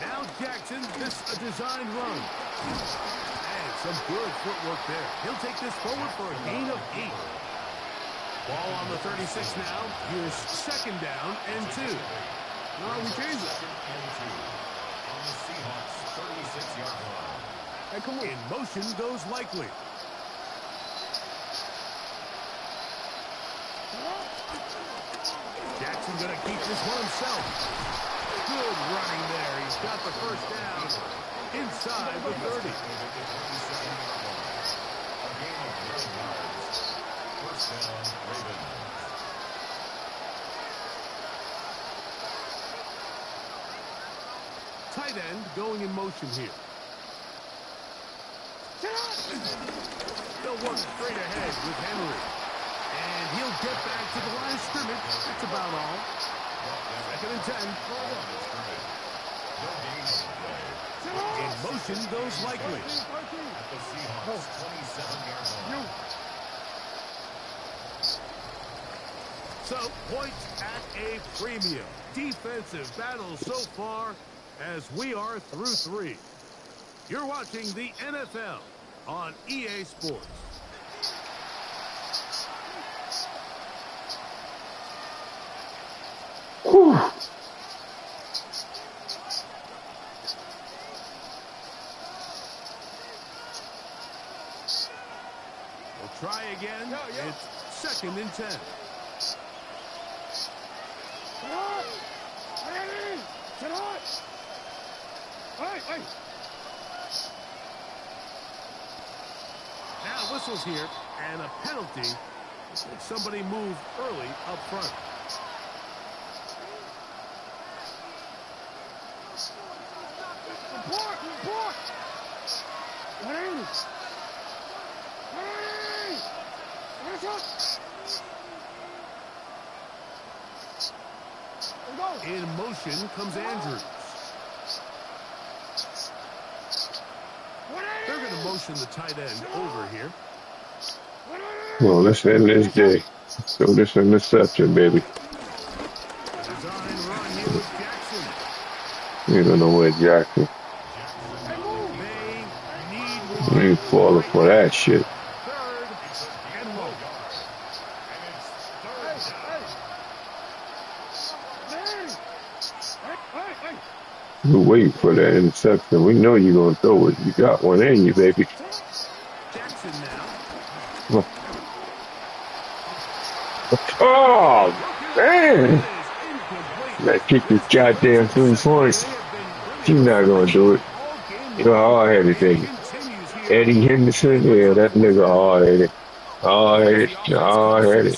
Now Jackson, this a designed run. And some good footwork there. He'll take this forward for a gain of 8. Ball on the 36 now. Here's second down and 2. No, we change it. On the Seahawks 36-yard line. And come on. In motion goes Likely. Jackson gonna keep this one himself. Good running there. He's got the first down inside the 30. First down, Ravens. Tight end going in motion here. They'll work straight ahead with Henry. And he'll get back to the line of scrimmage. That's about all. Second and 10. In motion goes Likely. At the Seahawks 27-yard line. So, points at a premium. Defensive battle so far as we are through 3. You're watching the NFL on EA Sports. Whew. We'll try again. It's second and 10. Now whistles here, and a penalty if somebody moved early up front. In motion comes Andrews. They're going to motion the tight end over here. Well, let's end this day. Throw this interception, baby. Design run here with Jackson. You don't know where Jackson. You ain't falling for that shit. Third and low. You're waiting for that interception. We know you're going to throw it. You got one in you, baby. Jackson now. Oh, man. That kick this goddamn 3 points. She's not going to do it. You're hard-headed, baby. Eddie Henderson, yeah, that nigga hard-headed. Hard-headed, hard-headed.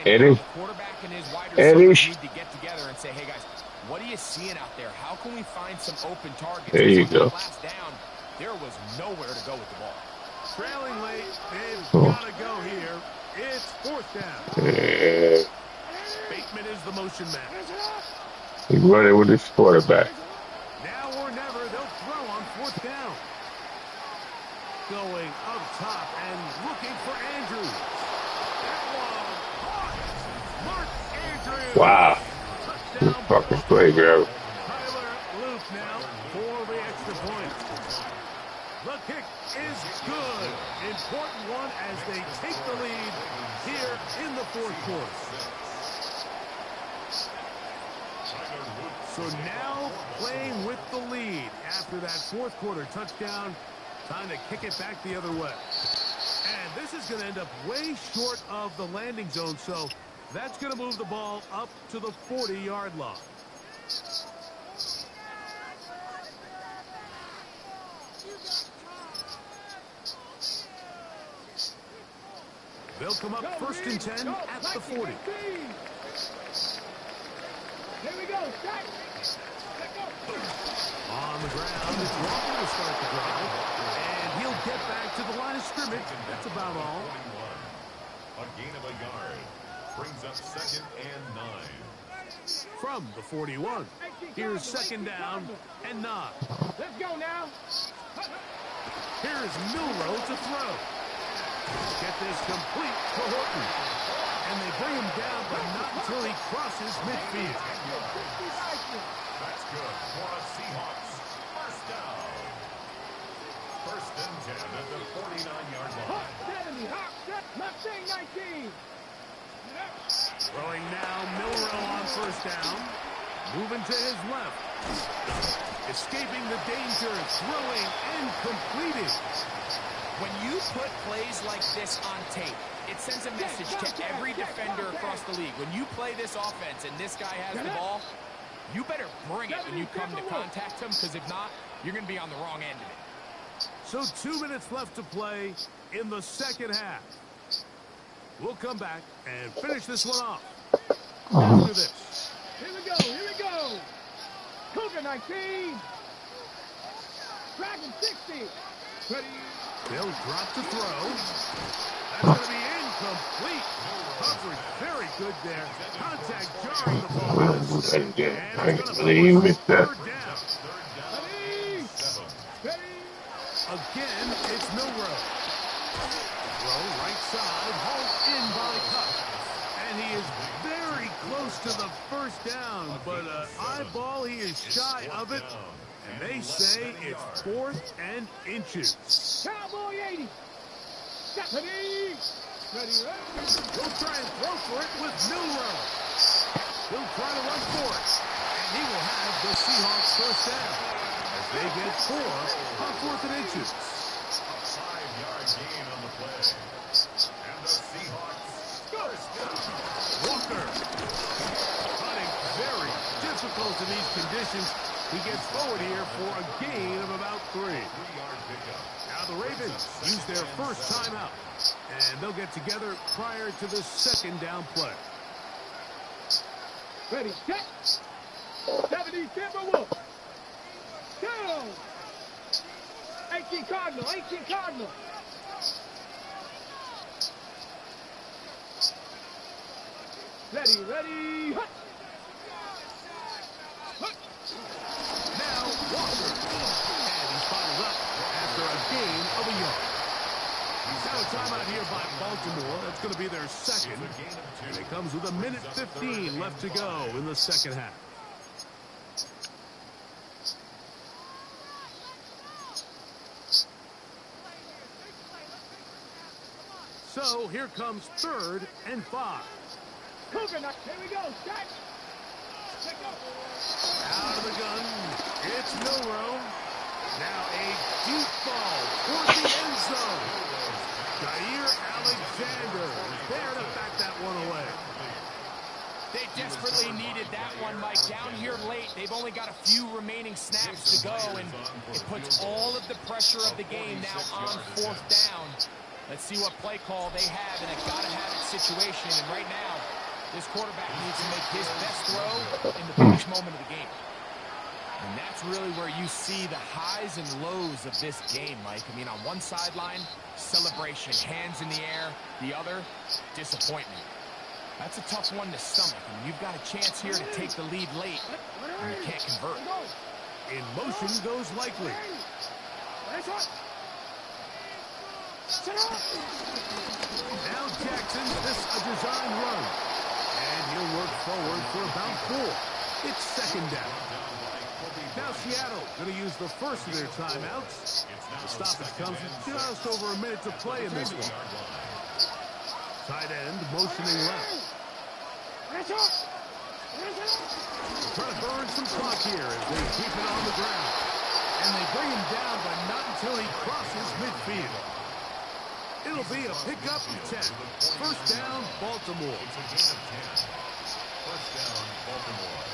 Eddie? Eddie? What are you seeing out there? How can we find some open targets? There you go. Last down, there was nowhere to go with the ball. Trailing late, they've got to go here. It's fourth down. Yeah. Bateman is the motion man. He's running with his quarterback. Now or never, they'll throw on fourth down. Going up top and looking for Andrews. That one caught. Mark Andrews. Wow. Touchdown Fucking playground. Tyler Luke now for the extra point. The kick is good. Important one as they take the lead here in the fourth quarter. So now playing with the lead after that fourth quarter touchdown. Time to kick it back the other way. And this is going to end up way short of the landing zone, so that's going to move the ball up to the 40-yard line. They'll come up first and 10 at the 40. Here we go. On the ground, it's Walker to start the drive. And he'll get back to the line of scrimmage. That's about all. A gain of a yard. Brings up 2nd and 9. From the 41, here's 2nd down and 9. Let's go now. Here's Milrow to throw. Get this complete to Horton. And they bring him down, but not until he crosses midfield. That's good for a Seahawks first down. 1st and 10 at the 49-yard line. 70, hot, set, Mustang 19. Throwing now, Milrow on first down. Moving to his left. Escaping the danger, throwing and completing. When you put plays like this on tape, it sends a message to every defender across the league. When you play this offense and this guy has the ball, you better bring it when you come to contact him, because if not, you're going to be on the wrong end of it. So 2 minutes left to play in the second half. We'll come back and finish this one off after this. Here we go. Cougar 19. Dragon 60. Ready. They'll drop to throw. That's going to be incomplete. Coverage very good there. Contact jarring the ball. I can't believe you missed that. Again, it's Milrow. Throw right side, hauled in by Cup. And he is very close to the first down, but eyeball, he is shy of it. And they say it's 4th and inches. Cowboy 80. Ready. He'll try and throw for it with Milrow. He'll try to run for it. And he will have the Seahawks first down. As they get 4 on 4th and inches. A 5-yard gain on the play. And the Seahawks first down. Walker. Running very difficult in these conditions. He gets forward here for a gain of about 3. 3-yard pickup. Now the Ravens use their first timeout. And they'll get together prior to the 2nd down play. Ready, set. 70 Timberwolves. Go. 18 Cardinal. Ready. Hut. Now Walker. And he's followed up after a gain of a yard. Now a timeout here by Baltimore. That's going to be their second. And it comes with 1:15 left to go in the second half. So here comes 3rd and 5. Cougar, here we go. Set. Out of the gun, it's Milrow. Now a deep ball toward the end zone. Jair Alexander is there to back that one away. They desperately needed that one, Mike. Down here late, they've only got a few remaining snaps to go, and it puts all of the pressure of the game now on 4th down. Let's see what play call they have in a gotta-have-it situation, and right now, this quarterback needs to make his best throw in the biggest moment of the game. And that's really where you see the highs and lows of this game, Mike. I mean, on one sideline, celebration, hands in the air. The other, disappointment. That's a tough one to stomach. I mean, you've got a chance here to take the lead late, and you can't convert. In motion goes Likely. Now Jackson, this a design run. And he'll work forward for about 4. It's second down. Now Seattle going to use the first of their timeouts. The stoppage comes with just over a minute to play in this one. Tight end motioning left. Trying to burn some clock here as they keep it on the ground. And they bring him down, but not until he crosses midfield. It'll be a pickup of 10. First down, Baltimore. First down, Baltimore.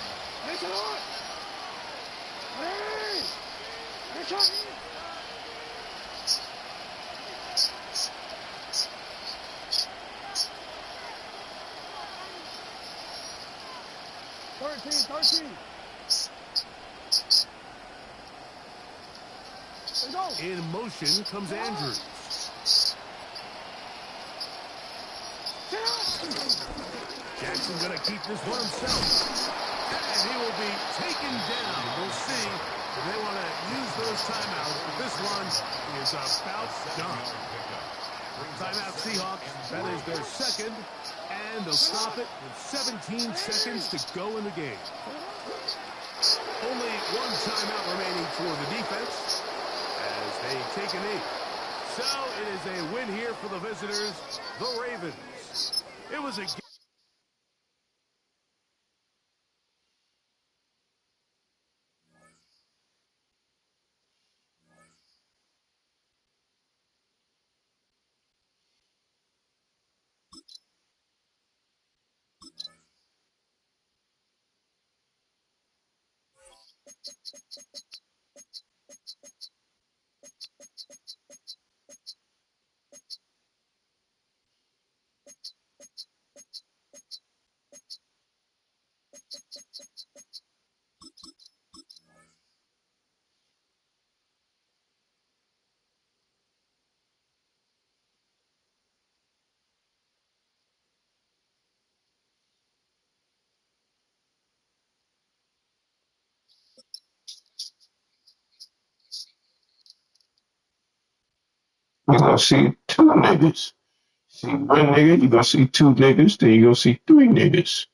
In motion comes Andrews. Jackson going to keep this one himself. And he will be taken down. We'll see if they want to use those timeouts. But this one is about done. Timeout Seahawks. That is their second. And they'll stop it with 17 seconds to go in the game. Only one timeout remaining for the defense as they take a knee. So it is a win here for the visitors, the Ravens. It was a You're gonna see two niggas. See one nigga, you're gonna see two niggas, then you're gonna see three niggas.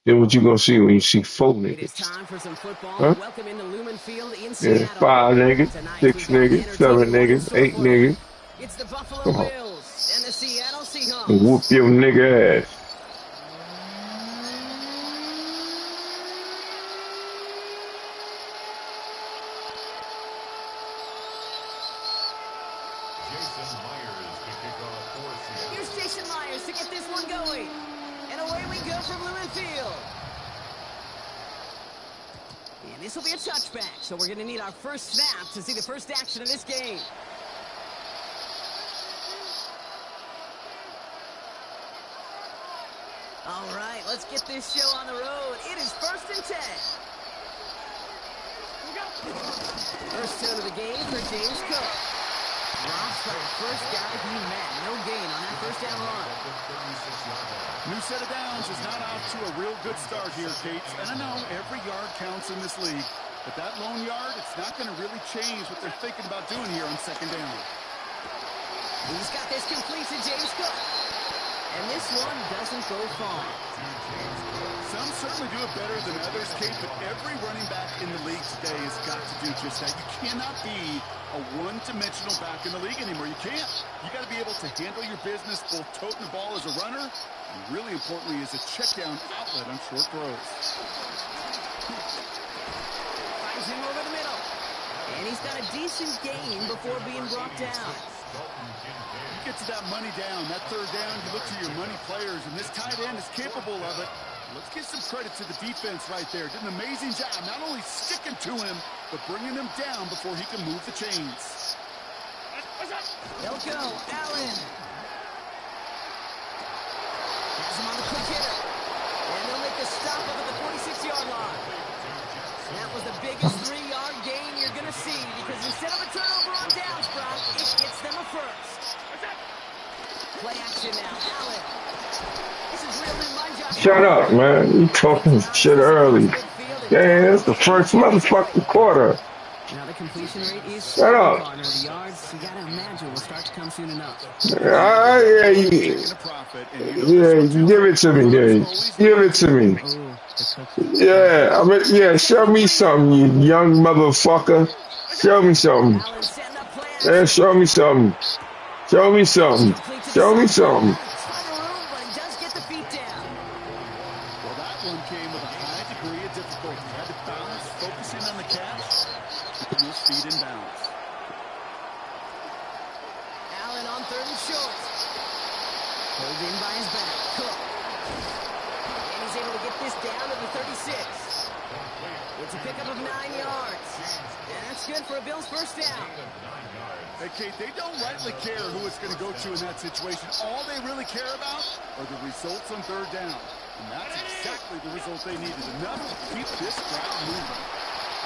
Then what you gonna see when you see four It is niggas? time for some football. Huh? Welcome into Lumen Field in Yeah, Seattle. five niggas, Tonight, six we've got an niggas, seven entertaining one in niggas, store eight for you. niggas. It's the Buffalo Come on. Bills and the Seattle And whoop Seahawks. your nigga ass. Jason Myers to kick off for Seattle. Here's Jason Myers to get this one going. And away we go from Lumen Field. And this will be a touchback, so we're going to need our first snap to see the first action of this game. All right, let's get this show on the road. It is 1st and 10. First down of the game for James Cook. Drops by the first guy he met. No gain on that first down run. New set of downs is not off to a real good start here, Cates. And I know every yard counts in this league, but that lone yard, it's not going to really change what they're thinking about doing here on second down. He's got this complete to James Cook. And this one doesn't go far. Some certainly do it better than others, Kate, but every running back in the league today has got to do just that. You cannot be a one-dimensional back in the league anymore. You can't. You got to be able to handle your business, both toting the ball as a runner, and really importantly as a check-down outlet on short throws. Finds him over the middle. And he's got a decent gain before being brought down. You get to that money down, that third down, you look to your money players, and this tight end is capable of it. Let's give some credit to the defense right there. Did an amazing job, not only sticking to him, but bringing him down before he can move the chains. They'll go. Allen. Has him on the quick hitter. And they'll make the stop up at the 46-yard line. That was the biggest 3-yard gain you're going to see because instead of a turnover on downs, Brock, it gets them a first. Play action now. Allen. This is real in my job. Shut up, man. You talking shit early. Yeah, it's the first motherfucking quarter. Now the completion rate is Shut up. Gardner. The yards, you got to imagine, will start to come soon enough. Yeah, give it to me, Gage. Give it to me. Ooh. Yeah, I mean, yeah, show me something, you young motherfucker. Show me something. Allen setting up play Yeah, action. show me something. Show me It's something. complete to the Show me southpaw. something. Ton of room, but he does get the feet down. Well, that one came with a high degree of difficulty. Had to bounce, focusing on the catch, keeping those feet in bounds. Allen on third and short. Pulled in by his back. Cook. And he's able to get this down to the 36. It's a pickup of 9 yards. And that's good for a Bills first down. Hey, Kate, they don't rightly care who it's going to go to in that situation. All they really care about are the results on third down. And that's exactly the result they needed. Enough to keep this crowd moving.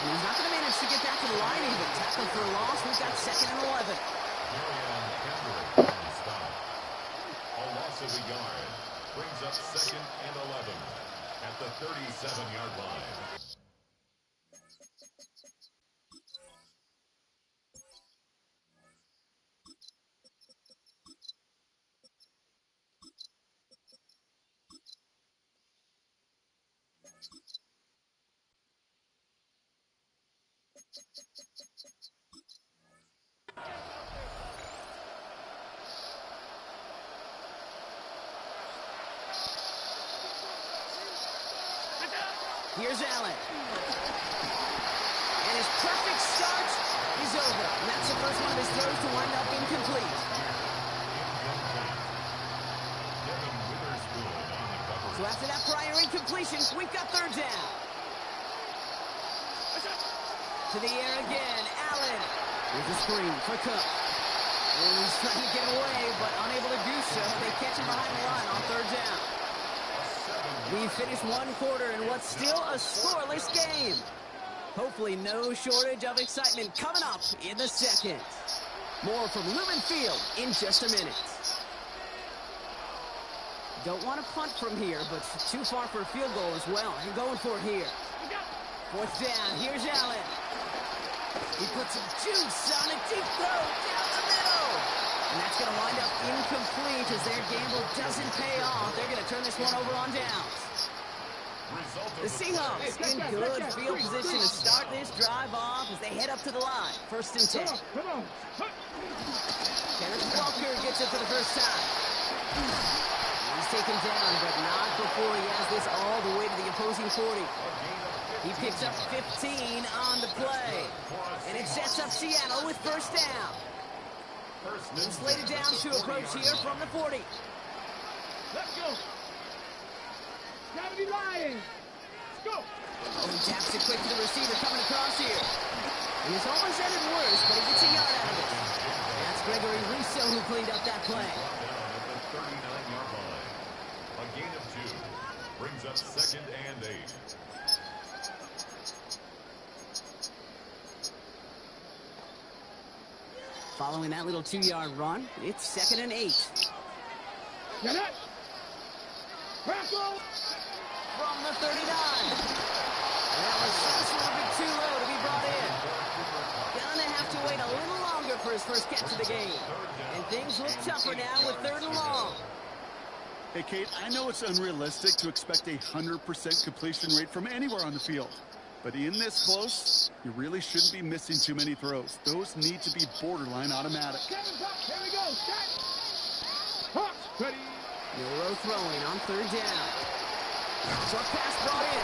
And he's not going to manage to get back to the line even. Tackle for a loss. We've got 2nd and 11. A loss of a yard brings up 2nd and 11 at the 37-yard line. Here's Allen. And his perfect start is over. And that's the first one of his throws to wind up incomplete. So after that prior incompletion, we've got third down. To the air again, Allen. With a screen for Cook. And he's trying to get away, but unable to do so. They catch him behind the line on third down. We finished one quarter in what's still a scoreless game. Hopefully no shortage of excitement coming up in the second. More from Lumen Field in just a minute. Don't want to punt from here, but too far for a field goal as well. You're going for it here. Fourth down, here's Allen. He puts some juice on a deep throw down the middle. And that's going to wind up incomplete as their gamble doesn't pay off. They're going to turn this one over on downs. The Seahawks in good field position to start this drive off as they head up to the line. 1st and 10. Kenneth Walker gets it for the first time. He's taken down, but not before he has this all the way to the opposing 40. He picks up 15 on the play. And it sets up Seattle with first down. Slated down to approach here from the 40. Let's go. Gotta be lying. Let's go. Oh, he taps it quick to the receiver coming across here. And it's almost ended worse, but he gets a yard out of it. That's Gregory Rousseau who cleaned up that play. At the 39-yard line. A gain of 2 brings up 2nd and 8. Following that little 2-yard run, it's 2nd and 8. Get it. Crackle. From the 39. That was just a little bit too low to be brought in. Gonna have to wait a little longer for his first catch of the game. And things look tougher now with 3rd and long. Hey, Kate, I know it's unrealistic to expect a 100% completion rate from anywhere on the field. But in this close, you really shouldn't be missing too many throws. Those need to be borderline automatic. Here we go. Set. Hawks. Ready. Euro throwing on 3rd down. Short pass brought in.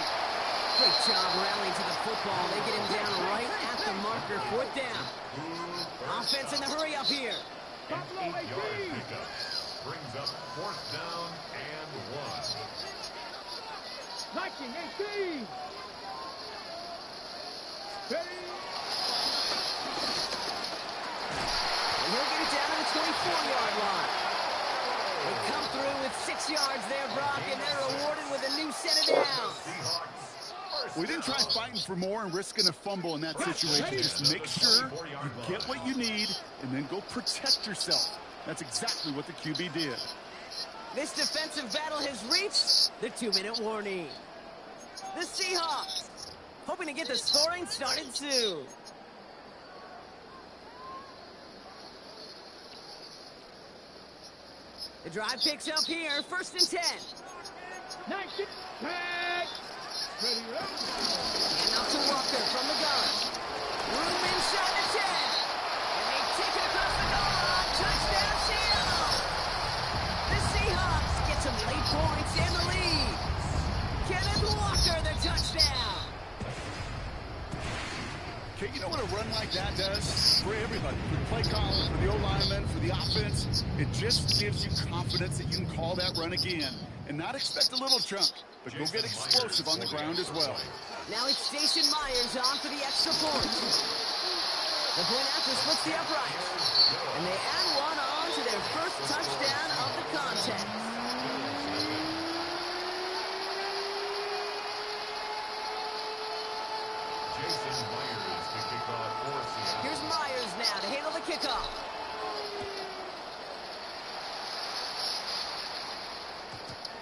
Great job rallying to the football. They get him down right at the marker. 4th down. Offense in the hurry up here. An 8-yard pickup brings up 4th down and 1. 19, 18. Ready. And he'll get it down to the 24-yard line. They come through with 6 yards there, Brock, and they're rewarded with a new set of downs. We didn't try fighting for more and risking a fumble in that situation. Just make sure you get what you need and then go protect yourself. That's exactly what the QB did. This defensive battle has reached the 2-minute warning. The Seahawks hoping to get the scoring started soon. The drive picks up here, 1st and 10. 19. And out to Walker from the gun. Room inside the 10. And they take it across the goal line. Touchdown, Seattle. The Seahawks get some late points in the lead. Kenneth Walker, the touchdown. Okay, you know what a run like that does? For everybody, for the play caller, for the O-lineman, for the offense, it just gives you confidence that you can call that run again and not expect a little chunk, but go get explosive on the ground as well. Now it's Jason Myers on for the extra point. The point after splits the upright. And they add one on to their first touchdown of the contest. Here's Myers now to handle the kickoff.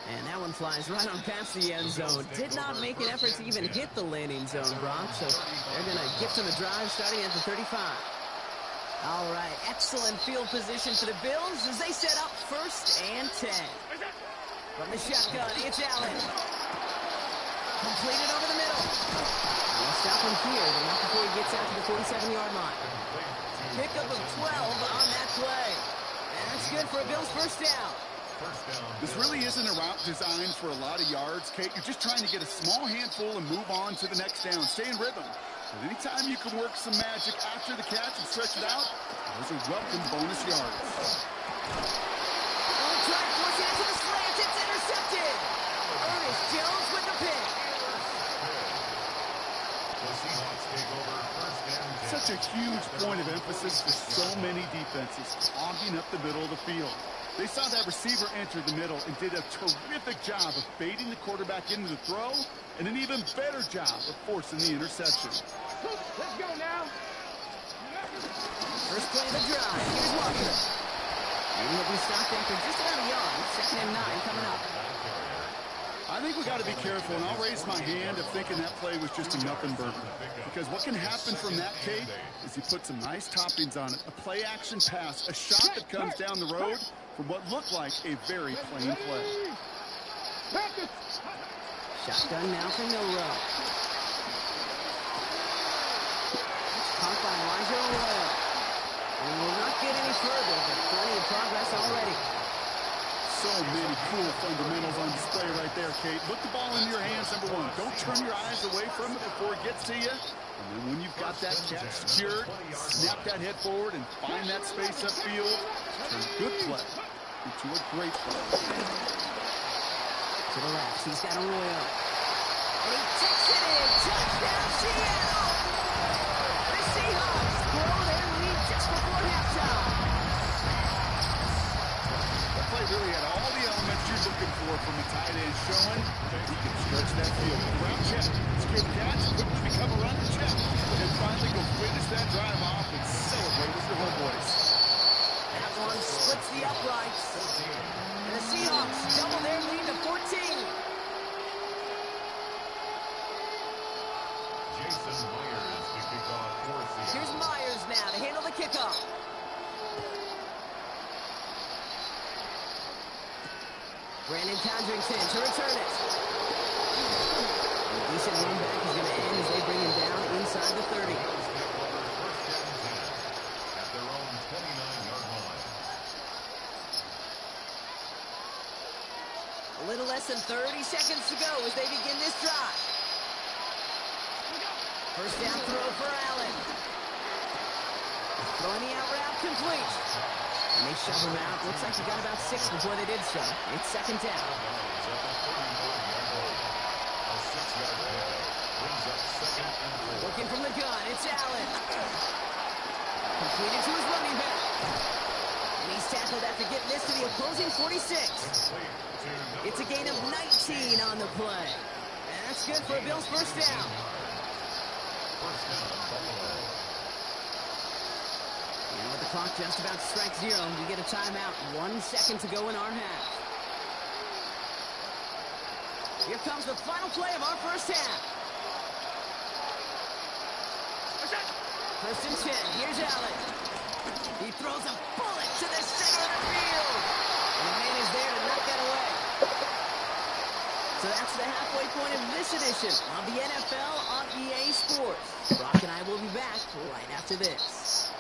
And that one flies right on past the end zone. Did not make an effort to even hit the landing zone, Brock. So they're going to gift him a drive starting at the 35. All right, excellent field position for the Bills as they set up 1st and 10. From the shotgun, it's Allen. Completed over the middle. They'll stop him here, but not before he gets out to the 47-yard line. Pickup of 12 on that play. And that's good for a Bills first down. This really isn't a route designed for a lot of yards, Kate. You're just trying to get a small handful and move on to the next down. Stay in rhythm. But anytime you can work some magic after the catch and stretch it out, those are welcome bonus yards. On track, forcing it to the slant. It's intercepted. Ernest Jones with the pick. Such a huge point of emphasis for so many defenses, clogging up the middle of the field. They saw that receiver enter the middle and did a terrific job of baiting the quarterback into the throw, and an even better job of forcing the interception. Let's go now. First play of the drive. Here's Walker. And he'll be stopped after just about a yard. 2nd and 9 coming up. I think we got to be careful, and I'll raise my hand of thinking that play was just a nothing burger. Because what can happen from that, Kate, is you put some nice toppings on it. A play-action pass, a shot that comes down the road from what looked like a very plain play. Shotgun now for Milrow. It's caught by Elijah Arroyo. And will not get any further, but plenty of progress already. So many cool fundamentals on display right there, Kate. Look the ball in your hands, number one. Don't turn your eyes away from it before it gets to you. And then when you've got that catch secured, snap that head forward and find that space upfield. Turn good play into a great play. To the left, he's got Arroyo. And he takes it in. Touchdown, Seattle! The Seahawks grow their lead just before halftime. That play really had all the elements you're looking for from a tight end, showing that he can stretch that field. Ground check, secure the catch, quickly become a running check, and finally go finish that drive off and celebrate with your homeboys. That one splits the uprights. And the Seahawks double their lead to 14. Here's Myers now to handle the kickoff. Brandon Condrington to return it. A decent run back is going to end as they bring him down inside the 30. At their own 29-yard line. A little less than 30 seconds to go as they begin this drive. First down throw for Allen. Throwing the out route complete. And they shove him out. Looks like he got about 6 before they did so. It's 2nd down. Looking from the gun, it's Allen. Completed to his running back. And he's tackled after getting this to the opposing 46. It's a gain of 19 on the play. And that's good for a Bills first down. And with the clock just about to strike 0, we get a timeout. 1 second to go in our half. Here comes the final play of our first half. 1st and 10. Here's Allen. He throws a bullet to the center of the field. And the man is there to knock that away. So that's the halfway point of this this edition of the NFL on EA Sports. Brock and I will be back right after this.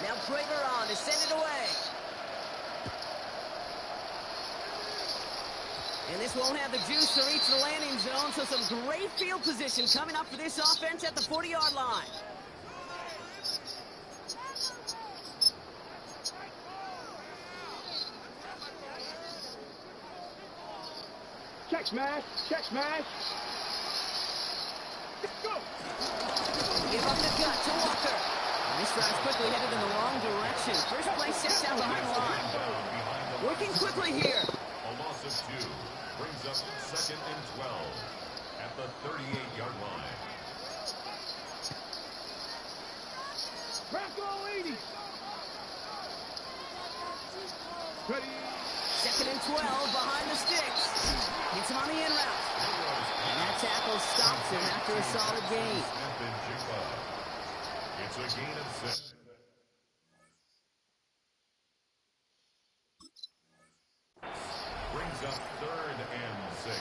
Now Prater on to send it away. And this won't have the juice to reach the landing zone, so some great field position coming up for this offense at the 40-yard line. Check smash. Check smash. Go. Give up the gut to Walker. And this drive's quickly headed in the wrong direction. First play sets out behind the line. Working quickly here. A loss of 2 brings up 2nd and 12 at the 38-yard line. Crack all 80. Ready. 2nd and 12 behind the sticks. Gets him on the in route. And that tackle stops him after a solid gain. It's a gain of 6. Brings up 3rd and 6.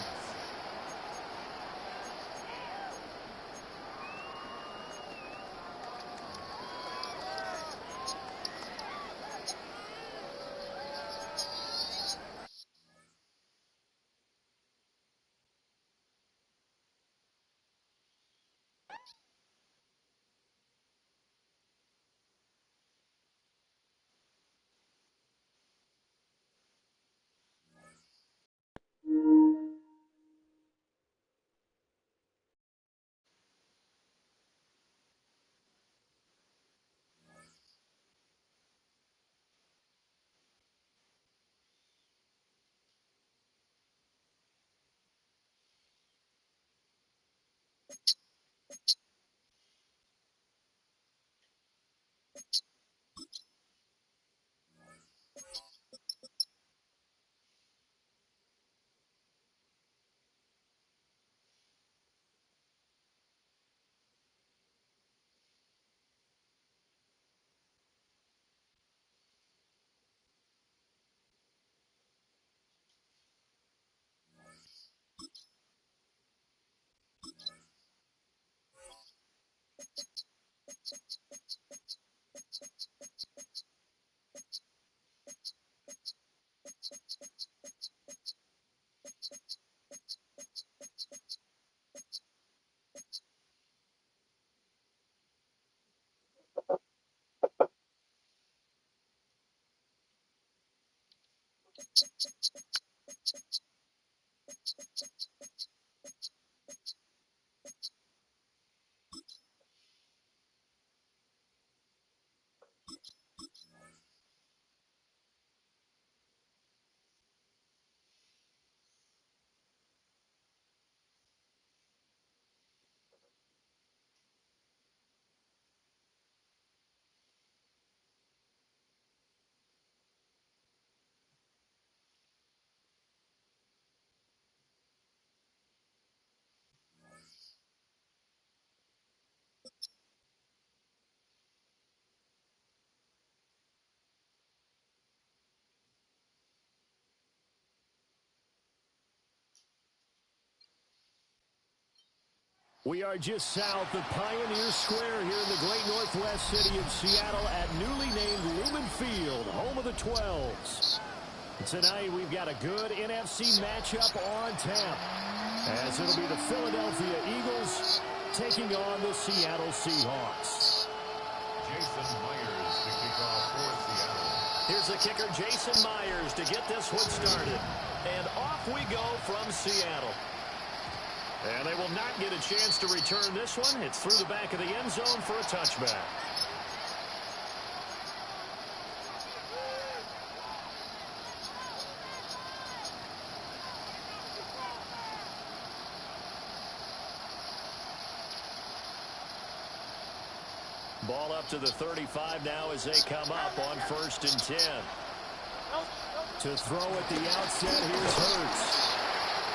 We are just south of Pioneer Square here in the great northwest city of Seattle at newly named Lumen Field, home of the 12s. Tonight we've got a good NFC matchup on tap, as it'll be the Philadelphia Eagles taking on the Seattle Seahawks. Jason Myers to kick off for Seattle. Here's the kicker, Jason Myers, to get this one started. And off we go from Seattle. And they will not get a chance to return this one. It's through the back of the end zone for a touchback. Ball up to the 35 now as they come up on 1st and 10. To throw at the outset, here's Hurts.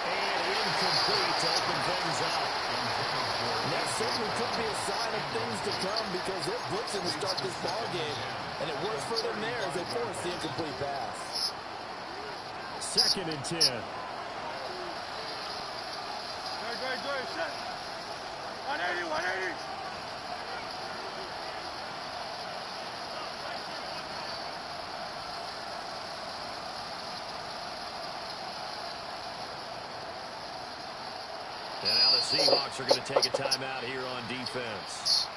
And incomplete to open things up. And that certainly could be a sign of things to come because they're blitzing to start this ball game. And it works for them there as they force the incomplete pass. 2nd and 10. Good. Set. 180. And now the Seahawks are going to take a timeout here on defense.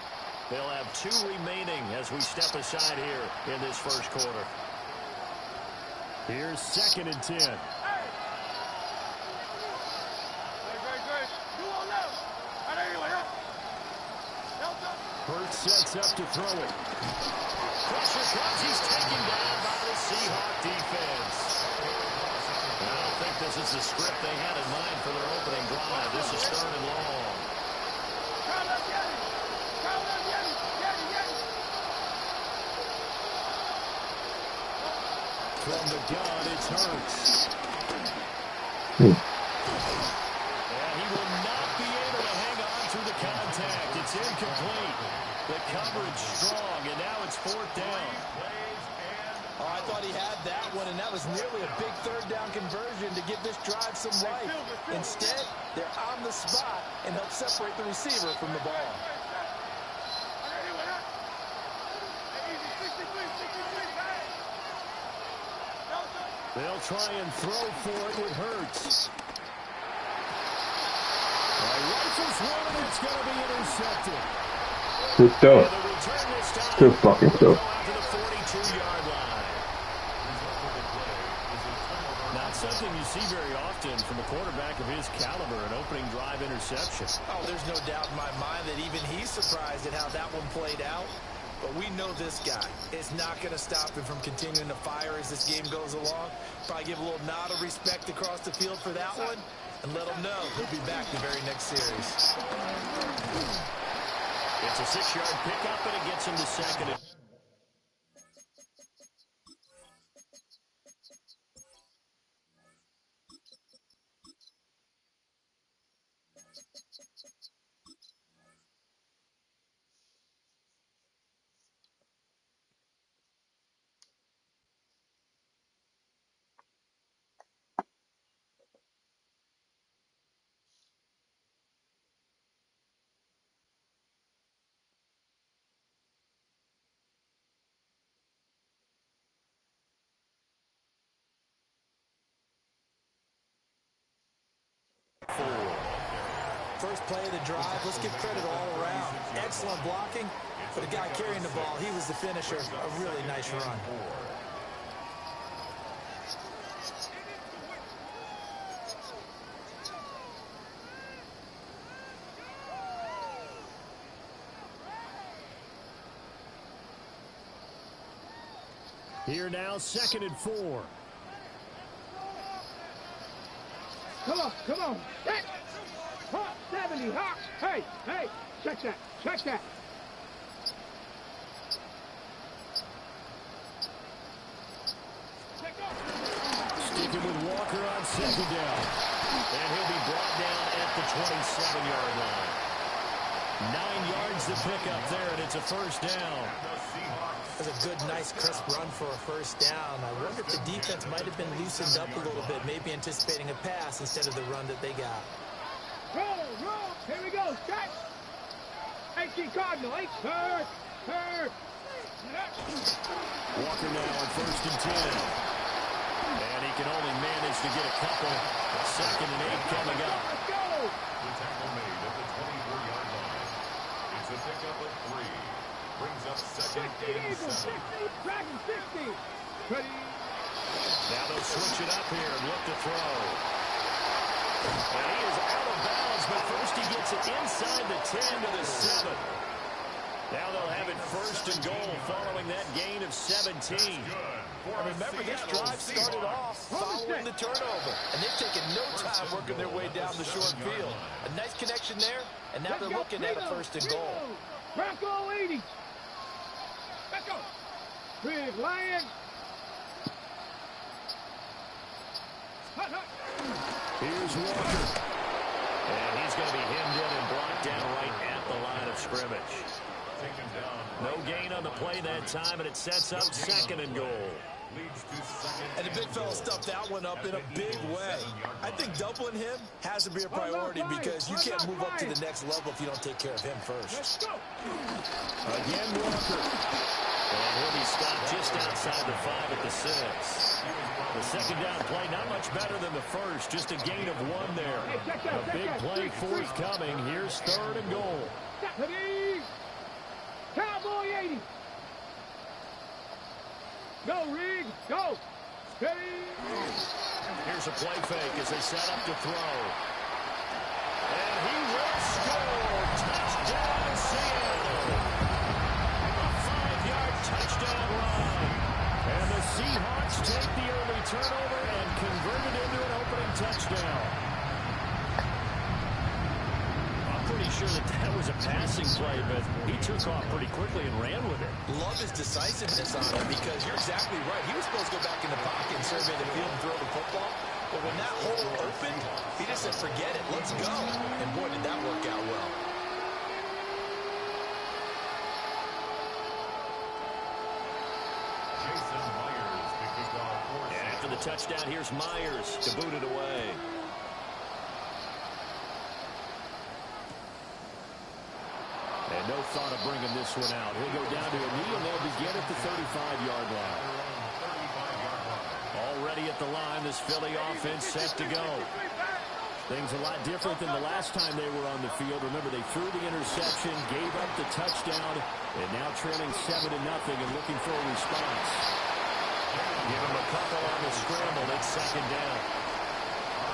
They'll have 2 remaining as we step aside here in this first quarter. Here's 2nd and 10. Good. You all left. 180. Hurts sets up to throw it. Pressure comes. He's taken down by the Seahawk defense. I don't think this is the script they had in mind for their opening drive. This is 3rd and long. From the gun, it's Hurts. And he will not be able to hang on to the contact. It's incomplete. The coverage strong, and now it's 4th down. Oh, I thought he had that one, and that was nearly a big 3rd down conversion to give this drive some life. Instead, they're on the spot and help separate the receiver from the ball. They'll try and throw for it with Hurts. Rifles one, and it's going to be intercepted. Good throw. Good fucking throw. To the 42-yard line. Not something you see very often from a quarterback of his caliber, an opening drive interception. Oh, there's no doubt in my mind that even he's surprised at how that one played out. But we know this guy is not going to stop him from continuing to fire as this game goes along. Probably give a little nod of respect across the field for that one and let him know he'll be back the very next series. It's a 6-yard pickup, and it gets him to 2nd. First play of the drive, let's give credit all around. Excellent blocking, but the guy carrying the ball, he was the finisher. A really nice run. Here now, 2nd and 4. Come on. Hey! Hawk 70, Hawk! Hey! Check that. Sticking with Walker on 2nd down. And he'll be brought down at the 27-yard line. 9 yards to pick up there, and it's a 1st down. That's a good, nice, crisp run for a 1st down. I wonder if the defense might have been loosened up a little bit, maybe anticipating a pass instead of the run that they got. Roll. Here we go. Set. H Cardinal. H. Hurt. Walker now on 1st and 10. And he can only manage to get a couple. 2nd and 8 coming up. Let's go. The tackle made at the 24-yard line. It's a pickup of 3. Brings up 2nd and 7. 60. Dragon 60. Ready. Now they'll switch it up here and look to throw. And he is out of bounds, but first he gets it inside the 10 to the 7. Now they'll have it 1st and goal following that gain of 17. And remember, this drive started off following the turnover, and they've taken no time working their way down the short field. A nice connection there, and now they're looking at a 1st and goal. Bronco 80. Let's go. Big Lion. Here's Walker. And he's going to be hemmed in and blocked down right at the line of scrimmage. No gain on the play that time, and it sets up 2nd and goal. And the big fella stuffed that one up in a big way. I think doubling him has to be a priority because you can't move up to the next level if you don't take care of him first. Again, Walker. And he'll be stopped just outside the 5 at the 6. The second down play, not much better than the first. Just a gain of 1 there. A big play forthcoming. Here's 3rd and goal. Cowboy 80. Go, Reed. Go. Steady. Here's a play fake as they set up to throw. And he will score. Touchdown, Seattle. A 5-yard touchdown run. And the Seahawks take the early turnover and convert it into an opening touchdown. Pretty sure that was a passing play, but he took off pretty quickly and ran with it. Love his decisiveness on it because you're exactly right. He was supposed to go back in the pocket and survey the field and throw the football. But when that hole opened, he just said, forget it, let's go. And boy, did that work out well. And after the touchdown, here's Myers to boot it away. And no thought of bringing this one out. He'll go down to a knee, and they'll begin at the 35-yard line. Already at the line, this Philly offense set to go. Things a lot different than the last time they were on the field. Remember, they threw the interception, gave up the touchdown, and now trailing 7-0 and looking for a response. Give him a couple on the scramble. It's 2nd down.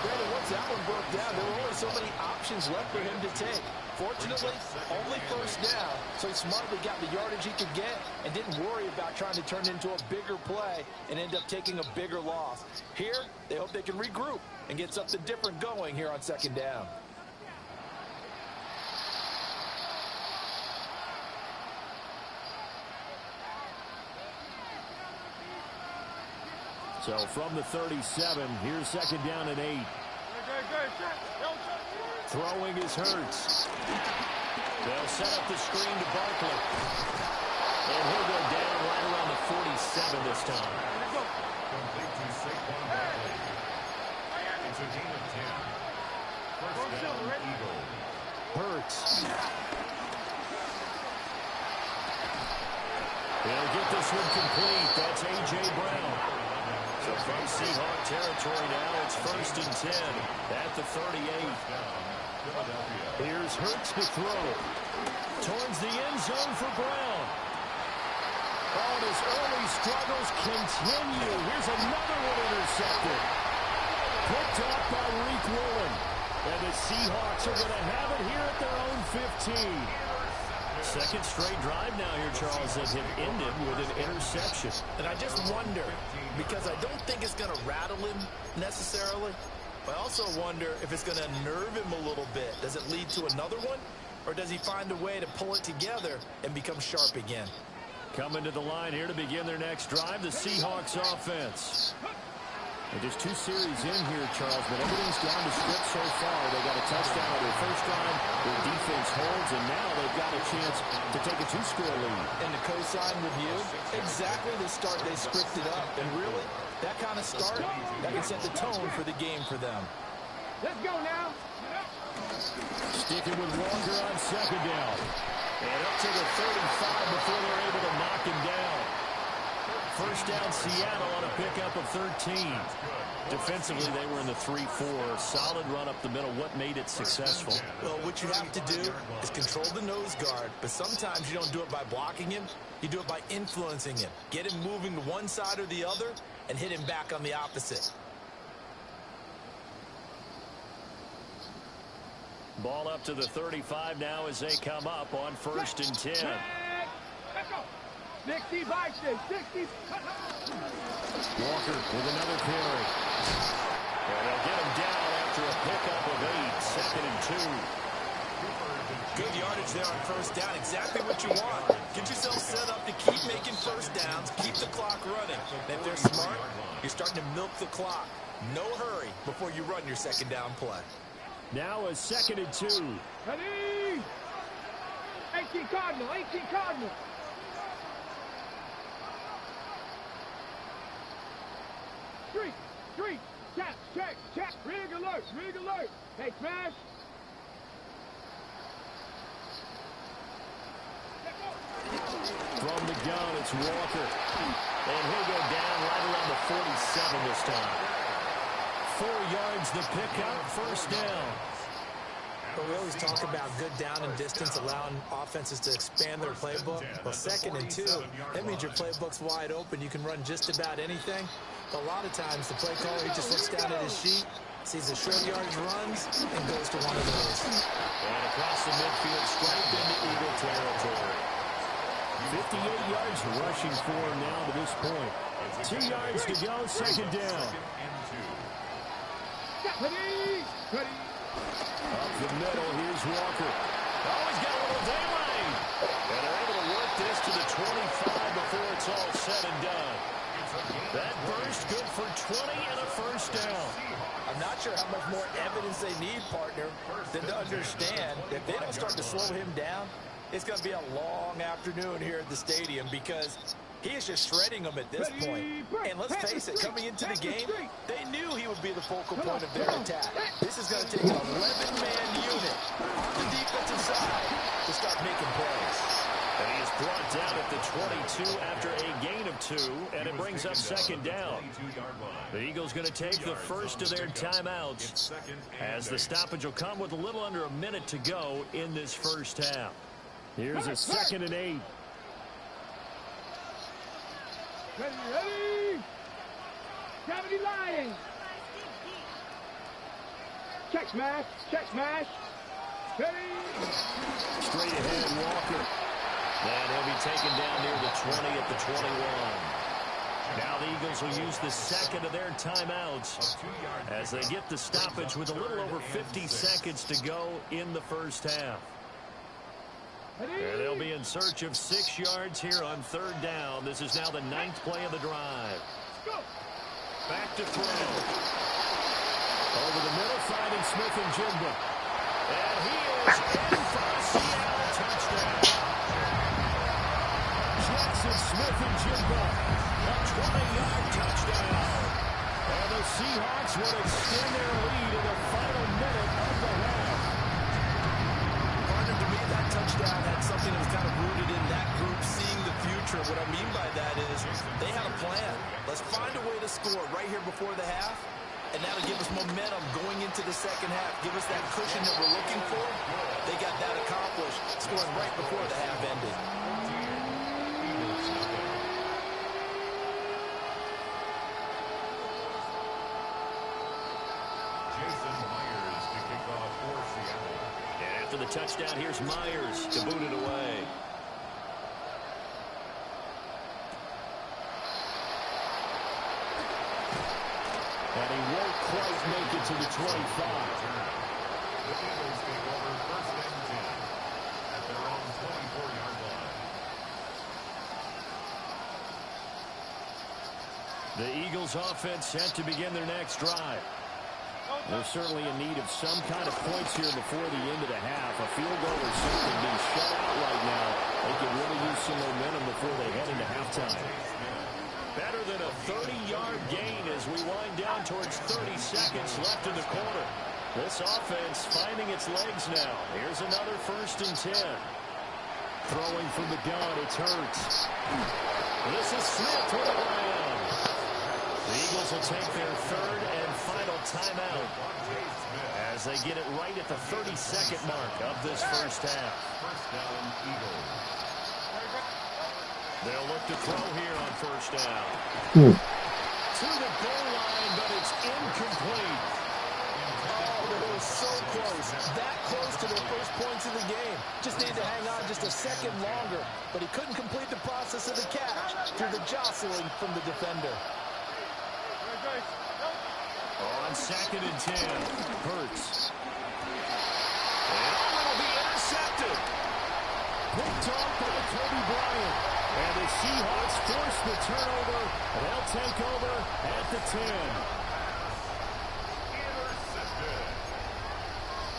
Brandon, once that one broke down, there were only so many options left for him to take. Fortunately, only 1st down, so he smartly got the yardage he could get and didn't worry about trying to turn it into a bigger play and end up taking a bigger loss. Here, they hope they can regroup and get something different going here on 2nd down. So from the 37, here's 2nd down and 8. Throwing is Hurts. They'll set up the screen to Barkley. And he'll go down right around the 47 this time. Complete to Saquon Barkley. It's a gain of 10. First down, Eagle. Hurts. He'll get this one complete. That's A.J. Brown. So from Seahawk territory now, it's 1st and 10 at the 38. Here's Hurts to throw. Towards the end zone for Brown. Oh, and his early struggles continue. Here's another one intercepted. Picked up by Reek Woolen. And the Seahawks are going to have it here at their own 15. Second straight drive now here, Charles, that have ended with an interception. And I just wonder, because I don't think it's going to rattle him necessarily, but I also wonder if it's going to nerve him a little bit. Does it lead to another one, or does he find a way to pull it together and become sharp again? Coming to the line here to begin their next drive, the Seahawks offense. And just 2 series in here, Charles, but everything's gone to script so far. They got a touchdown on their first drive. Their defense holds, and now they've got a chance to take a 2-score lead. And the cosign with you, exactly the start they scripted up. And really, that kind of start, that can set the tone for the game for them. Let's go now. Sticking with Walker on 2nd down. And up to the 35 before they're able to knock him down. First down, Seattle on a pickup of 13. Defensively, they were in the 3-4. Solid run up the middle. What made it successful? Well, what you have to do is control the nose guard, but sometimes you don't do it by blocking him. You do it by influencing him. Get him moving to one side or the other and hit him back on the opposite. Ball up to the 35 now as they come up on 1st and 10. Let's go. 60 by 60. Walker with another carry. And they'll get him down after a pickup of 8, 2nd and 2. Good yardage there on 1st down. Exactly what you want. Get yourself set up to keep making 1st downs, keep the clock running. And if they're smart, you're starting to milk the clock. No hurry before you run your second down play. Now a 2nd and 2. Ready? 18 Cardinal, 18 Cardinal. Street, check, rig alert. Hey, smash. From the gun, it's Walker. And he'll go down right around the 47 this time. 4 yards the pickup, first down. Well, we always talk about good down and distance, allowing offenses to expand their playbook. Well, 2nd and 2, that means your playbook's wide open. You can run just about anything. But a lot of times, the play caller, he just looks down at his sheet, sees the short yardage runs, and goes to one of those. And across the midfield, straight into Eagle territory. 58 yards rushing for him now to this point. 2 yards to go, second down. Ready. Up the middle, here's Walker. Oh, he's got a little daylight. And they're able to work this to the 25 before it's all said and done. That burst good for 20 and a first down. I'm not sure how much more evidence they need, partner, than to understand that if they don't start to slow him down, it's going to be a long afternoon here at the stadium because he is just shredding them at this point. And let's face it, coming into the game, they knew he would be the focal point of their attack. This is going to take an 11-man unit on the defensive side to start making plays. And he is brought down at the 22 after a gain of 2, and it brings up second down. The Eagles going to take the first of their timeouts as the stoppage will come with a little under a minute to go in this first half. Here's a 2nd and 8. Ready. Gravity Lions. Check smash. Ready. Straight ahead, Walker. And he'll be taken down near the 20 at the 21. Now the Eagles will use the 2nd of their timeouts as they get the stoppage with a little over 50 seconds to go in the first half. And they'll be in search of 6 yards here on 3rd down. This is now the 9th play of the drive. Back to throw. Over the middle, finding Smith and Jigba. And he is in for a Seattle touchdown. Jackson Smith and Jigba, a 20-yard touchdown. And the Seahawks will extend their lead in the final minute of the half. Partner, to me, that touchdown had something that was kind of rooted in that group seeing the future. What I mean by that is they had a plan. Let's find a way to score right here before the half, and that'll give us momentum going into the second half. Give us that cushion that we're looking for. They got that accomplished, scoring right before the half ended. After the touchdown, here's Myers to boot it away. And he won't quite make it to the 25. The Eagles take over 1st and 10 at their own 24-yard line. The Eagles offense set to begin their next drive. They're certainly in need of some kind of points here before the end of the half. A field goal or something being shut out right now. They could really use some momentum before they head into halftime. Better than a 30-yard gain as we wind down towards 30 seconds left in the quarter. This offense finding its legs now. Here's another 1st and 10. Throwing from the gun, it's Hurts. This is Smith with a ram. The Eagles will take their 3rd and final timeout as they get it right at the 32nd mark of this first half. First down, Eagles. They'll look to throw here on 1st down. To the goal line, but it's incomplete. Oh, it was so close. That close to their first points of the game. Just needed to hang on just a second longer, but he couldn't complete the process of the catch through the jostling from the defender. On 2nd and 10, Hurts. And it'll be intercepted. picked off by Kobe Bryant. And the Seahawks force the turnover, and they'll take over at the 10. Intercepted.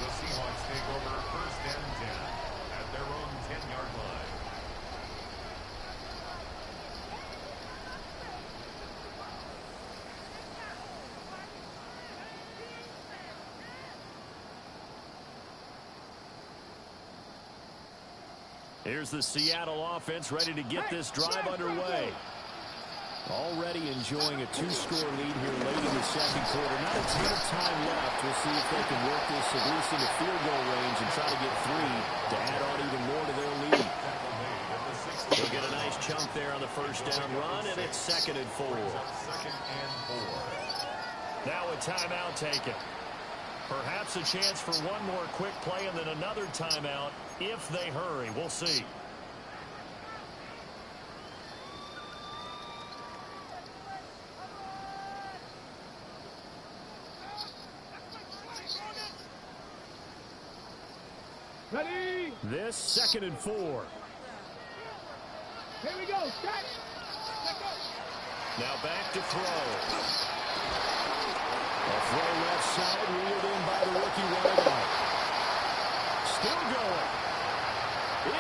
The Seahawks take over first and 10 at their own 10-yard line. Here's the Seattle offense ready to get this drive underway. Already enjoying a 2-score lead here late in the second quarter. Not a ton of time left. We'll see if they can work this at least into field goal range and try to get 3 to add on even more to their lead. They'll get a nice chunk there on the first down run, and it's 2nd and 4. Now a timeout taken. Perhaps a chance for one more quick play and then another timeout if they hurry. We'll see. Ready? This 2nd and 4. Here we go. Set. Now back to throw. A throw left side, reeled in by the rookie wideout. Still going.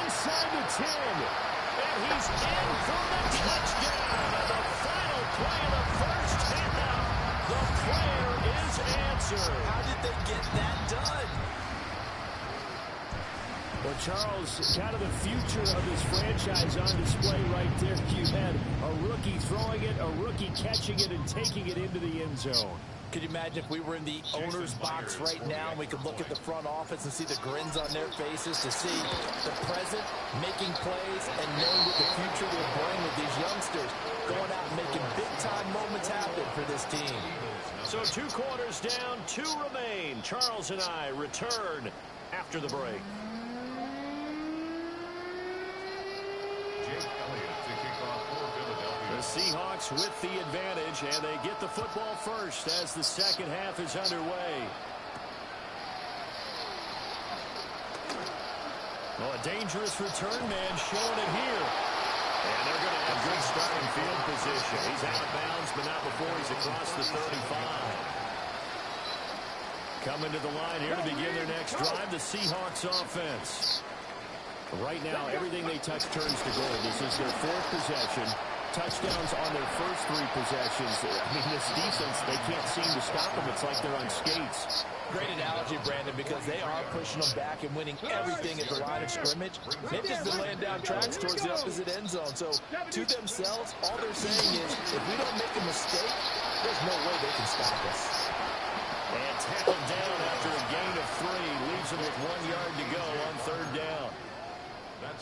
Inside the 10. And he's in for the touchdown. And the final play of the first half. The player is answered. How did they get that done? Well, Charles, kind of the future of this franchise on display right there. You had a rookie throwing it, a rookie catching it, and taking it into the end zone. Could you imagine if we were in the owner's box right now and we could look at the front office and see the grins on their faces, to see the present making plays and knowing what the future will bring with these youngsters going out and making big-time moments happen for this team. So 2 quarters down, 2 remain. Charles and I return after the break. The Seahawks with the advantage, and they get the football first as the second half is underway. Oh, a dangerous return man showing it here. And they're going to have good starting field position. He's out of bounds, but not before he's across the 35. Coming to the line here to begin their next drive, the Seahawks offense. Right now, everything they touch turns to gold. This is their 4th possession. Touchdowns on their first 3 possessions. I mean, this defense, they can't seem to stop them. It's like they're on skates. Great analogy, Brandon, because they are pushing them back and winning everything at the line of scrimmage. They've just been laying down tracks towards the opposite end zone. So, to themselves, all they're saying is, if we don't make a mistake, there's no way they can stop us. And tackled down after a gain of 3. Leaves them with 1 yard to go on 3rd down.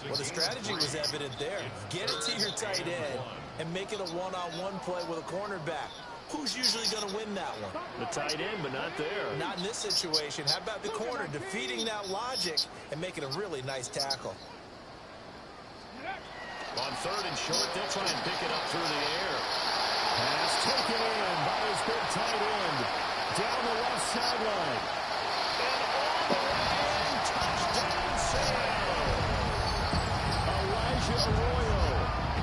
Well, the strategy was evident there. Get it to your tight end and make it a one-on-one play with a cornerback. Who's usually going to win that one? The tight end, but not there. Not in this situation. How about the corner defeating that logic and making a really nice tackle? On 3rd and short, they'll try and pick it up through the air. Pass taken in by his big tight end. Down the left sideline. And all the way in. Touchdown, Sam. Arroyo,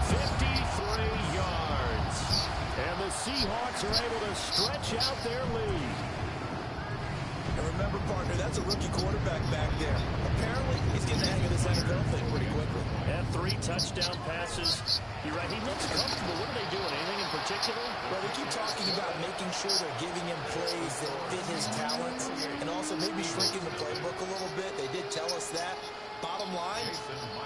53 yards. And the Seahawks are able to stretch out their lead. And remember, partner, that's a rookie quarterback back there. Apparently, he's getting the hang of this NFL thing pretty quickly. And 3 touchdown passes. You're right, he looks comfortable. What are they doing? Anything in particular? Well, they keep talking about making sure they're giving him plays that fit his talents and also maybe shrinking the playbook a little bit. They did tell us that. Bottom line,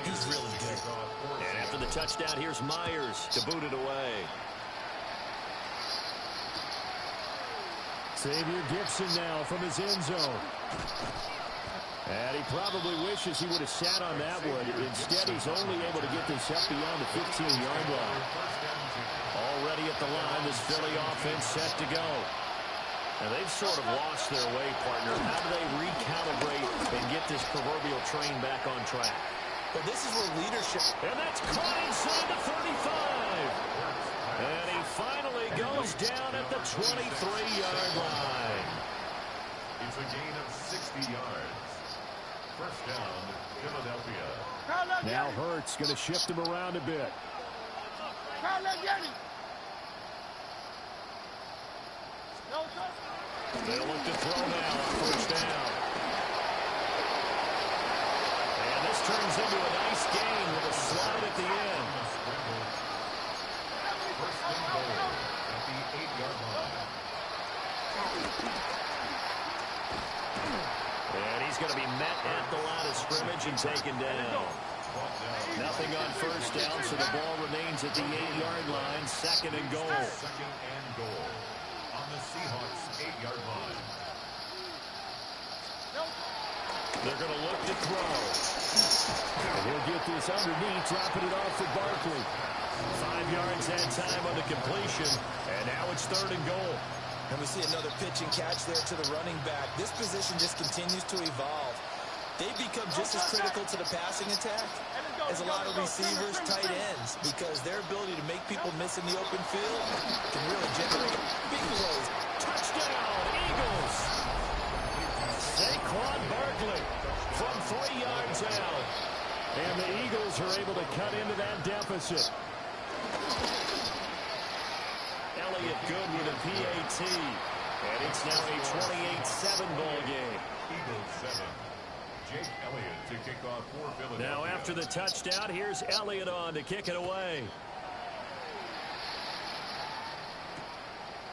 he's really good. And after the touchdown, here's Myers to boot it away. Xavier Gibson now from his end zone. And he probably wishes he would have sat on that one. Instead, he's only able to get this up beyond the 15-yard line. Already at the line, this Philly offense set to go. And they've sort of lost their way, partner. How do they recalibrate and get this proverbial train back on track? Well, this is where leadership... And that's caught inside the 35. And he finally goes down at the 23-yard line. It's a gain of 60 yards. First down, Philadelphia. Now Hurts going to shift him around a bit. They'll look to throw now on first down. And this turns into a nice gain with a slide at the end. First and goal at the 8-yard line. And he's going to be met at the line of scrimmage and taken down. Nothing on first down, so the ball remains at the 8-yard line, second and goal. Second and goal on the Seahawks 8-yard line. They're going to look to throw. And he'll get this underneath, dropping it off for Barkley. 5 yards that time on the completion, and now it's third and goal. And we see another pitch and catch there to the running back. This position just continues to evolve. They become just as critical to the passing attack as a lot of receivers, tight ends, because their ability to make people miss in the open field can really generate big plays. Touchdown, Eagles! Saquon Barkley from 3 yards out. And the Eagles are able to cut into that deficit. Elliott good with a PAT. And it's now a 28-7 ball game. Eagles 7. Jake Elliott to kick off for Philadelphia. Now after the touchdown, here's Elliott on to kick it away.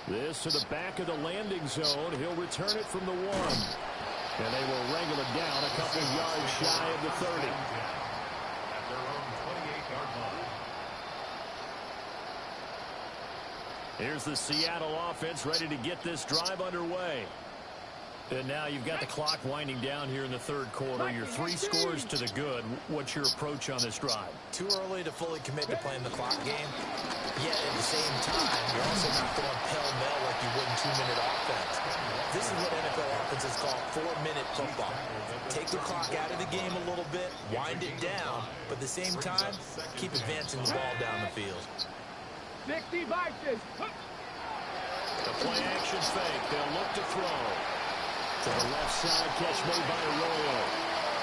This to the back of the landing zone. He'll return it from the 1. And they will wrangle it down a couple yards shy of the 30. At their own 28-yard line. Here's the Seattle offense ready to get this drive underway. And now you've got the clock winding down here in the third quarter. Your 3 scores to the good. What's your approach on this drive? Too early to fully commit to playing the clock game. Yet at the same time, you're also not going pell-mell like you would in 2-minute offense. This is what NFL offenses call 4-minute football. Take the clock out of the game a little bit, wind it down, but at the same time, keep advancing the ball down the field. 60 vices. The play action fake. They'll look to throw. To the left side, catch made by Arroyo.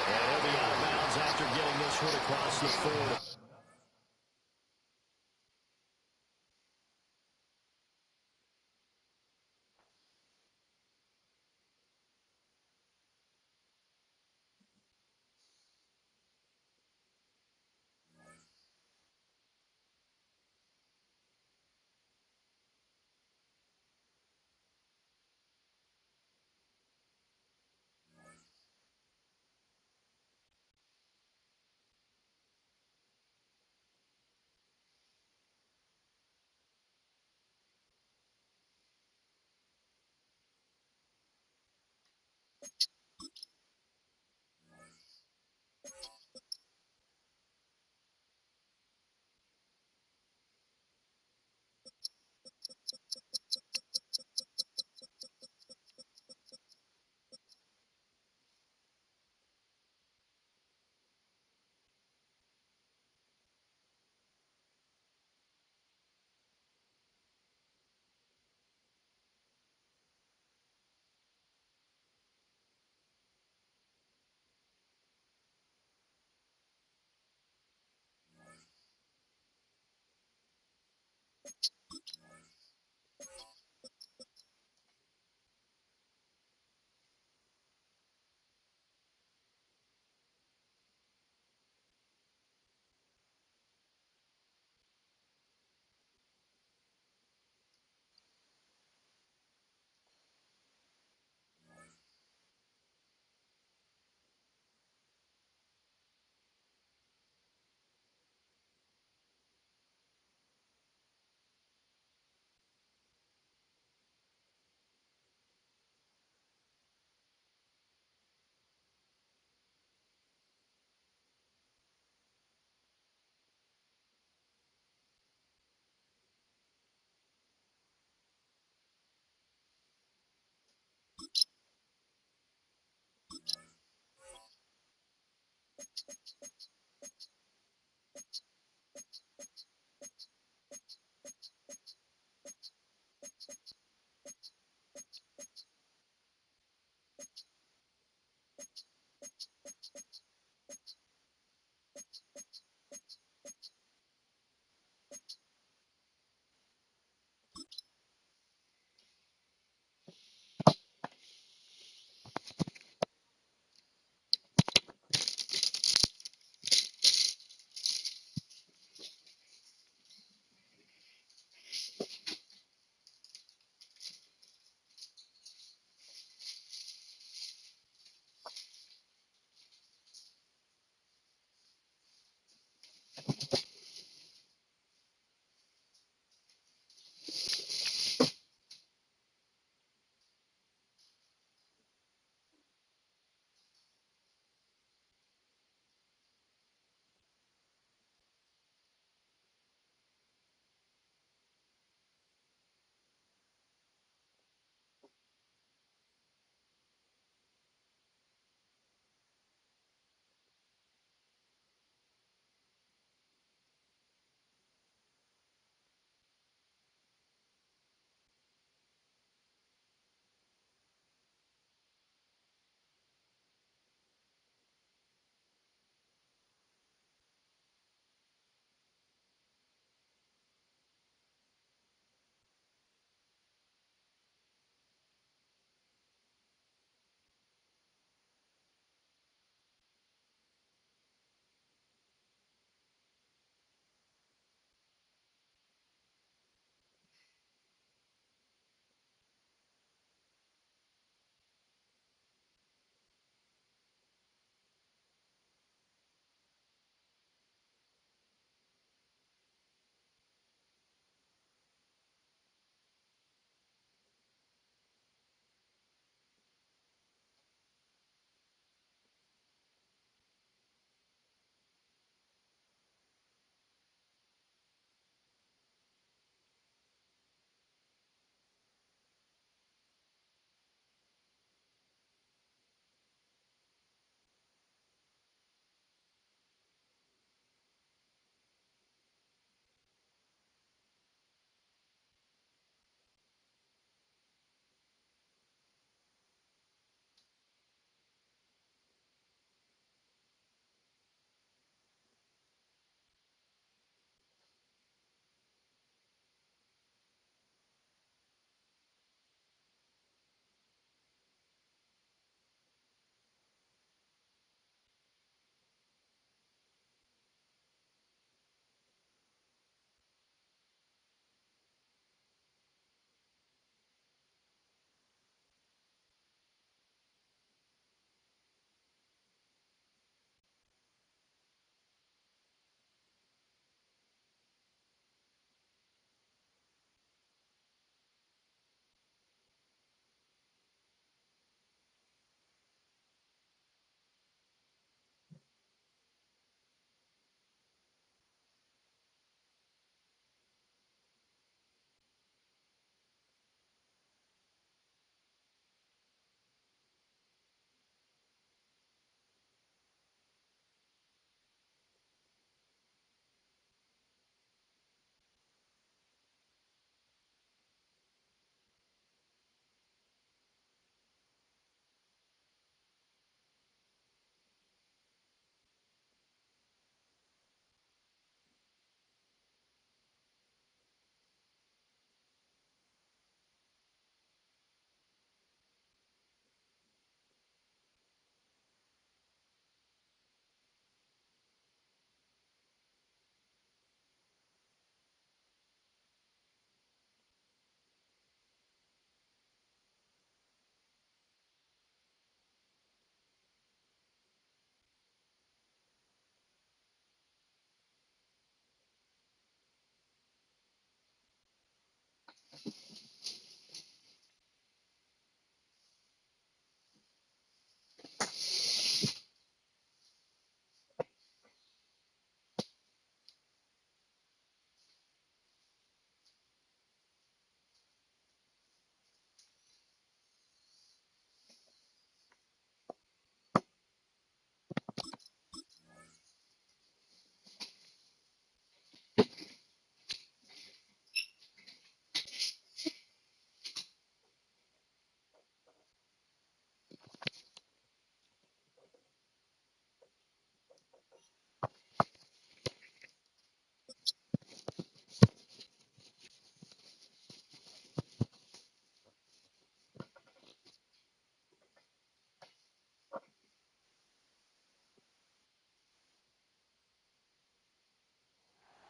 And he'll be out of bounds after getting this one across the 40.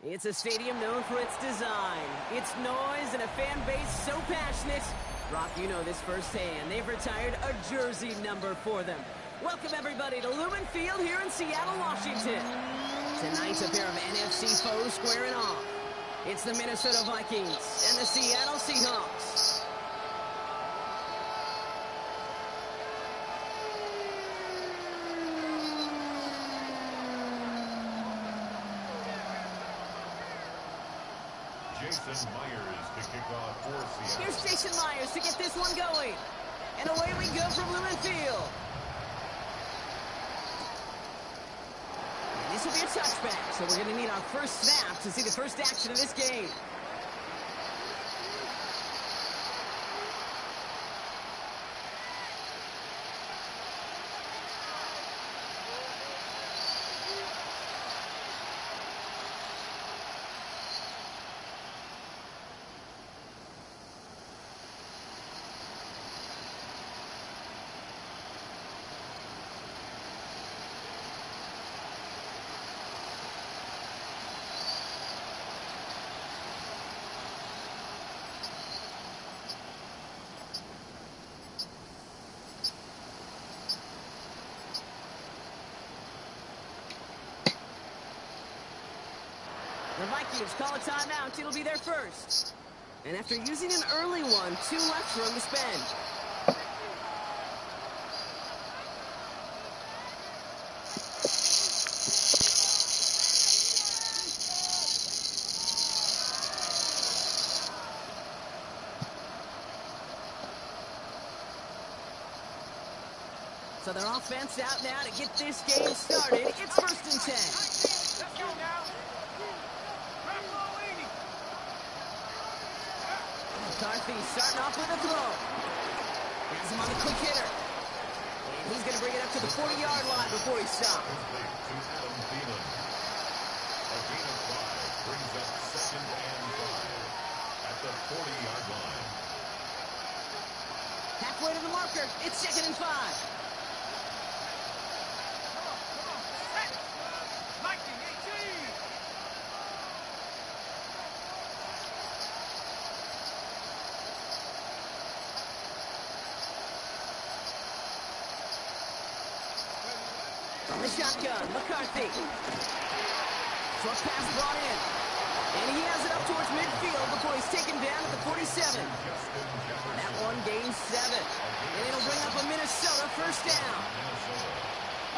It's a stadium known for its design, its noise, and a fan base so passionate. Brock, you know this firsthand. They've retired a jersey number for them. Welcome, everybody, to Lumen Field here in Seattle, Washington. Tonight, a pair of NFC foes squaring off. It's the Minnesota Vikings and the Seattle Seahawks. Jason Myers to kick off for Seattle. Here's Jason Myers to get this one going. And away we go from Lumen Field. And this will be a touchback, so we're going to need our first snap to see the first action of this game. The Vikings call a timeout. It'll be their first. And after using an early one, 2 left for him to spend. So their offense out now to get this game started. It's 1st and 10. Let's go now. McCarthy starting off with a throw. Has him on the quick hitter. And he's going to bring it up to the 40-yard line before he stops. To Adam Thielen. A gain of 5 brings up 2nd and 5 at the 40-yard line. Halfway to the marker. It's 2nd and 5. From the shotgun, McCarthy. Short pass brought in. And he has it up towards midfield before he's taken down at the 47. That one gains 7. And it'll bring up a Minnesota first down.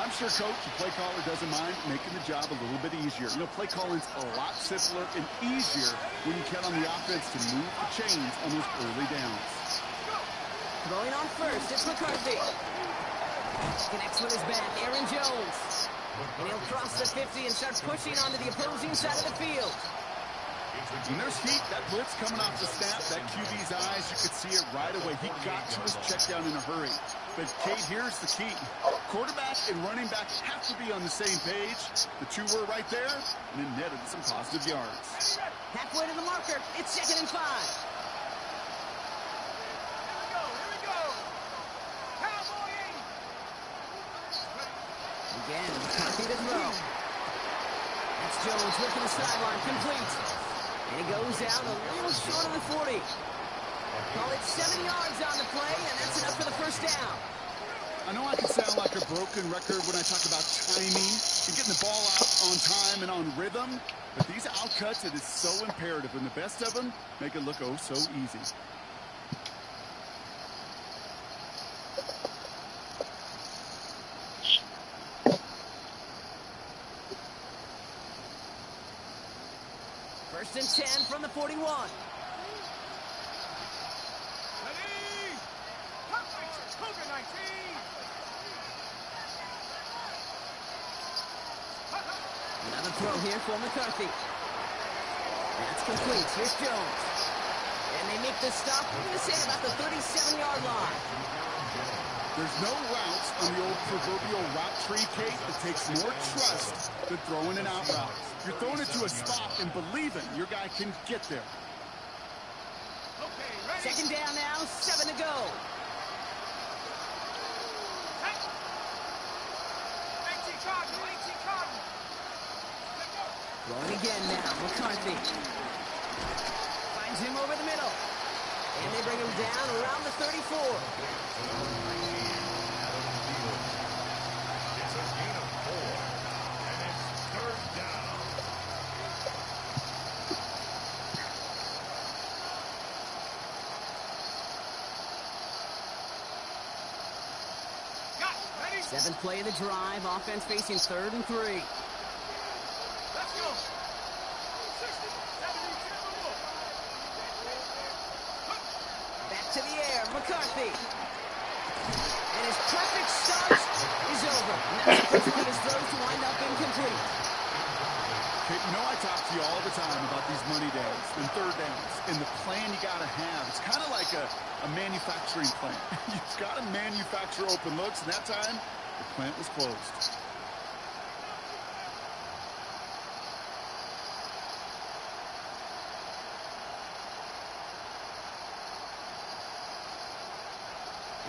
I'm sure, Coach, the play caller doesn't mind making the job a little bit easier. You know, play calling's a lot simpler and easier when you count on the offense to move the chains on those early downs. Throwing on first, it's McCarthy. Connects with his back, Aaron Jones. And he'll cross the 50 and start pushing onto the opposing side of the field. When there's heat, that blitz coming off the snap, that QB's eyes, you could see it right away. He got to his check down in a hurry. But, Kate, here's the key. Quarterback and running back have to be on the same page. The two were right there, and it netted some positive yards. Halfway to the marker, it's 2nd and 5. Again, McCarthy to throw. That's Jones working the sideline, complete. And he goes out a little short of the 40. Call it 7 yards on the play, and that's enough for the first down. I know I can sound like a broken record when I talk about timing and getting the ball out on time and on rhythm, but these outcuts, it is so imperative, and the best of them make it look oh so easy. First and 10 from the 41. Another throw here for McCarthy. That's complete. Here's Jones. And they make the stop, we're going to say about the 37-yard line. There's no routes on the old proverbial route tree, Kate, that takes more trust than throwing an out route. You're throwing it to a spot and believing your guy can get there. Second down now, 7 to go. Throwing again now. McCarthy. Finds him over the middle. And they bring him down around the 34. It's a gain of 4. And it's third down. Seventh play of the drive. Offense facing 3rd and 3. Let's go. 60, 70, Back to the air. McCarthy. And his perfect start is over. And that's the first of his throws to wind up incomplete. Okay, you know I talk to you all the time about these money days and third downs and the plan you got to have. It's kind of like a manufacturing plant. You've got to manufacture open looks, and that time the plant was closed.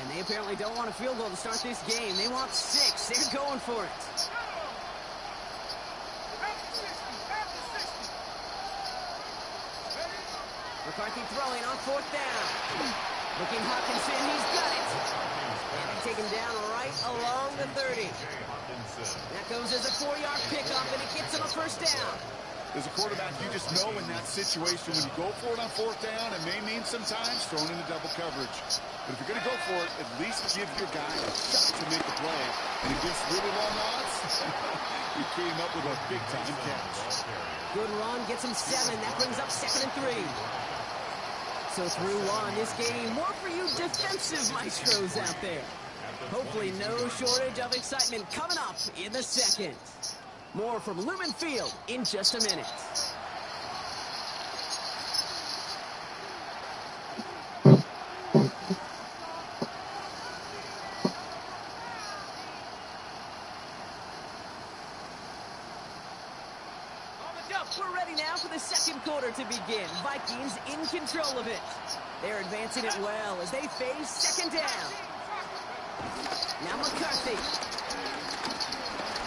And they apparently don't want a field goal to start this game. They want 6. They're going for it. McCarthy throwing on 4th down. Looking Hawkinson, he's got it. And they take him down right along the 30. That goes as a 4-yard pickup, and it gets him a first down. As a quarterback, you just know in that situation when you go for it on 4th down, it may mean sometimes thrown into double coverage. But if you're going to go for it, at least give your guy a shot to make a play. And against really long odds, he came up with a big-time catch. Good run, gets him 7. That brings up 2nd and 3. So through 1, this game, more for you defensive maestros out there. Hopefully no shortage of excitement coming up in the second. More from Lumen Field in just a minute. We're ready now for the second quarter to begin. Vikings in control of it. They're advancing it well as they face 2nd down. Now McCarthy.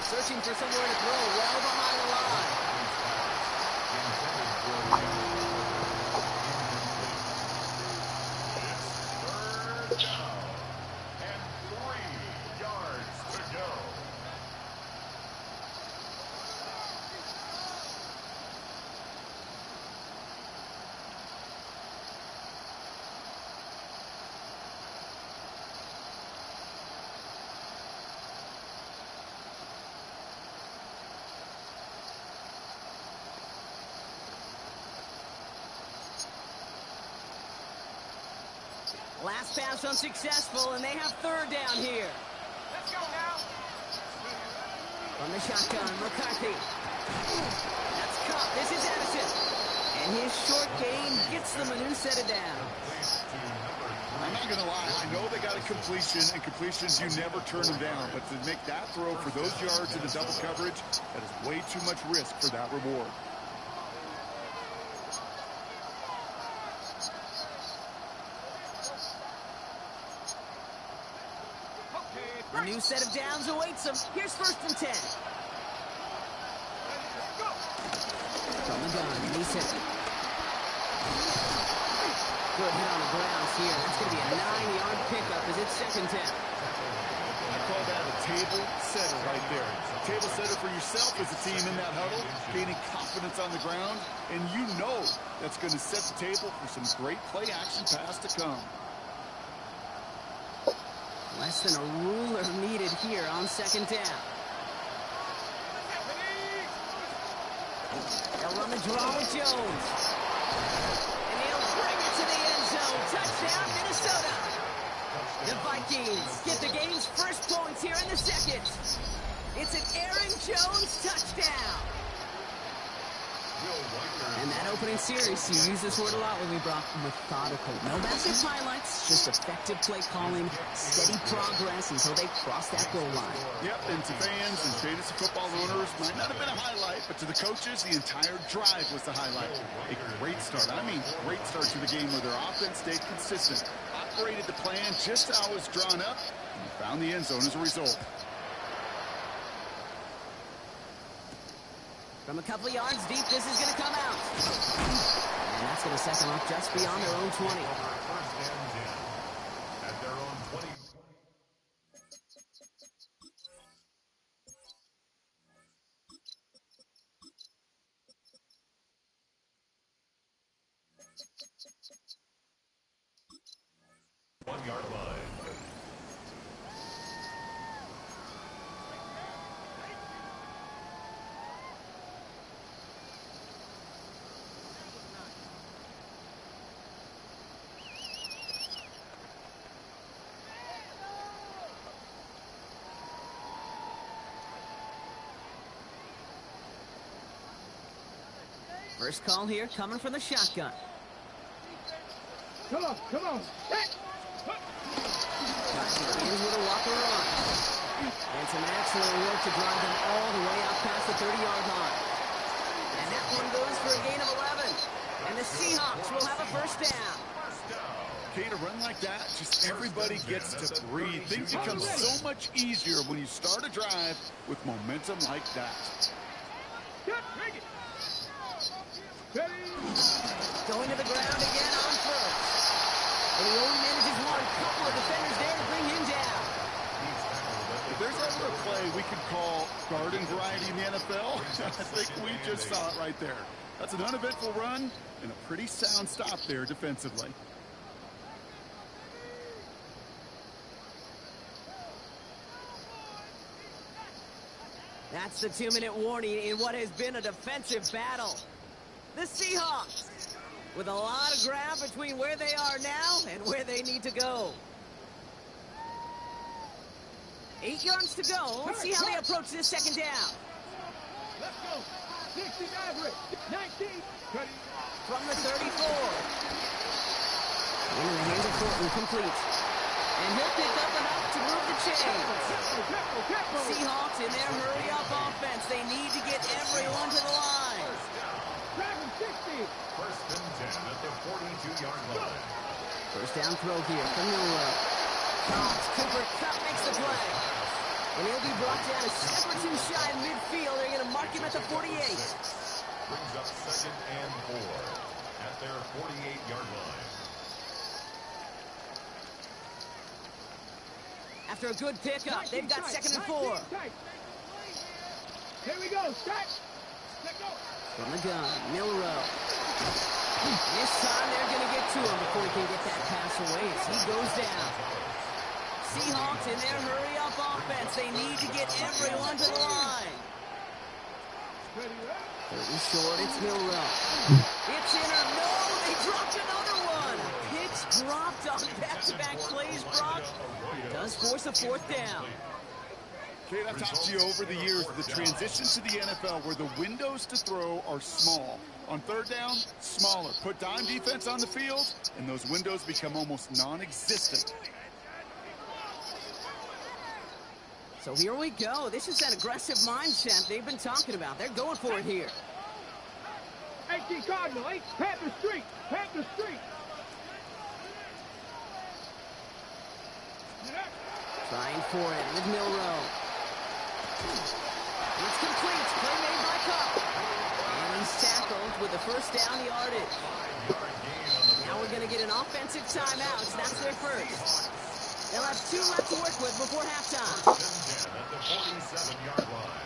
Searching for somewhere to throw well behind the line. Third down. And 3 yards to go. Last pass unsuccessful, and they have 3rd down here. Let's go now. From the shotgun, McCarthy. That's caught. This is Addison. And his short gain gets them a new set of downs. I'm not going to lie. I know they got a completion, and completions, you never turn them down. But to make that throw for those yards in the double coverage, that is way too much risk for that reward. A new set of downs awaits them. Here's 1st and 10. From the gun, Mason. Good hit on the grounds here. That's going to be a 9-yard pickup as it's 2nd down. I call that a table setter right there. A table setter for yourself as a team in that huddle, gaining confidence on the ground, and you know that's going to set the table for some great play action pass to come. Less than a ruler needed here on 2nd down. They'll run the draw with Jones. And he'll bring it to the end zone. Touchdown, Minnesota. The Vikings get the game's first points here in the second. It's an Aaron Jones touchdown. And that opening series, you use this word a lot with me, Brock, methodical. No massive highlights, just effective play calling, steady progress until they cross that goal line. Yep, and to fans and fantasy football owners, might not have been a highlight, but to the coaches, the entire drive was the highlight. A great start. I mean, great start to the game where their offense stayed consistent, operated the plan just how it was drawn up, and found the end zone as a result. From a couple yards deep, this is going to come out. And that's going to set them up just beyond their own 20. First and 10 at their own 20. One-yard line. First call here coming from the shotgun. Come on, come on. Begins with a walker run. And some excellent work to drive them all the way out past the 30-yard line. And that one goes for a gain of 11. And the Seahawks will have a first down. Okay, to run like that, just everybody gets to breathe. Things become so much easier when you start a drive with momentum like that. Going to the ground again on first. And he only manages one. Couple of defenders there to bring him down. If there's ever a play we could call garden variety in the NFL, I think we just saw it right there. That's an uneventful run and a pretty sound stop there defensively. That's the 2-minute warning in what has been a defensive battle. The Seahawks with a lot of ground between where they are now and where they need to go. 8 yards to go. Let's see how they approach this second down. Let's go. 60 average. 19. From the 34. Into the hands of Thornton, complete. And he'll pick up enough to move the chains. Seahawks in their hurry-up offense. They need to get everyone to the line. First and 10 at the 42-yard line. First down throw here from Milrow. Cooper Kupp makes the play. And he'll be brought down a step or two shy in midfield. They're going to mark him at the 48. Brings up second and 4 at their 48-yard line. After a good pickup, they've got second and 4. Here we go. Start. Let go. From the gun, Milrow. This time they're going to get to him before he can get that pass away as he goes down. Seahawks in their hurry-up offense. They need to get everyone to the line. Third and short, it's Milrow. It's in or no, they dropped another one. Hits dropped on back-to-back plays, Brock. Does force a fourth down. Kate, I've talked to you over the years, the transition to the NFL where the windows to throw are small. On third down, smaller. Put dime defense on the field, and those windows become almost non-existent. So here we go. This is that aggressive mindset they've been talking about. They're going for it here. H2H Cardinal, Panther Street, Panther Street. Trying for it with Milrow. It's complete. Play made by Kupp. And he's tackled with the first down yardage. Now we're going to get an offensive timeout. That's their first. They'll have 2 left to work with before halftime. At the 47-yard line.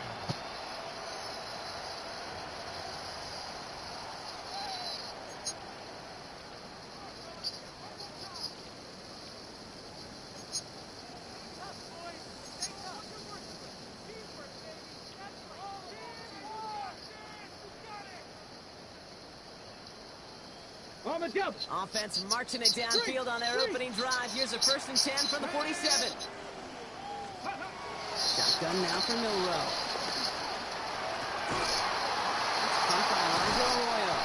On the jump. Offense marching it downfield on their opening drive. Here's a first and 10 from the 47. Shotgun now for Milrow. Punt by Elijah Arroyo.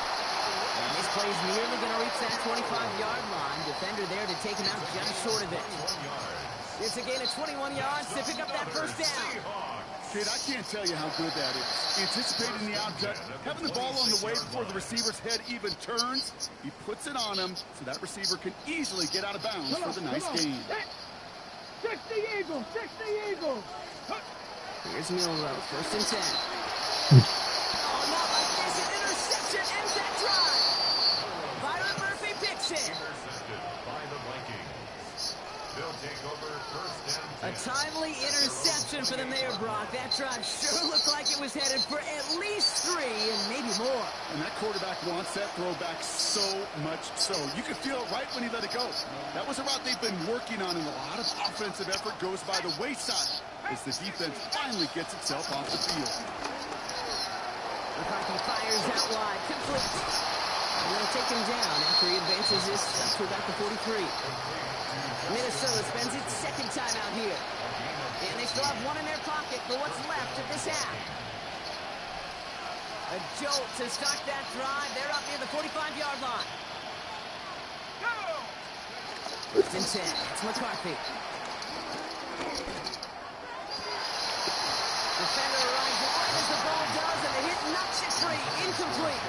And this play's nearly going to reach that 25-yard line. Defender there to take him out just short of it. It's a gain of 21 yards to pick up that first down. Kid, I can't tell you how good that is. Anticipating the outcut, having the ball on the way before the receiver's head even turns, he puts it on him so that receiver can easily get out of bounds for the nice gain. 60 Eagles, 60 Eagles. Here's Milrow, first and 10. Oh, A timely interception for them there, Brock. That drive sure looked like it was headed for at least 3 and maybe more. And that quarterback wants that throwback so much so. You could feel it right when he let it go. That was a route they've been working on, and a lot of offensive effort goes by the wayside as the defense finally gets itself off the field. McCarthy fires out wide, complete. And they'll take him down after he advances this up to about the 43. Minnesota spends its second time out here. And they still have one in their pocket for what's left of this half. A jolt to start that drive. They're up near the 45-yard line. First and 10. It's McCarthy. Defender arrives right as the ball does, and the hit knocks it free. Incomplete.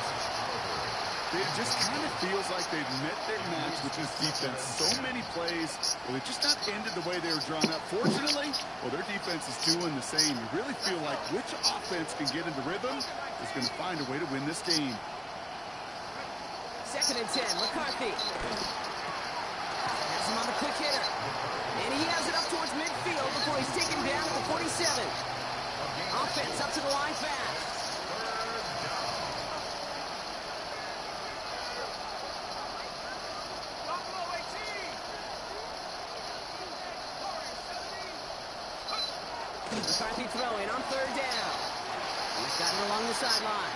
It just kind of feels like they've met their match with this defense. So many plays, well, they've just not ended the way they were drawn up. Fortunately, well, their defense is doing the same. You really feel like which offense can get into rhythm is going to find a way to win this game. Second and 10, McCarthy. Has him on the quick hitter. And he has it up towards midfield before he's taken down at the 47. Offense up to the line fast. McCarthy throwing on third down. He's got it along the sideline.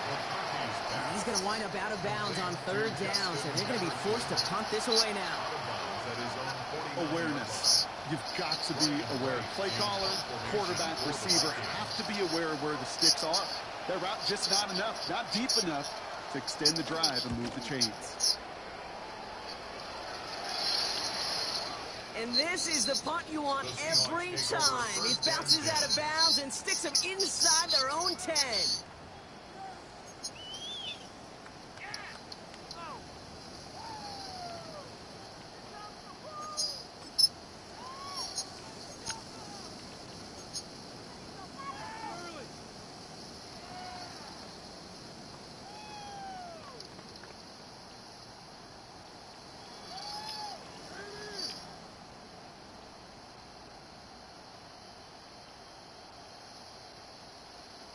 He's going to wind up out of bounds on third down, so they're going to be forced to punt this away now. Awareness. You've got to be aware. Play caller, quarterback, receiver have to be aware of where the sticks are. Their route just not enough, not deep enough to extend the drive and move the chains. And this is the punt you want every time. It bounces out of bounds and sticks them inside their own 10.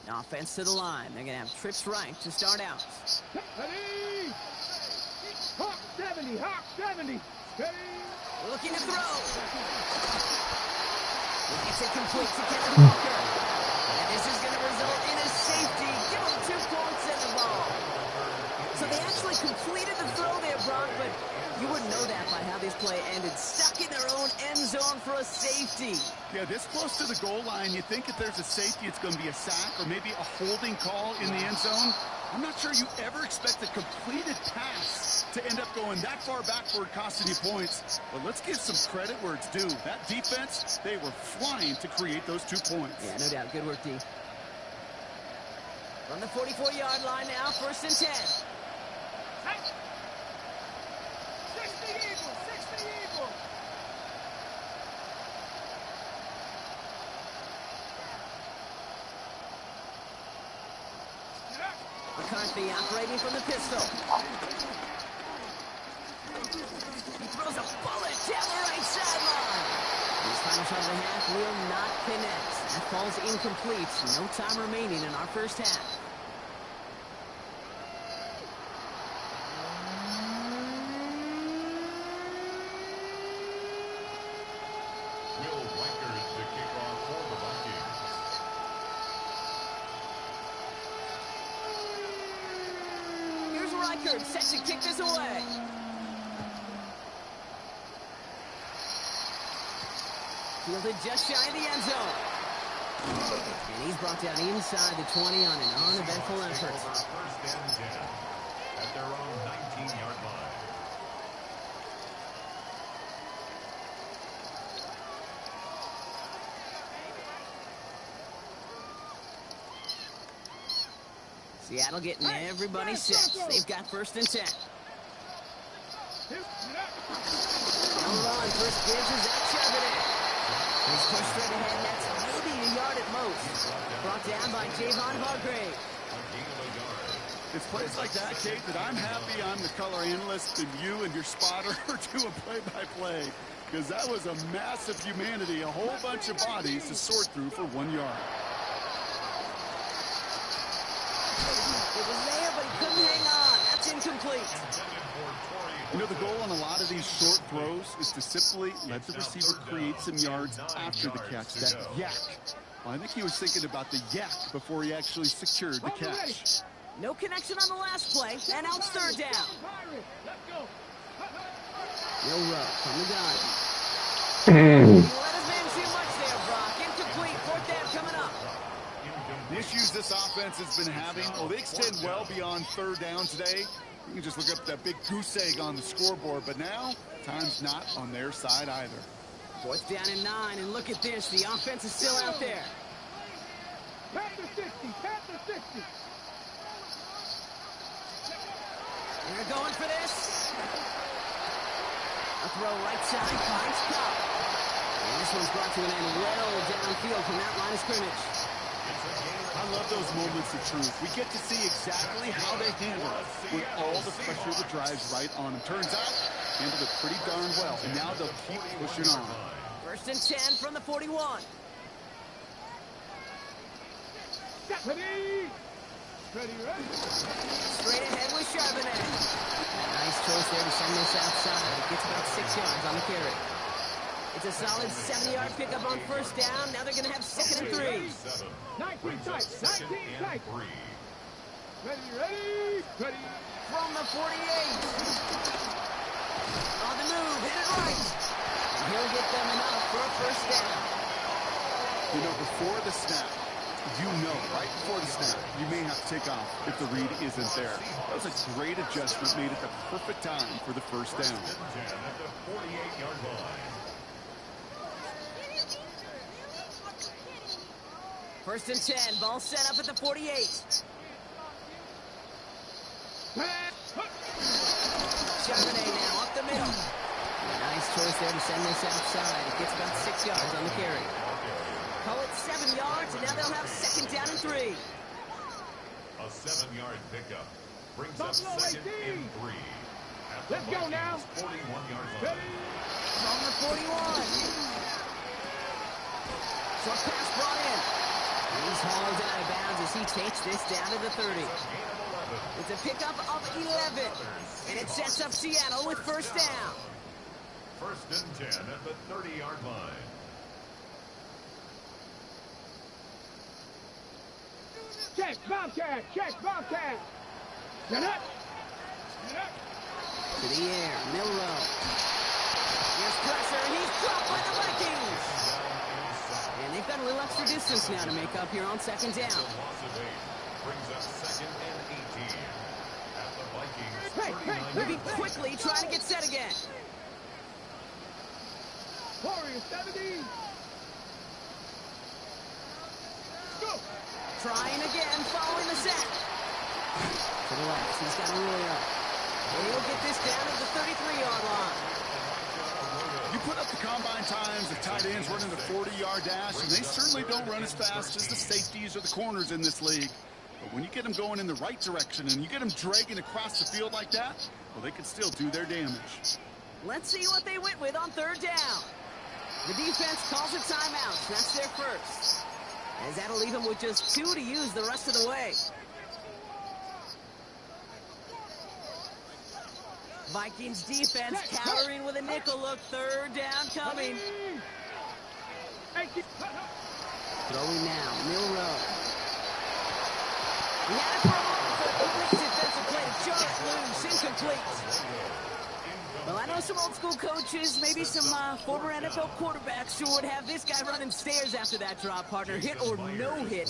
Offense to the line. They're going to have trips right to start out. Ready! Hawk 70, Hawk 70. Ready! Looking to throw. It's a complete to Kenneth Walker. And this is going to result in a safety. Give them 2 points in the ball. So they actually completed the throw there, Brock, but you wouldn't know that by how this play ended. Stuck in their own end zone for a safety. Yeah, this close to the goal line, you think if there's a safety, it's going to be a sack or maybe a holding call in the end zone. I'm not sure you ever expect a completed pass to end up going that far backward, costing you points. But let's give some credit where it's due. That defense, they were flying to create those 2 points. Yeah, no doubt. Good work, D. From the 44-yard line now, first and 10. 60 Eagles, 60 Eagles. McCarthy operating from the pistol. He throws a bullet down the right sideline. This final shot of the half will not connect. That falls incomplete. No time remaining in our first half. Set to kick this away. Fielded just shy of the end zone. And he's brought down inside the 20 on an uneventful effort. First and 10 at their own 19-yard line. Seattle getting everybody set. They've got first and 10. No run. First gives is out Charbonnet. He's pushed straight ahead. That's maybe a yard at most. Brought down by Javon Hargrave. It's plays like that, Kate, that I'm happy I'm the color analyst and you and your spotter are doing play-by-play. Because that was a massive humanity, a whole bunch of bodies to sort through for 1 yard. It was there, but he couldn't hang on. That's incomplete. You know, the goal on a lot of these short throws is to simply let the receiver create some yards after the catch, that yak. Well, I think he was thinking about the yak before he actually secured the catch. No connection on the last play, and now it's third down. No rush from the gun. He let his man too much there, Brock. Incomplete. Fourth down coming up. The issues this offense has been having, well, they extend well beyond third down today. You can just look up that big goose egg on the scoreboard, but now time's not on their side either. Fourth down and 9, and look at this. The offense is still out there. Panther 60, Panther 60. They're going for this. A throw right side, finds Cobb. And this one's brought to an end well downfield from that line of scrimmage. I love those moments of truth. We get to see exactly how they handle it with all the pressure that drives right on them. Turns out, handled it pretty darn well, and now they'll keep pushing on. First and 10 from the 41. Ready? Ready, ready. Straight ahead with Charbonnet. Nice choice there to send this outside. It gets about 6 yards on the carry. It's a solid 7-yard pickup on first down. Now they're going to have second and 3. 19 tight, 19 tight. Ready, ready, ready. From the 48. On the move, hit it right. And he'll get them enough for a first down. You know, before the snap, right before the snap, you may have to take off if the read isn't there. That was a great adjustment made at the perfect time for the first down. First and 10, ball set up at the 48. Charbonnet now up the middle. Nice choice there to send this outside. It gets about 6 yards on the carry. Call it 7 yards, and now they'll have second down and 3. A 7-yard pickup brings up second and 3. Let's go now. 41-yard line. Ready? From the 41. Short pass brought in. He's hauled out of bounds as he takes this down to the 30. It's a pickup of 11. And it sets up Seattle with first down. First and 10 at the 30-yard line. Check, Bobcat, check, Bobcat. Get up. Get up. To the air, Milrow. Here's pressure, and he's dropped by the Vikings. And they've got a little extra distance now to make up here on second down. Brings up second and 18 at the Vikings. Hey, Moving quickly, trying to get set again. Warriors 70. Go. Trying again, following the set. To the left, he's got a ruler. He'll get this down to the 33-yard line. You put up the combine times of tight ends running the 40-yard dash, and they certainly don't run as fast as the safeties or the corners in this league. But when you get them going in the right direction and you get them dragging across the field like that, well, they can still do their damage. Let's see what they went with on third down. The defense calls a timeout. That's their first. As that'll leave them with just 2 to use the rest of the way. Vikings defense countering with a nickel look. Third down coming. Throwing now, Milrow. He had a throw, but the defensive play to jar it loose, incomplete. Well, I know some old school coaches, maybe some former NFL quarterbacks who would have this guy running stairs after that drop, partner. Hit or no hit.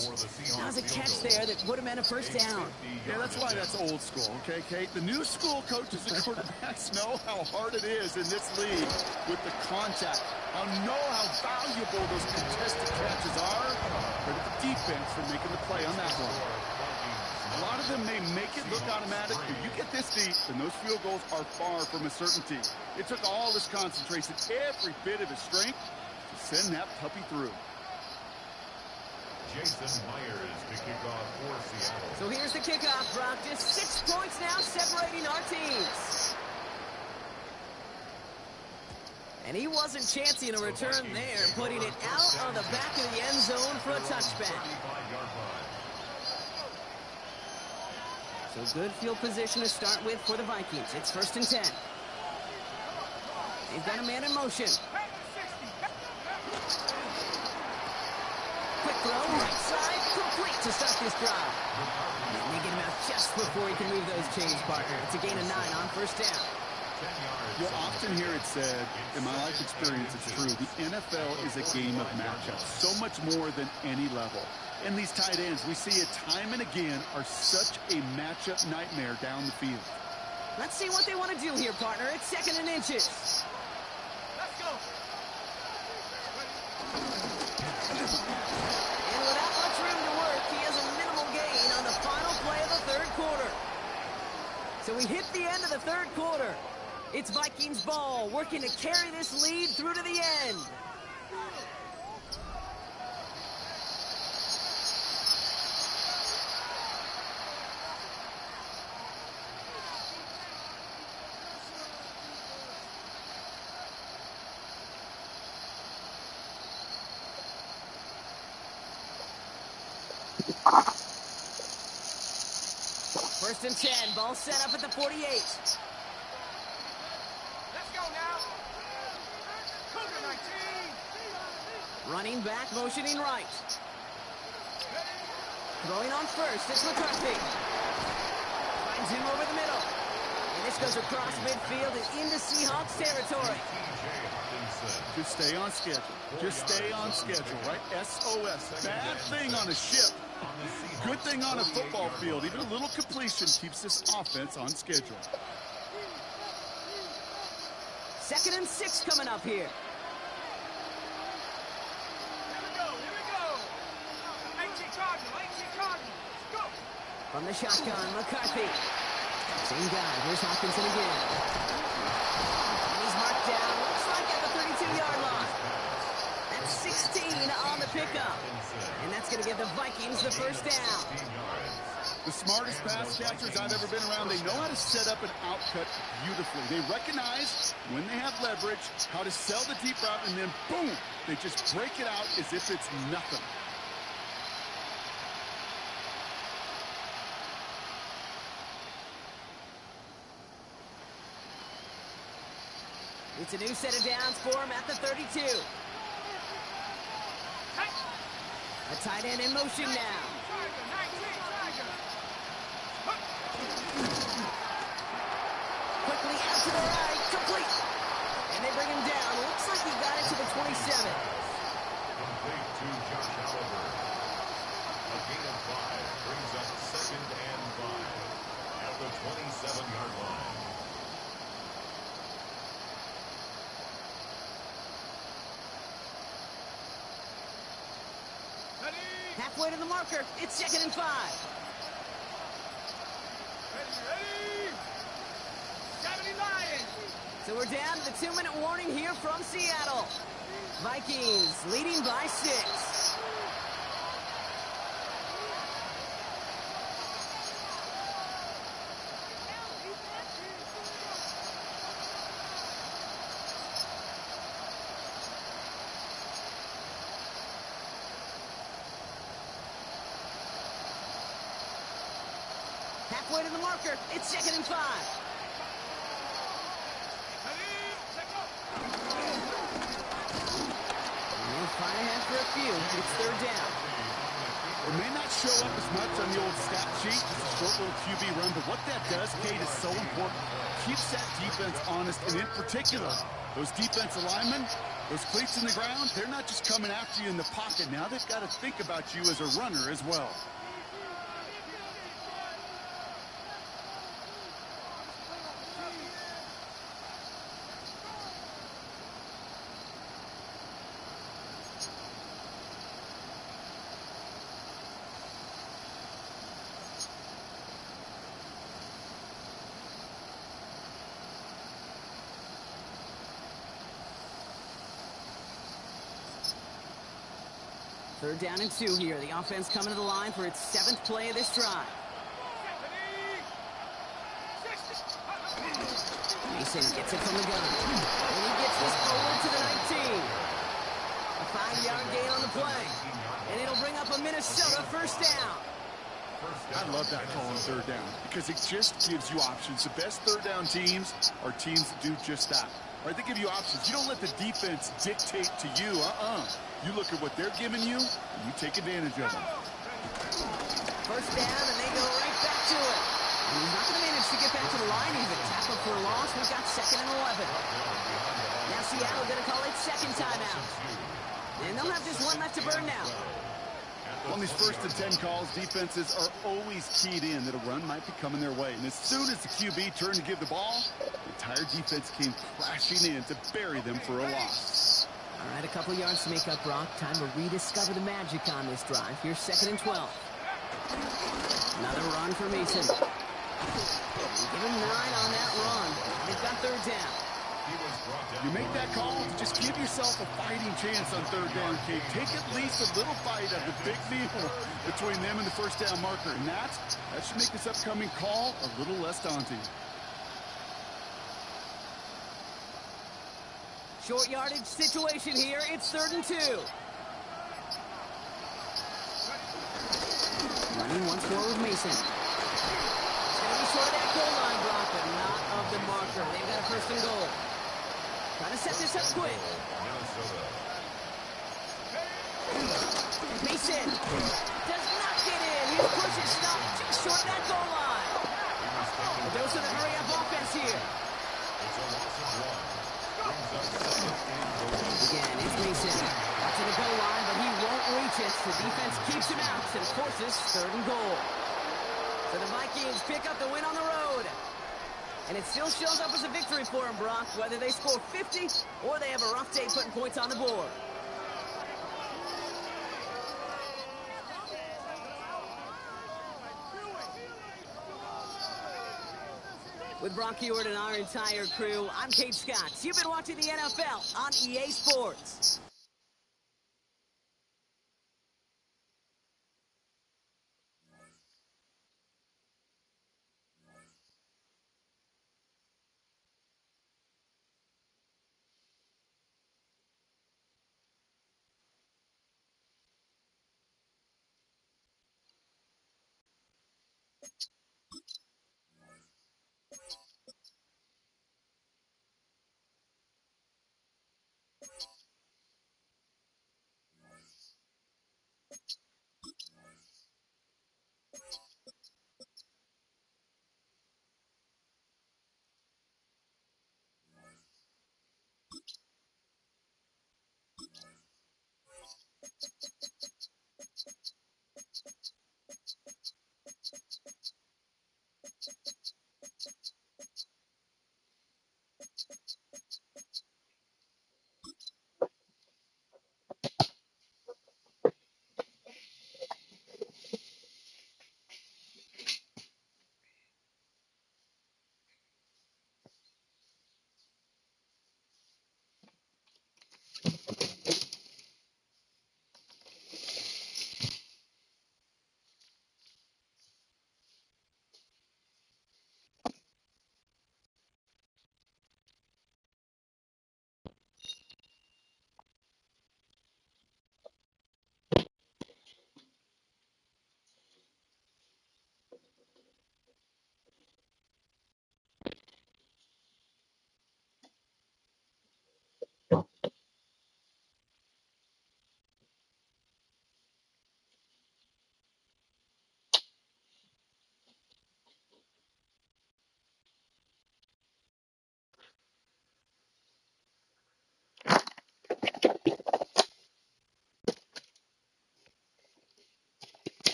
That was a catch there that would have meant a first down. Yeah, that's why that's old school, okay, Kate? The new school coaches and quarterbacks know how hard it is in this league with the contact. Know how valuable those contested catches are. Credit the defense for making the play on that one. A lot of them may make it look automatic, but you get this deep, and those field goals are far from a certainty. It took all his concentration, every bit of his strength, to send that puppy through. Jason Myers to kick off for Seattle. So here's the kickoff, Brock. Just 6 points now separating our teams. And he wasn't chancing a return there, putting it out on the back of the end zone for a touchback. So good field position to start with for the Vikings. It's 1st and 10. They've got a man in motion. Quick throw, right side, complete to start this drive. And they get him out just before he can move those chains, partner. It's a gain of 9 on 1st down. You'll often hear it said, in my life experience, it's true, the NFL is a game of matchups, so much more than any level. And these tight ends, we see it time and again, are such a matchup nightmare down the field. Let's see what they want to do here, partner. It's 2nd and inches. Let's go. And without much room to work, he has a minimal gain on the final play of the 3rd quarter. So we hit the end of the 3rd quarter. It's Vikings ball, working to carry this lead through to the end. First and 10, ball set up at the 48. Let's go now. Cougar 19. Running back, motioning right. Throwing on first, it's McCarthy. Finds him over the middle. And this goes across midfield and into Seahawks territory. Just stay on schedule. Just stay on schedule, right? SOS. Bad thing on a ship. Good thing on a football field. Even a little completion keeps this offense on schedule. 2nd and 6 coming up here. Here we go. H2H. Go. From the shotgun, McCarthy. Same guy. Here's Hawkinson again. And he's marked down. Looks like at the 32-yard line. That's 16 on the pickup. And that's going to give the Vikings the 1st down. The smartest pass catchers I've ever been around, they know how to set up an outcut beautifully. They recognize when they have leverage, how to sell the deep route, and then boom, they just break it out as if it's nothing. It's a new set of downs for him at the 32. A tight end in motion now. Quickly out to the right, complete. And they bring him down. Looks like he got it to the 27. Complete to Josh Oliver. A gain of 5 brings up 2nd and 5 at the 27-yard line. Halfway to the marker. It's 2nd and 5. Ready. 70 Lions. So we're down to the 2-minute warning here from Seattle. Vikings leading by 6. Halfway to the marker. It's 2nd and 5. We'll find ahead for a few. It's 3rd down. It may not show up as much on the old stat sheet, just a short little QB run, but what that does, Kate, is so important. Keeps that defense honest, and in particular, those defensive linemen, those cleats in the ground, they're not just coming after you in the pocket. Now they've got to think about you as a runner as well. Third down and 2 here. The offense coming to the line for its 7th play of this drive. Mason gets it from the gun. And he gets this forward to the 19. A 5-yard gain on the play. And it'll bring up a Minnesota first down. I love that call on third down because it just gives you options. The best third down teams are teams that do just that. Right? They give you options. You don't let the defense dictate to you. You look at what they're giving you, and you take advantage of them. First down, and they go right back to it. And he's not going to manage to get back to the line. He's a tackle for a loss. We've got 2nd and 11. Now Seattle going to call it second timeout. And they'll have just one left to burn now. On these 1st and 10 calls, defenses are always keyed in that a run might be coming their way. And as soon as the QB turned to give the ball, the entire defense came crashing in to bury them for a loss. All right, a couple yards to make up, Brock. Time to rediscover the magic on this drive. Here's 2nd and 12. Another run for Mason. Give him 9 on that run. They've got 3rd down. You make that call, just give yourself a fighting chance on 3rd down, Kate. Take at least a little fight of the big meal between them and the first down marker. And that should make this upcoming call a little less daunting. Short yardage situation here. It's 3rd and 2. Running once more with Mason. It's going to be short of that goal line, Brock, but not of the marker. They've got a 1st and goal. Trying to set this up quick. Mason does not get in. His push is stopped just short of that goal line. A dose of the hurry-up offense here. Again, it's Mason. Up to the goal line, but he won't reach it. The defense keeps him out and forces 3rd and goal. So the Vikings pick up the win on the road. And it still shows up as a victory for them, Brock, whether they score 50 or they have a rough day putting points on the board. With Brock Ewart and our entire crew, I'm Kate Scott. You've been watching the NFL on EA Sports.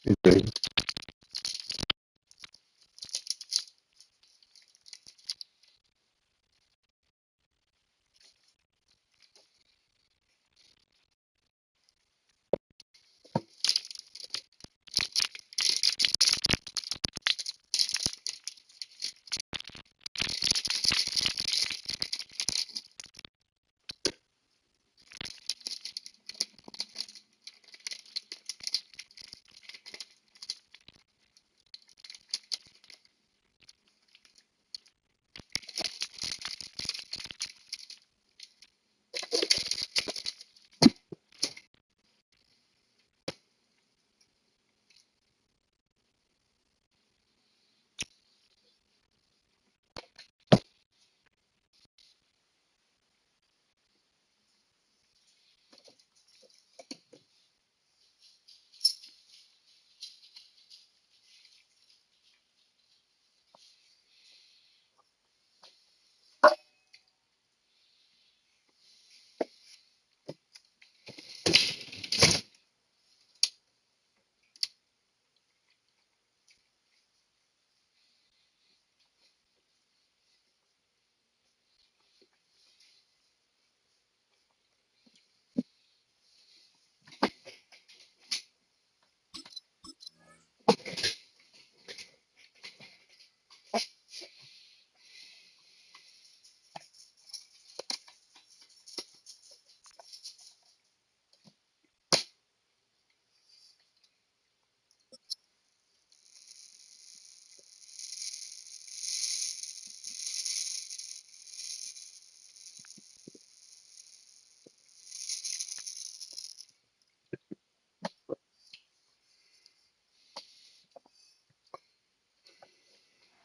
Okay.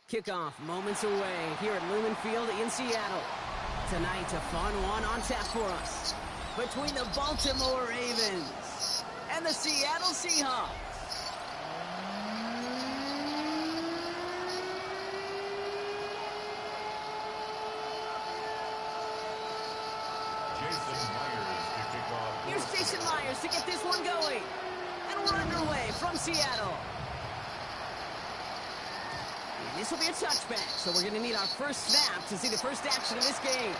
Kickoff moments away here at Lumen Field in Seattle. Tonight, a fun one on tap for us. Between the Baltimore Ravens and the Seattle Seahawks. Here's Jason Myers to get this one going. And we're underway from Seattle. This will be a touchback, so we're going to need our first snap to see the first action of this game.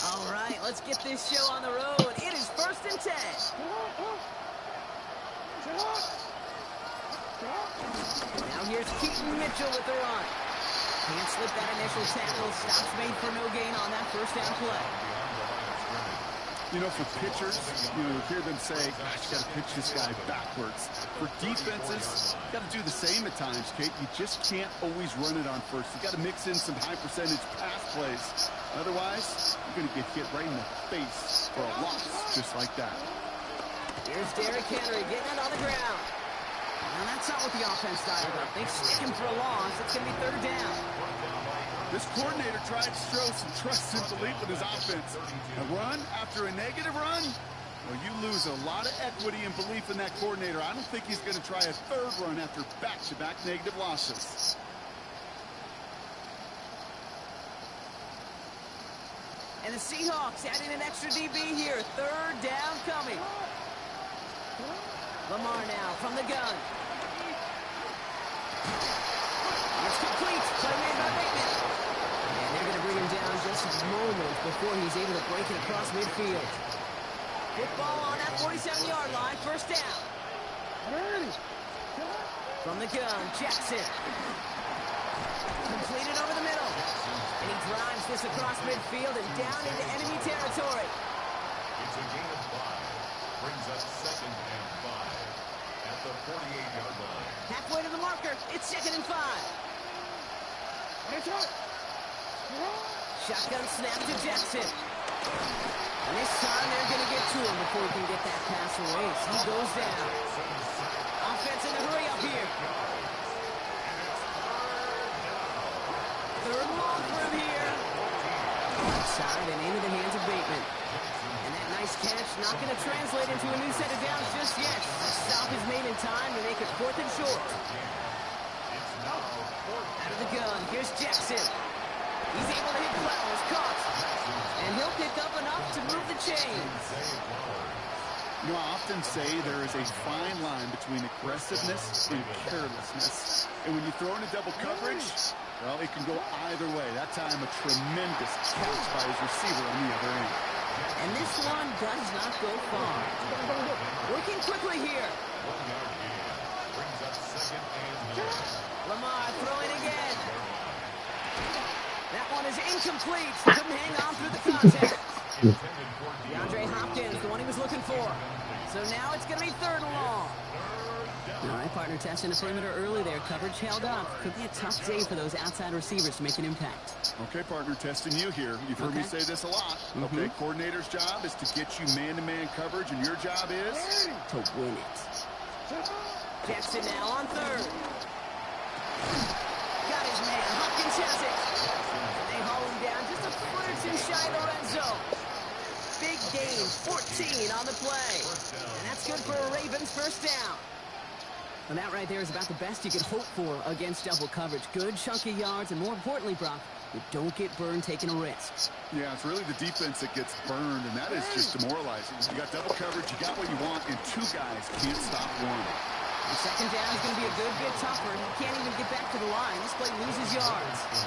All right, let's get this show on the road. It is 1st and 10. Now here's Keaton Mitchell with the run. Can't slip that initial tackle. Stops made for no gain on that first down play. You know, for pitchers, you hear them say, gosh, you got to pitch this guy backwards. For defenses, you got to do the same at times, Kate. You just can't always run it on first. You got to mix in some high-percentage pass plays. Otherwise, you're going to get hit right in the face for a loss just like that. Here's Derrick Henry getting it on the ground. And that's not what the offense dialed up. They stick him for a loss. It's going to be 3rd down. This coordinator tried to show some trust and belief in his offense. A run after a negative run? Well, you lose a lot of equity and belief in that coordinator. I don't think he's going to try a 3rd run after back-to-back negative losses. And the Seahawks adding an extra DB here. 3rd down coming. Lamar now from the gun. It's complete. Play made by Bateman. And they're going to bring him down just a moment before he's able to break it across midfield. Football on that 47-yard line. 1st down. From the gun, Jackson. Completed over the middle. And he drives this across midfield and down into enemy territory. It's a gain of 5. Brings up 2nd and 5 at the 48-yard line. Halfway to the marker. It's 2nd and 5. Shotgun snap to Jackson. And this time they're going to get to him before he can get that pass away. So he goes down. Offense in a hurry up here. 3rd and long for him here. side and into the hands of Bateman. And that nice catch not going to translate into a new set of downs just yet. The stop is made in time to make it 4th and short. Out of the gun, here's Jackson. He's able to hit Flowers, caught. And he'll pick up enough to move the chains. You know, I often say there is a fine line between aggressiveness and carelessness. And when you throw in a double coverage, well, it can go either way. That time, a tremendous catch by his receiver on the other end. And this one does not go far. Working quickly here. Lamar throwing again. That one is incomplete. Couldn't hang on through the contact. DeAndre Hopkins, the one he was looking for. So now it's going to be 3rd and long. All right, partner, testing the perimeter early there. Coverage held up. Could be a tough day for those outside receivers to make an impact. Okay, partner, testing you here. You've heard me say this a lot. Okay, coordinator's job is to get you man-to-man coverage, and your job is to win it. Jackson now on 3rd. Got his man. Hopkins has it. They haul him down just a foot or two shy of the red zone. Big gain, 14 on the play. And that's good for a Ravens first down. And that right there is about the best you could hope for against double coverage. Good chunky yards, and more importantly, Brock, you don't get burned taking a risk. Yeah, it's really the defense that gets burned, and that is just demoralizing. You got double coverage, you got what you want, and 2 guys can't stop one. The second down is going to be a good bit tougher. He can't even get back to the line. This play loses yards.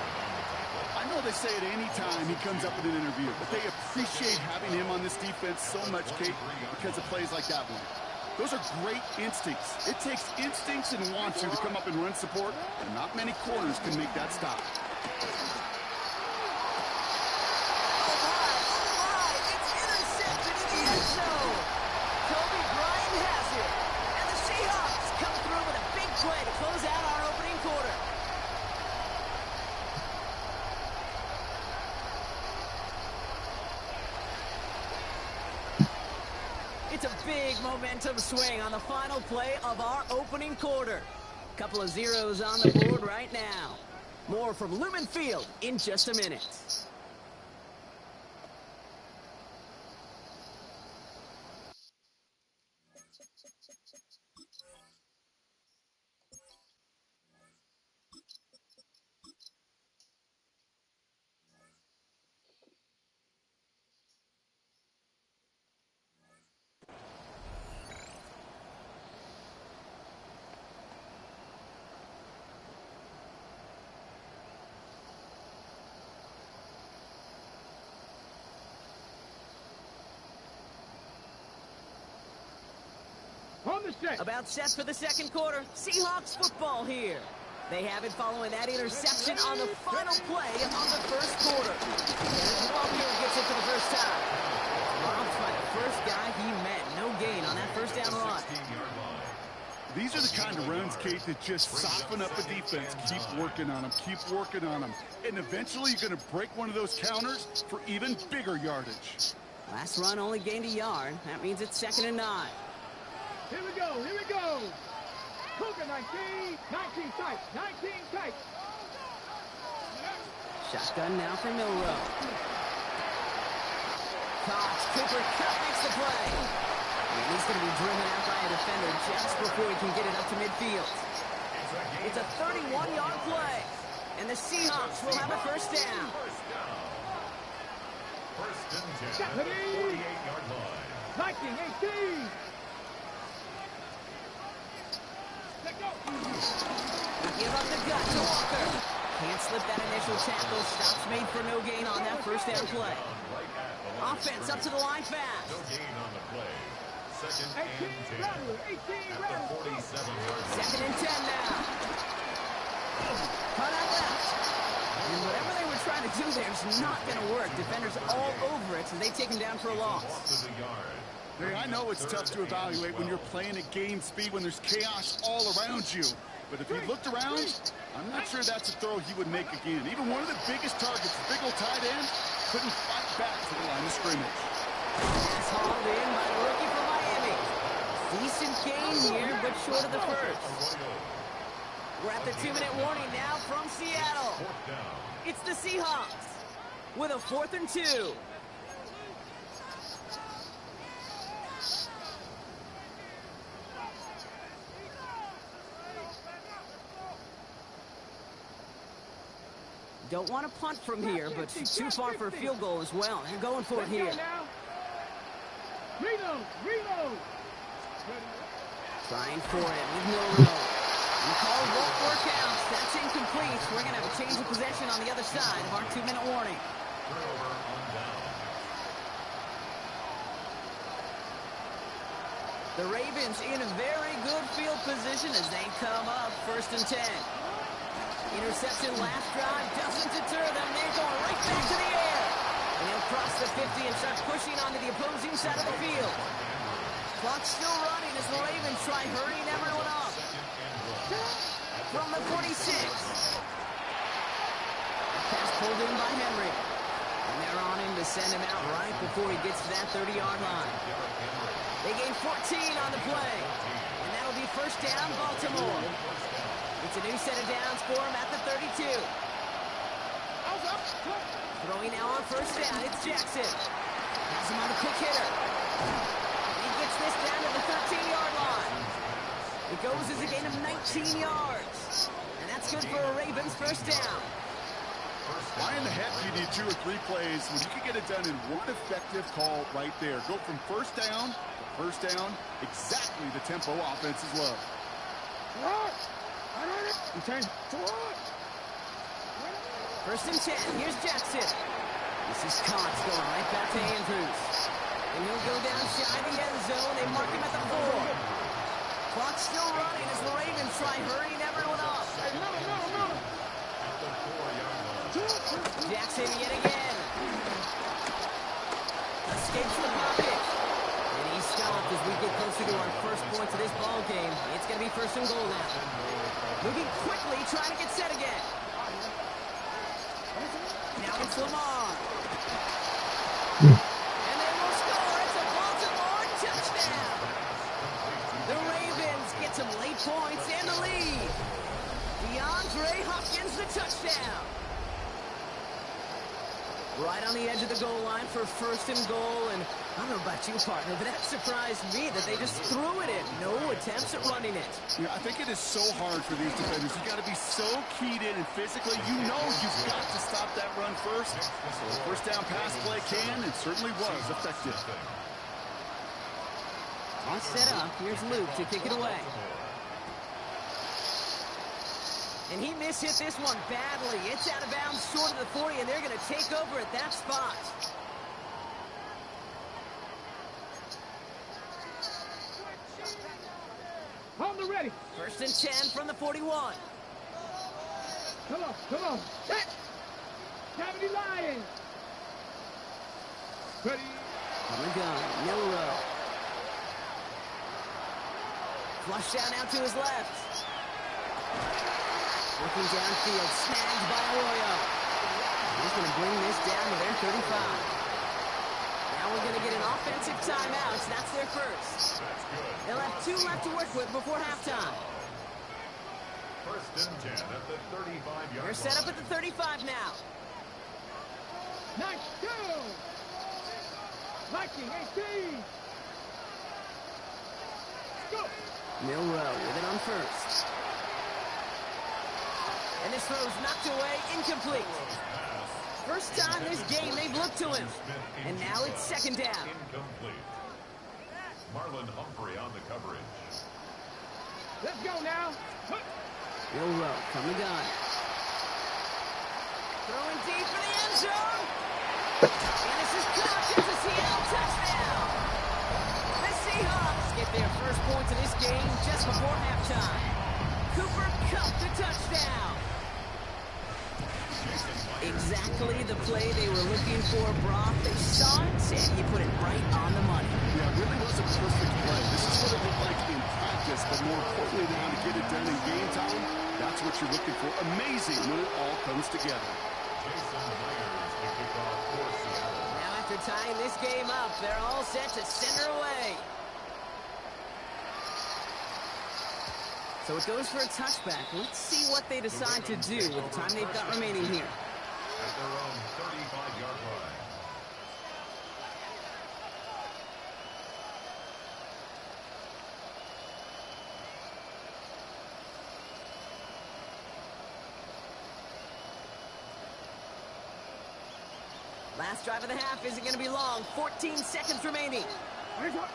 I know they say it any time he comes up in an interview, but they appreciate having him on this defense so much, Kate, because of plays like that one. Those are great instincts. It takes instincts and want to come up and run support, and not many corners can make that stop. It's intercepted in the end zone. Kobe Bryant has it. And the Seahawks come through with a big play to close out our opening quarter. It's a big momentum swing on the final play of our opening quarter. Couple of zeros on the board right now. More from Lumen Field in just a minute. About set for the second quarter. Seahawks football here. They have it following that interception on the final play of the first quarter. And Walker gets it for the first time. Robbed by the first guy he met. No gain on that first down run. These are the kind of runs, Kate, that just soften up a defense. Keep working on them. Keep working on them. And eventually you're going to break one of those counters for even bigger yardage. Last run only gained a yard. That means it's 2nd and 9. Here we go, here we go. Cougar 19, 19 tight, 19 tight. Shotgun now for Milrow. Cox, Cooper Kupp makes the play. And he's going to be driven out by a defender just before he can get it up to midfield. It's a 31-yard play. And the Seahawks will have a first down. First and 10, 48-yard line. 19, 18. Give up the gut to Walker. Can't slip that initial tackle. Stops made for no gain on that first down play. Offense up to the line fast. No gain on the play. Second and 10 at the 47-yard line. 2nd and 10 now. Cut out left. And whatever they were trying to do there is not going to work. Defenders all over it, so they take him down for a loss. Hey, I know it's tough to evaluate when you're playing at game speed when there's chaos all around you. But if he looked around, I'm not sure that's a throw he would make again. Even one of the biggest targets, the big old tight end, couldn't fight back to the line of scrimmage. Pass hauled in by the rookie from Miami. Decent gain here, but short of the first. We're at the 2-minute warning now from Seattle. It's the Seahawks. with a 4th and 2. Don't want to punt from here, but too far for a field goal as well. They're going for it here. Reload. Trying for it with no row. The call won't work out. That's incomplete. We're going to have a change of possession on the other side of our 2-minute warning. The Ravens in a very good field position as they come up 1st and 10. Interception last drive doesn't deter them. They're going right back to the air. And he'll cross the 50 and start pushing onto the opposing side of the field. Clock's still running as the Ravens try hurrying everyone up. From the 46. Pass pulled in by Henry. And they're on him to send him out right before he gets to that 30-yard line. They gain 14 on the play. And that'll be 1st down, Baltimore. It's a new set of downs for him at the 32. Throwing now on 1st down, it's Jackson. Has him on a quick hitter. He gets this down to the 13-yard line. It goes as a gain of 19 yards. And that's good for a Ravens 1st down. Why in the heck do you need 2 or 3 plays when you can get it done in one effective call right there? Go from 1st down to 1st down, exactly the tempo offenses love. Return to work. 1st and 10. Here's Jackson. This is Cox going right back to Andrews. And he'll go down shy the end zone. They mark him at the 4. Clock's still running as the Ravens try hurrying everyone up. Jackson yet again. Escapes the pocket. And he's stopped as we get closer to our first points of this ball game. It's going to be 1st and goal now. Moving quickly, trying to get set again. Now it's Lamar. And they will score. It's a Baltimore touchdown. The Ravens get some late points and the lead. DeAndre Hopkins the touchdown. Right on the edge of the goal line for 1st and goal. And I don't know about you, partner, but that surprised me that they just threw it in. No attempts at running it. Yeah, I think it is so hard for these defenders. You got to be so keyed in and physically, you know you've got to stop that run first. So the 1st down pass play can and certainly was effective. All set up. Here's Luke to kick it away. And he mishit this one badly. It's out of bounds short of the 40, and they're going to take over at that spot. Hold the ready. 1st and 10 from the 41. Come on. Set. Cavity Lions. Ready. On the gun, Milrow. Flush down out to his left. Looking downfield, snagged by Arroyo. He's going to bring this down to their 35. Now we're going to get an offensive timeout. That's their first. They'll have 2 left to work with before halftime. 1st and 10 at the 35-yard line. They're set up at the 35 now. Nice go. Viking 18. Go. Milrow with it on 1st. And this throw's knocked away, incomplete. First time this game they've looked to him. And now it's 2nd down. Incomplete. Marlon Humphrey on the coverage. Let's go now. Milrow from the gun. Throwing deep for the end zone. And this is caught. It's a Seattle touchdown. The Seahawks get their first points of this game just before halftime. Cooper Kupp the touchdown. Exactly the play they were looking for, Brock. They saw it, and you put it right on the money. Yeah, it really was a perfect play. This is what it looked like in practice, but more importantly now to get it done in game time, that's what you're looking for. Amazing when it all comes together. Now after tying this game up, they're all set to send her away. So it goes for a touchback. Let's see what they decide to do with the time they've got remaining here. at their own 35-yard line. Last drive of the half isn't going to be long. 14 seconds remaining. Hey, middle.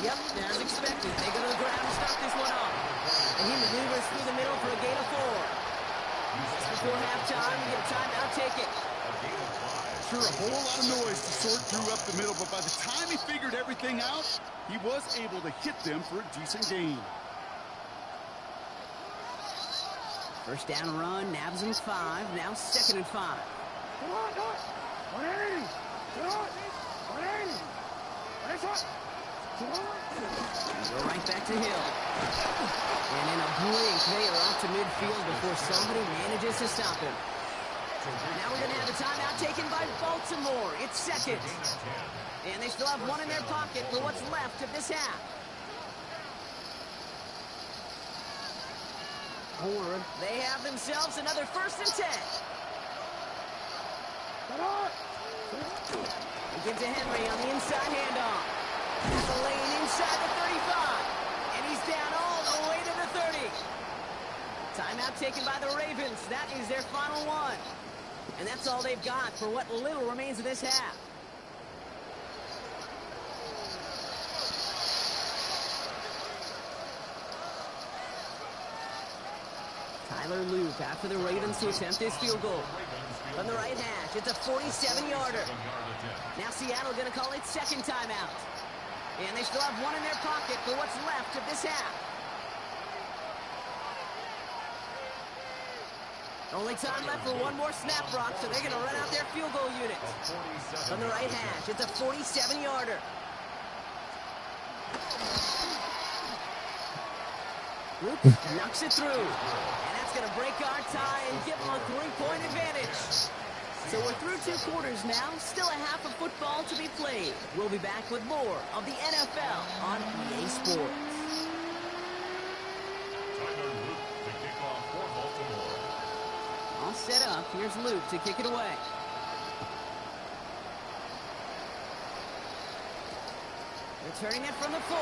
Yep, as expected. They go to the ground and start this one off. And he maneuvers through the middle for a gain of 4. Just before halftime, we get a timeout, take it. Sure, a whole lot of noise to sort through up the middle, but by the time he figured everything out, he was able to hit them for a decent gain. First down run, nabs him 5. Now 2nd and 5. Come on, 180. Come on, 180. Nice shot. Come on. Go right back to Hill. And in a blink, they are out to midfield before somebody manages to stop him. Now we're going to have a timeout taken by Baltimore. It's 2nd. And they still have 1 in their pocket for what's left of this half. They have themselves another 1st and 10. Come on. They give to Henry on the inside handoff. There's a lane inside the 35. And he's down all the way to the 30. Timeout taken by the Ravens. That is their final one. And that's all they've got for what little remains of this half. Tyler Loop after the Ravens to attempt this field goal. From the right hash, it's a 47-yarder. Now Seattle going to call it 2nd timeout. And they still have 1 in their pocket for what's left of this half. Only time left for 1 more snap, Brock, so they're going to run out their field goal unit. From the right hash, it's a 47-yarder. Loop knocks it through. And that's going to break our tie and give them a 3-point advantage. So we're through 2 quarters now. Still a half of football to be played. We'll be back with more of the NFL on EA Sports. All set up. Here's Luke to kick it away. Returning it from the 4.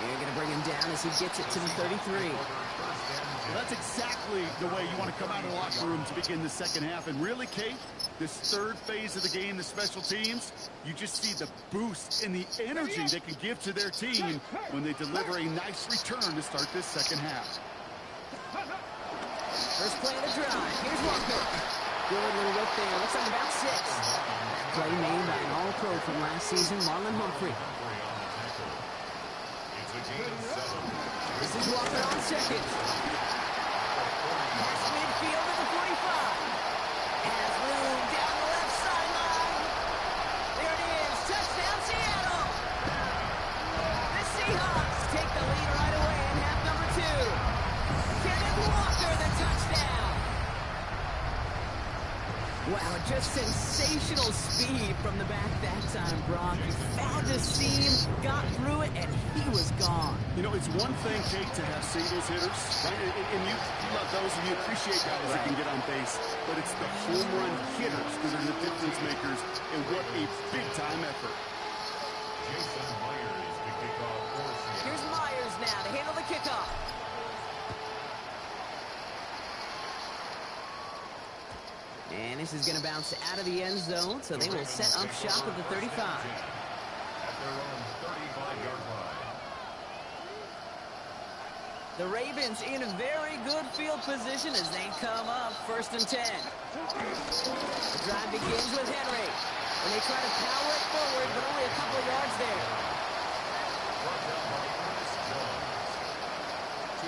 You're going to bring him down as he gets it to the 33. Well, that's exactly the way you want to come out of the locker room to begin the second half. And really, Kate, this 3rd phase of the game, the special teams, you just see the boost and the energy they can give to their team when they deliver a nice return to start this second half. First play of the drive. Here's Walker. Good little whip there. Looks like about 6. Play made by an All-Pro from last season, Marlon Humphrey. This is Walker on 2nd. Past midfield at the 45. Has room down the left sideline. There it is. Touchdown, Seattle. The Seahawks take the lead right away in half number 2. Kenneth Walker, the touchdown. Wow, just sensational speed from the back that time, Brock. He found a seam, got through it, and he was gone. You know, it's one thing, Kate, to have singles hitters, right? And you love those, and you appreciate guys that can get on base. But it's the home run hitters that are the difference makers, and what a big-time effort. Here's Myers now to handle the kickoff. And this is going to bounce out of the end zone, so they will set up shop at the 35. At their own 35-yard line. The Ravens in a very good field position as they come up 1st and 10. The drive begins with Henry. And they try to power it forward, but only a couple of yards there.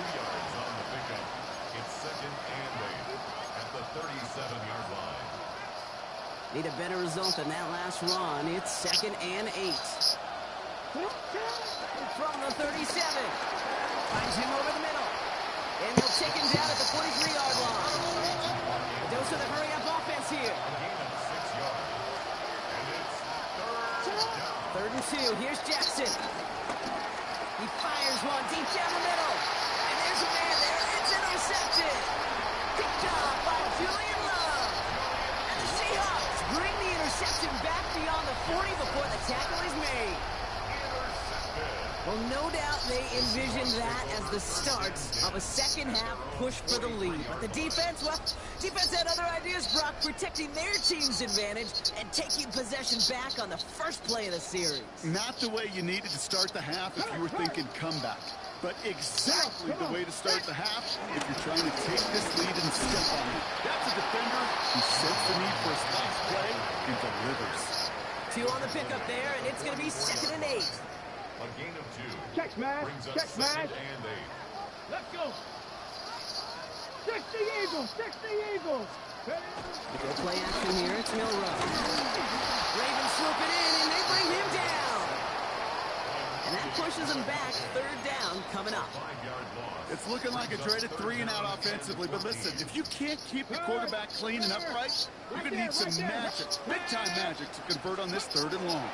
2 yards on the pickup. It's 2nd and 8 at the 37-yard line. Need a better result than that last run. It's 2nd and 8. From the 37. Finds him over the middle. And they'll take him down at the 43-yard line. A dose of the hurry-up offense here. 6 yards. And it's 3rd down. 3rd and 2. Here's Jackson. He fires one deep down the middle. And there's a man there. It's intercepted. Picked up by Julian Love. And the Seahawks bring the interception back beyond the 40 before the tackle is made. Well, no doubt they envisioned that as the start of a second-half push for the lead. But the defense, well, defense had other ideas, Brock, protecting their team's advantage and taking possession back on the first play of the series. Not the way you needed to start the half if you were thinking comeback, but exactly the way to start the half if you're trying to take this lead and step on it. That's a defender who sets the need for a splash play and delivers. 2 on the pickup there, and it's going to be 2nd and 8. A gain of 2. Check smash. Check smash. And 8. Let's go. 60 Eagles. 60 Eagles. We go play action here. It's Milrow. Ravens swoop it in, and they bring him down. And that pushes them back. 3rd down coming up. It's looking like a dreaded 3-and-out offensively, but listen, if you can't keep the quarterback clean and upright, you're going to need some magic, big-time magic to convert on this 3rd and long.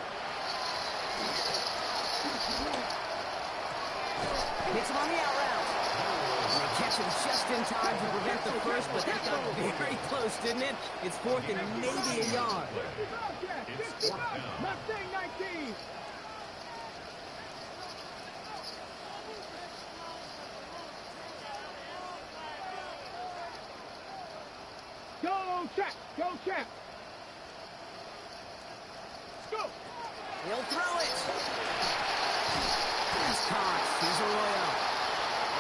Hits him on the out route. They catch him just in time to prevent the first, but that got very close, didn't it? It's 4th and maybe a yard. Mustang 19. Go check. Go check. Let's go. He'll throw it. He's caught. Here's Arroyo.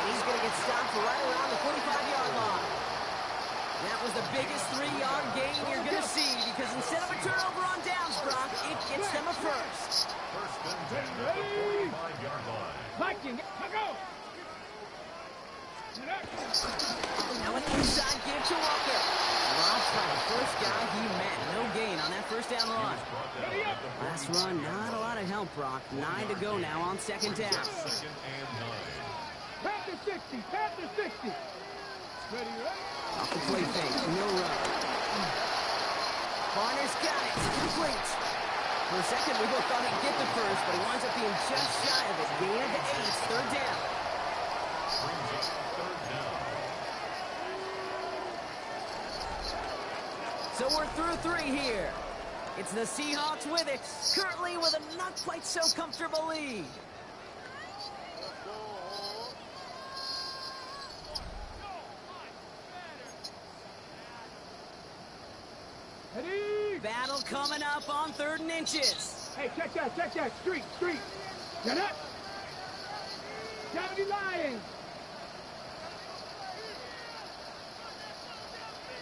And he's going to get stopped right around the 45-yard line. That was the biggest 3-yard gain you're going to see because instead of a turnover on downs, Brock, it gets them a first. First and 10 at the 45-yard line. Viking, go. Now an inside give to Walker. Lost by the first guy he met. No gain on that first down run. Last run, not a lot of help, Brock. 9 to go now on 2nd down. 2nd and 9. Pass to 60. Pass to 60. Ready, ready. Off the play fake. Milrow. Barner's got it. Complete. For a second, we both thought he'd get the first, but he winds up being just shy of it. Gain of the 8. 3rd down. Brings up 3rd down. So we're through 3 here. It's the Seahawks with it, currently with a not quite so comfortable lead. Ready. Battle coming up on 3rd and inches. Hey, check that. Check that. Street. Get up. 70 Lions.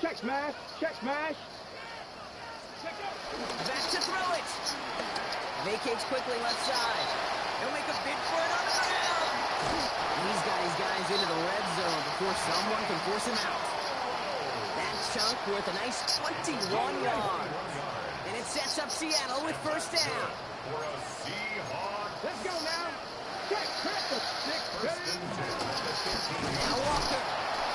Check smash. Check smash. Back to throw it. Vacates quickly left side. He'll make a bid for it on the ground. He's got his guys into the red zone before someone can force him out. That chunk worth a nice 21 yards. And it sets up Seattle with 1st down. For a Seahawks. Let's go now. Check. Practice. Now Walker.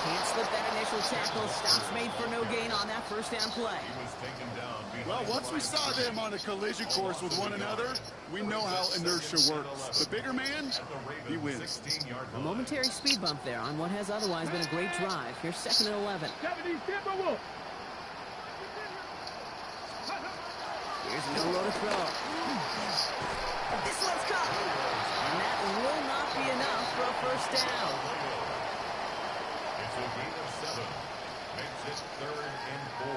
Can't slip that initial tackle. Stops made for no gain on that 1st down play. He was taken down behind. Well, once we saw them on a collision course with one another, we know how inertia works. The bigger man, he wins. A momentary speed bump there on what has otherwise been a great drive. Here's 2nd and 11. 70 Timberwolves. Here's Milrow to throw. This one's caught. And that will not be enough for a 1st down. It's a gain of 7. Makes it 3rd and 4.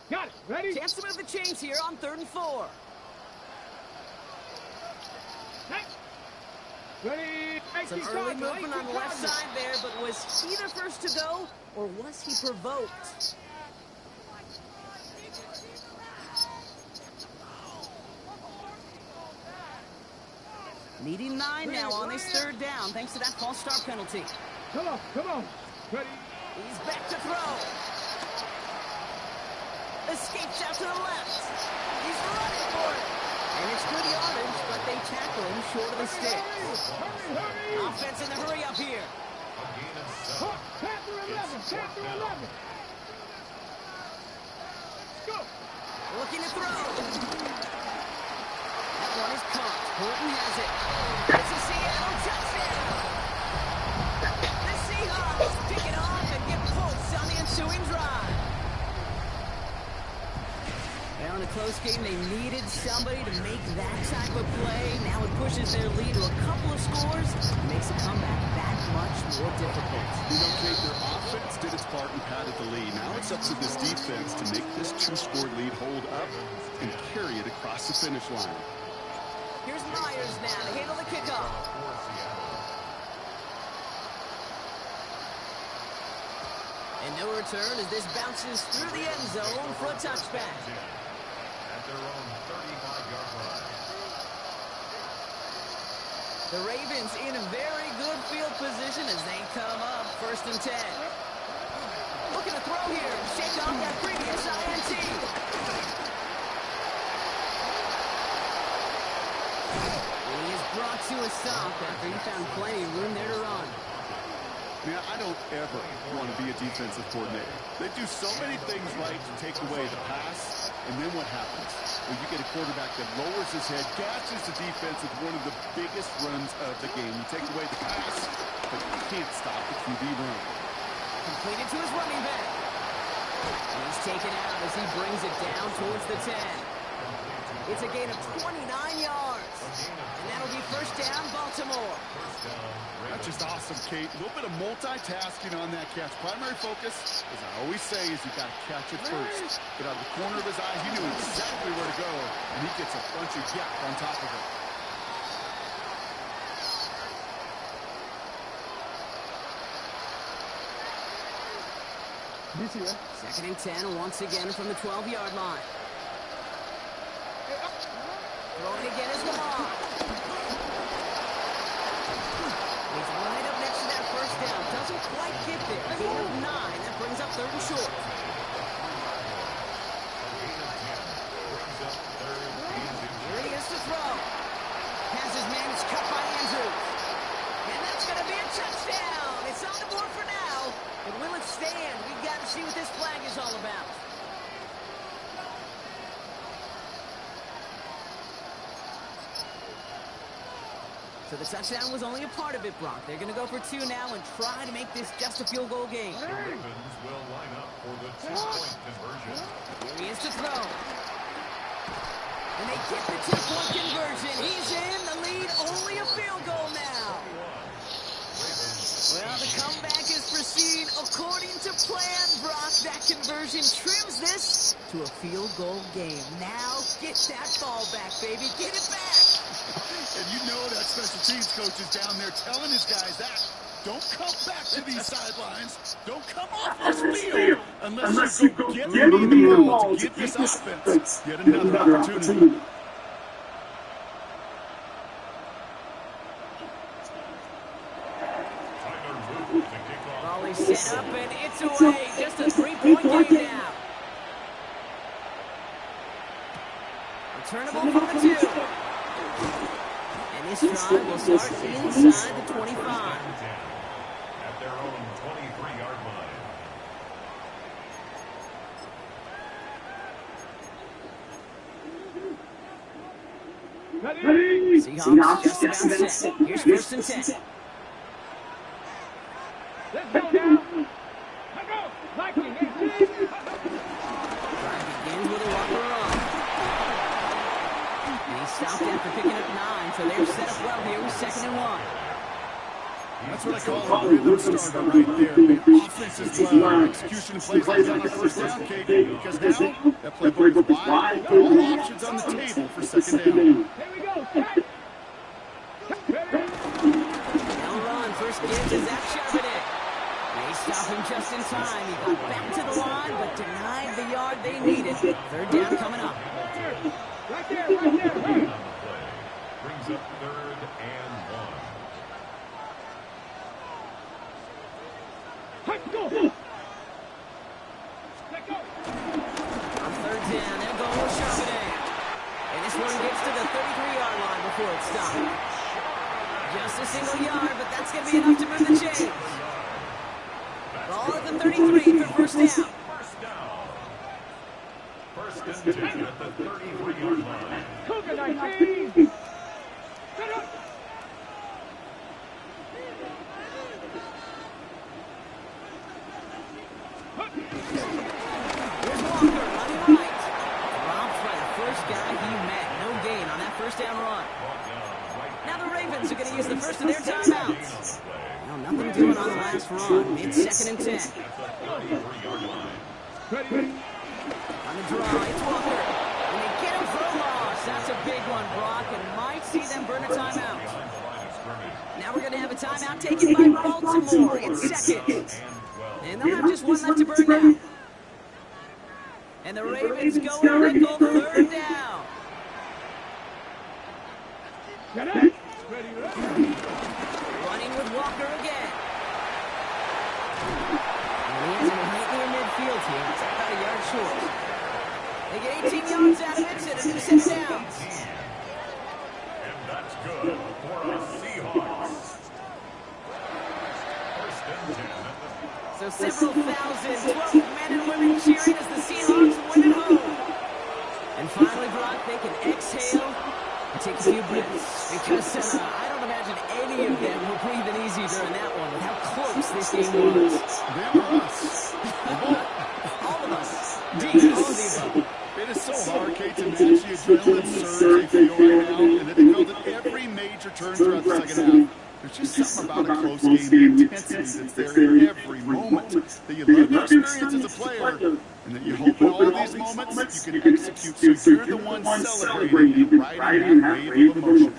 Got it. Ready. Chance to move the chains here on 3rd and 4. Hey. Ready. Some early movement on the left side there, but was he the first to go, or was he provoked? Needing 9 now on this 3rd down, thanks to that false start penalty. Come on. Ready. He's back to throw. Escapes out to the left. He's running for it. And it's good yardage, but they tackle him short of the stick. Offense in the hurry up here. Panther 11, Panther 11. Go. Looking to throw. That one is caught. Horton has it. It's a Seattle touchdown. The Seahawks pick it off and get points on the ensuing drive. Well, in a close game, they needed somebody to make that type of play. Now it pushes their lead to a couple of scores and makes a comeback that much more difficult. You know, Kate, their offense did its part and padded the lead. Now it's up to this defense to make this two-score lead hold up and carry it across the finish line. Here's Myers now to handle the kickoff. And no return as this bounces through the end zone for a touchback. At their own 35-yard line. The Ravens in a very good field position as they come up 1st and 10. Looking to throw here. Shake off that previous INT. He is brought to a stop after he found plenty of room there to run. Man, I don't ever want to be a defensive coordinator. They do so many things right to take away the pass, and then what happens? Well, you get a quarterback that lowers his head, gashes the defense with one of the biggest runs of the game. You take away the pass, but you can't stop the QB run. Completed to his running back. He's taken out as he brings it down towards the 10. It's a gain of 29 yards. And that'll be 1st down, Baltimore. That's just awesome, Kate. A little bit of multitasking on that catch. Primary focus, as I always say, is you got to catch it first. But out of the corner of his eye, he knew exactly where to go, and he gets a bunch of yak on top of it. This here. 2nd and 10 once again from the 12-yard line. Throwing again is Lamar. He's right up next to that 1st down. Doesn't quite get there. Gain of 9. That brings up 3rd and short. Here he is to throw. Passes man is cut by Andrews. And that's going to be a touchdown. It's on the board for now. But will it stand? We've got to see what this flag is all about. So the touchdown was only a part of it, Brock. They're going to go for 2 now and try to make this just a field goal game. The Ravens will line up for the 2-point conversion. Here he is to throw. And they get the 2-point conversion. He's in the lead, only a field goal now. Well, the comeback is proceeding according to plan, Brock. That conversion trims this to a field goal game. Now get that ball back, baby. Get it back. And you know that special teams coach is down there telling his guys that. Don't come back to these sidelines. Don't come off this field unless you go get me the ball to give this offense yet another opportunity. Ball is set up and it's away. Just a 3-point game now. Returnable from the 2. And this drive will start inside the 25. At their own 23-yard line. Seahawks just about set. Here's 1st and 10. Let's go now. Let's go. Viking, 18. Drive begins with a walker run. And he stopped after picking up 9, so they're set up well here with 2nd and 1. That's what I call a rhythm starter right there. The offense is loud. Execution plays like on the 1st down, Kate, because now that playbook is wide. All options on the table for 2nd down. Here we go. Set. Ready. Now run. First give to Zach Charbonnet. They stop him just in time. He got back to the line, but denied the yard they needed. 3rd down coming up. Right there. Hey. Brings up 3rd and 1. Let's go. Let's go. On 3rd down, they'll go with Charbonnet. And this one gets to the before it stopped. Just a single yard, but that's going to be enough to move the chains. Ball at the 33 for first down. First and 10 at the 33-yard line. Cougar 19. Set up. Here's Walker running right. Dropped by the first guy he met. No gain on that first down run. Now the Ravens are going to use the first of their timeouts. Well, nothing doing on the last run. It's 2nd and 10. On the draw, it's Walker. And they get him for a loss. That's a big one, Brock, and might see them burn a timeout. Now we're going to have a timeout taken by Baltimore. It's 2nd. And they'll have just one left to burn now. And the Ravens go nickel, 3rd down. Running with Walker again. And he has him right near midfield here. It's about a yard short. They get 18 yards out of it, so a new set of downs. And that's good for the Seahawks. First and 10. So several thousand 12 men and women cheering as the Seahawks win at home. And finally, Brock, they can exhale and take a few breaths because I don't imagine any of them were breathing easy during that one with how close this game was. Them or us? All of us. D, all of the above. It is so hard, Kate, to match the adrenaline surge they feel right now, and that they felt at every major turn throughout the second half. There's just something about a close game, the intensity that's there in every moment, that you love your experience as a player, and that you hope in all of these moments you can execute so you're the one celebrating and riding that wave of emotion.